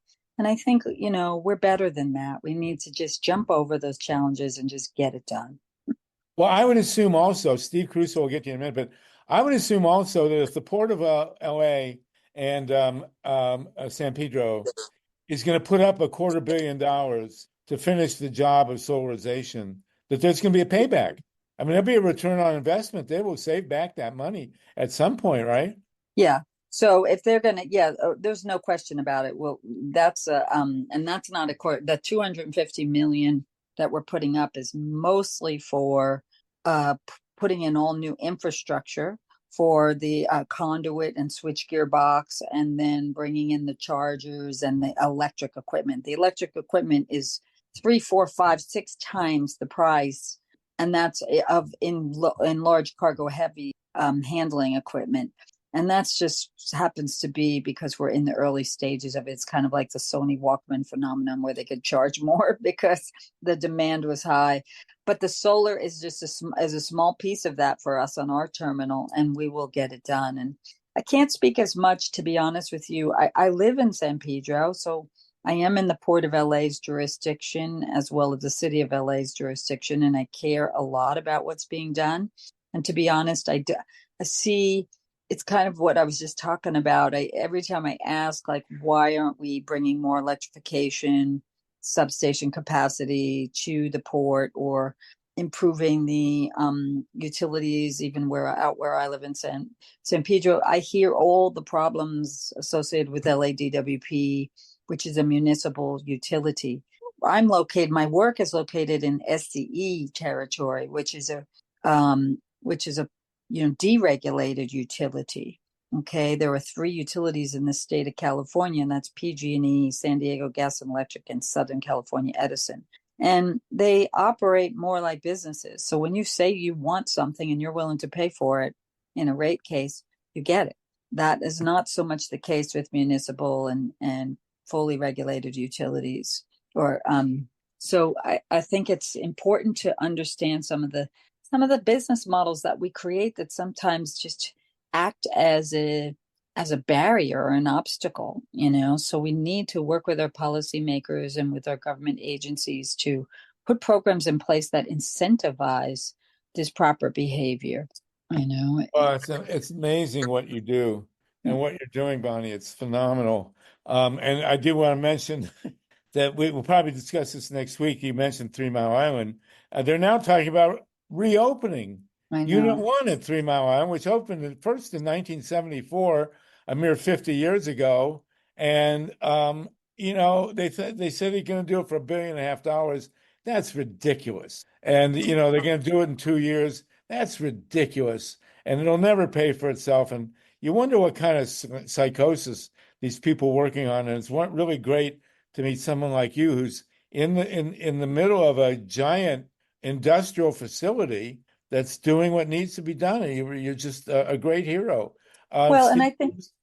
I think, we're better than that. We need to just jump over those challenges and just get it done. Well, I would assume also, Steve CARUSO will get to you in a minute, but I would assume also that if the Port of LA and San Pedro is going to put up $250 million to finish the job of solarization, that there's going to be a payback. I mean, there'll be a return on investment. They will save back that money at some point, right? Yeah. So if they're going to, there's no question about it. Well, that's and that's not the 250 million that we're putting up is mostly for putting in all new infrastructure for the conduit and switchgear box, and then bringing in the chargers and the electric equipment. The electric equipment is 3, 4, 5, 6 times the price, and that's in large cargo heavy handling equipment. And that's just happens to be because we're in the early stages of it. It's kind of like the Sony Walkman phenomenon where they could charge more because the demand was high. But the solar is just a small piece of that for us on our terminal, and we will get it done. And I can't speak as much, to be honest with you. I live in San Pedro, so I am in the Port of LA's jurisdiction as well as the City of LA's jurisdiction, and I care a lot about what's being done. And to be honest, I see it's kind of what I was just talking about. Every time I ask, like, why aren't we bringing more electrification, substation capacity to the port, or improving the utilities, even where I live in San Pedro, I hear all the problems associated with LADWP, which is a municipal utility. My work is located in SCE territory, which is a deregulated utility. Okay, there are 3 utilities in the state of California, and that's PG&E, San Diego Gas and Electric, and Southern California Edison. And they operate more like businesses. So when you say you want something and you're willing to pay for it in a rate case, you get it. That is not so much the case with municipal and fully regulated utilities. So I think it's important to understand some of the business models that we create that sometimes just act as a barrier or an obstacle, so we need to work with our policymakers and with our government agencies to put programs in place that incentivize this proper behavior. I know. Well, it's amazing what you do and what you're doing, Bonnie. It's phenomenal. And I do want to mention that we will probably discuss this next week. You mentioned 3 Mile Island. They're now talking about reopening I Unit know. 1 at 3 Mile Island, which opened first in 1974, a mere 50 years ago. And they said they're going to do it for $1.5 billion. That's ridiculous. And they're going to do it in 2 years. That's ridiculous. And it'll never pay for itself. And you wonder what kind of psychosis these people working on. And it's really great to meet someone like you who's in the middle of a giant industrial facility that's doing what needs to be done. And you're just a great hero. Well, and Steve,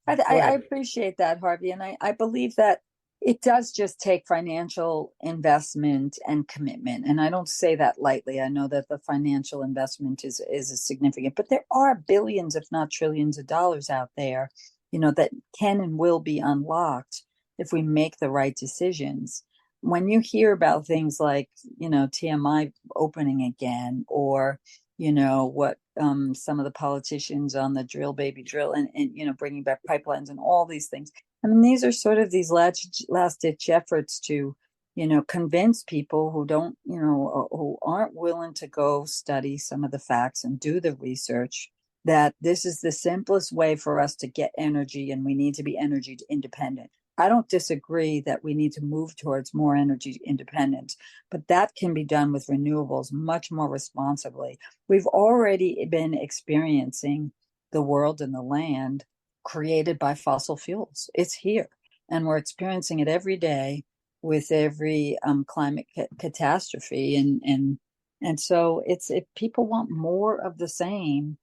I think go I ahead. appreciate that, Harvey. And I believe that it does just take financial investment and commitment. And I don't say that lightly. I know that the financial investment is significant, but there are billions, if not trillions of dollars out there, that can and will be unlocked if we make the right decisions. When you hear about things like, TMI opening again, or what some of the politicians on the drill baby drill and bringing back pipelines and all these things. I mean, these are sort of these last ditch efforts to convince people who don't who aren't willing to go study some of the facts and do the research that this is the simplest way for us to get energy, and we need to be energy independent. I don't disagree that we need to move towards more energy independence, but that can be done with renewables much more responsibly. We've already been experiencing the world and the land created by fossil fuels. It's here, and we're experiencing it every day with every climate catastrophe. And so if people want more of the same,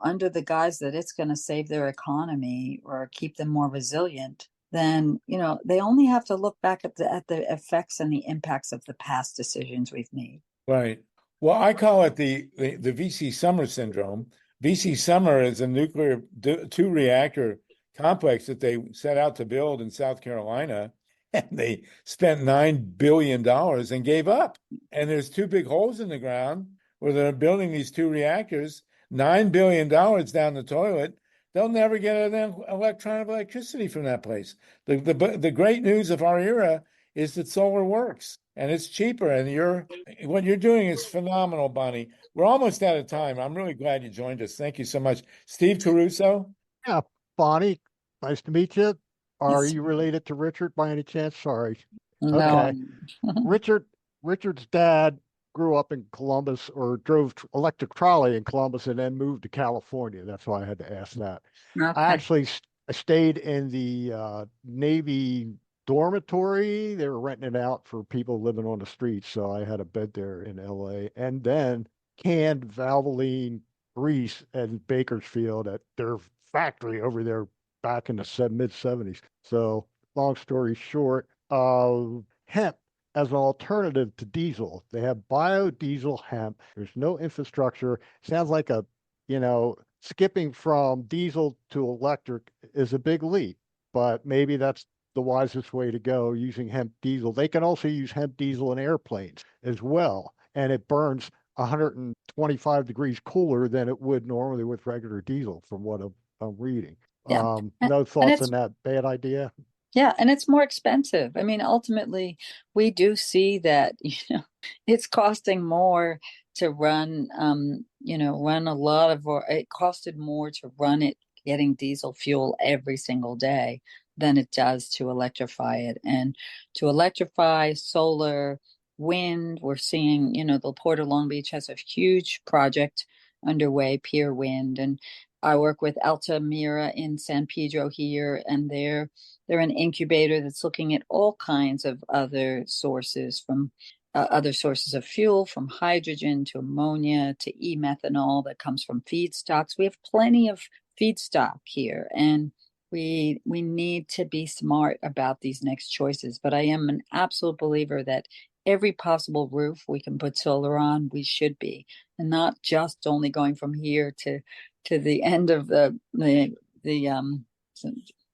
under the guise that it's going to save their economy or keep them more resilient, then they only have to look back at the effects and the impacts of the past decisions we've made. Right. Well, I call it the VC Summer syndrome. VC Summer is a nuclear 2-reactor complex that they set out to build in South Carolina, and they spent $9 billion and gave up. And there's 2 big holes in the ground where they're building these 2 reactors, $9 billion down the toilet. They'll never get an electron of electricity from that place. The great news of our era is that solar works and it's cheaper. And what you're doing is phenomenal, Bonnie. We're almost out of time. I'm really glad you joined us. Thank you so much, Steve Caruso. Yeah, Bonnie, nice to meet you. Are you related to Richard by any chance? Sorry. No. Okay. Richard's dad grew up in Columbus, or drove electric trolley in Columbus, and then moved to California. That's why I had to ask that. Okay. I actually stayed in the Navy dormitory. They were renting it out for people living on the streets, so I had a bed there in LA. And then canned Valvoline grease at Bakersfield at their factory over there back in the mid-70s. So long story short, hemp as an alternative to diesel. They have biodiesel hemp. There's no infrastructure. Sounds like skipping from diesel to electric is a big leap, but maybe that's the wisest way to go, using hemp diesel. They can also use hemp diesel in airplanes as well, and it burns 125 degrees cooler than it would normally with regular diesel, from what I'm reading. Yeah. No thoughts on that bad idea? Yeah, and it's more expensive. I mean, ultimately, we do see that, it's costing more to run, run a lot of, or it costed more to run it getting diesel fuel every single day than it does to electrify it. And to electrify solar, wind, we're seeing, the Port of Long Beach has a huge project underway, Pier Wind, and I work with Altamira in San Pedro here, and they're an incubator that's looking at all kinds of other sources, from other sources of fuel, from hydrogen to ammonia to e-methanol that comes from feedstocks. We have plenty of feedstock here, and we need to be smart about these next choices. But I am an absolute believer that every possible roof we can put solar on, we should be, and not just only going from here to the end of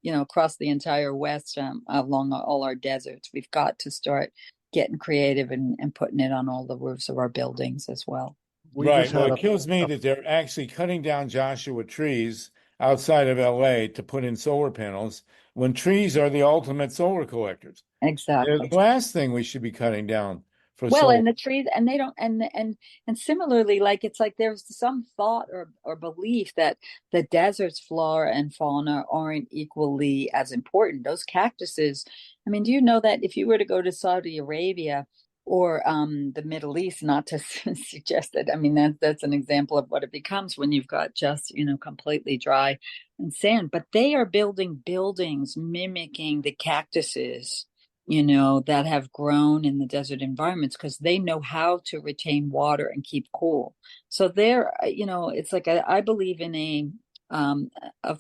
across the entire West, along all our deserts. We've got to start getting creative and putting it on all the roofs of our buildings as well. We Right. just Well, had it kills me that they're actually cutting down Joshua trees outside of LA to put in solar panels when trees are the ultimate solar collectors. They're Exactly. the last thing we should be cutting down for Well, solar. and the trees, and they don't, and similarly, like it's like there's some thought or belief that the desert's flora and fauna aren't equally as important. Those cactuses, I mean, do you know that if you were to go to Saudi Arabia or the Middle East, not to suggest that, I mean, that's an example of what it becomes when you've got just, completely dry and sand, but they are building buildings mimicking the cactuses that have grown in the desert environments because they know how to retain water and keep cool. So it's like I believe in an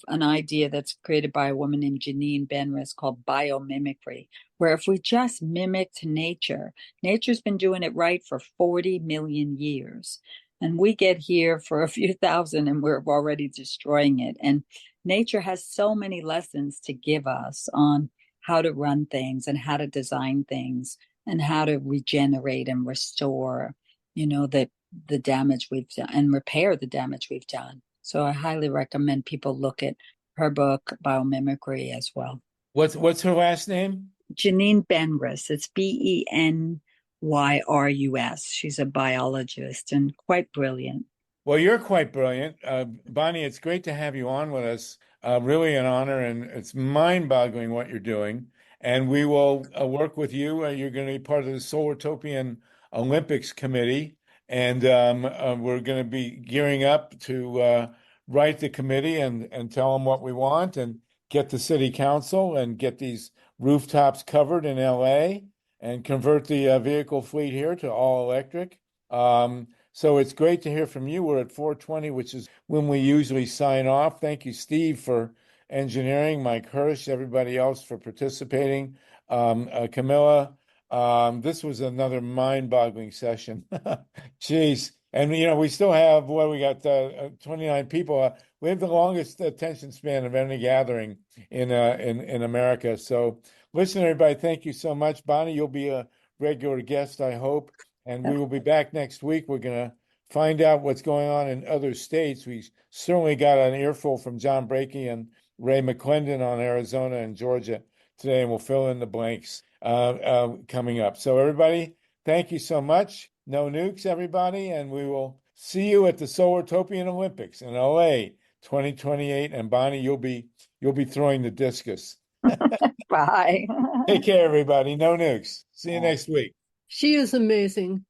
idea that's created by a woman named Janine Benris called biomimicry, where if we just mimicked nature's been doing it right for 40 million years. And we get here for a few thousand and we're already destroying it. And nature has so many lessons to give us on how to run things and how to design things and how to regenerate and restore, the damage we've done and repair the damage we've done. So I highly recommend people look at her book, Biomimicry, as well. What's her last name? Janine Benris. It's Benyrus. She's a biologist and quite brilliant. Well, you're quite brilliant. Bonnie, it's great to have you on with us. Really an honor, and it's mind-boggling what you're doing. And we will work with you. You're going to be part of the Solartopian Olympics Committee, and we're going to be gearing up to write the committee and tell them what we want and get the city council and get these rooftops covered in LA and convert the vehicle fleet here to all electric. So it's great to hear from you. We're at 4:20, which is when we usually sign off. Thank you, Steve, for engineering, Mike Hirsch, everybody else for participating. Camilla, this was another mind-boggling session. Jeez. And, we still have, we got 29 people. We have the longest attention span of any gathering in America. So listen, everybody, thank you so much. Bonnie, you'll be a regular guest, I hope. And we will be back next week. We're going to find out what's going on in other states. We certainly got an earful from John Brakey and Ray McClendon on Arizona and Georgia today, and we'll fill in the blanks coming up. So everybody, thank you so much. No nukes, everybody, and we will see you at the Solartopian Olympics in LA 2028. And Bonnie, you'll be throwing the discus. Bye. Take care, everybody. No nukes. See you next week. She is amazing.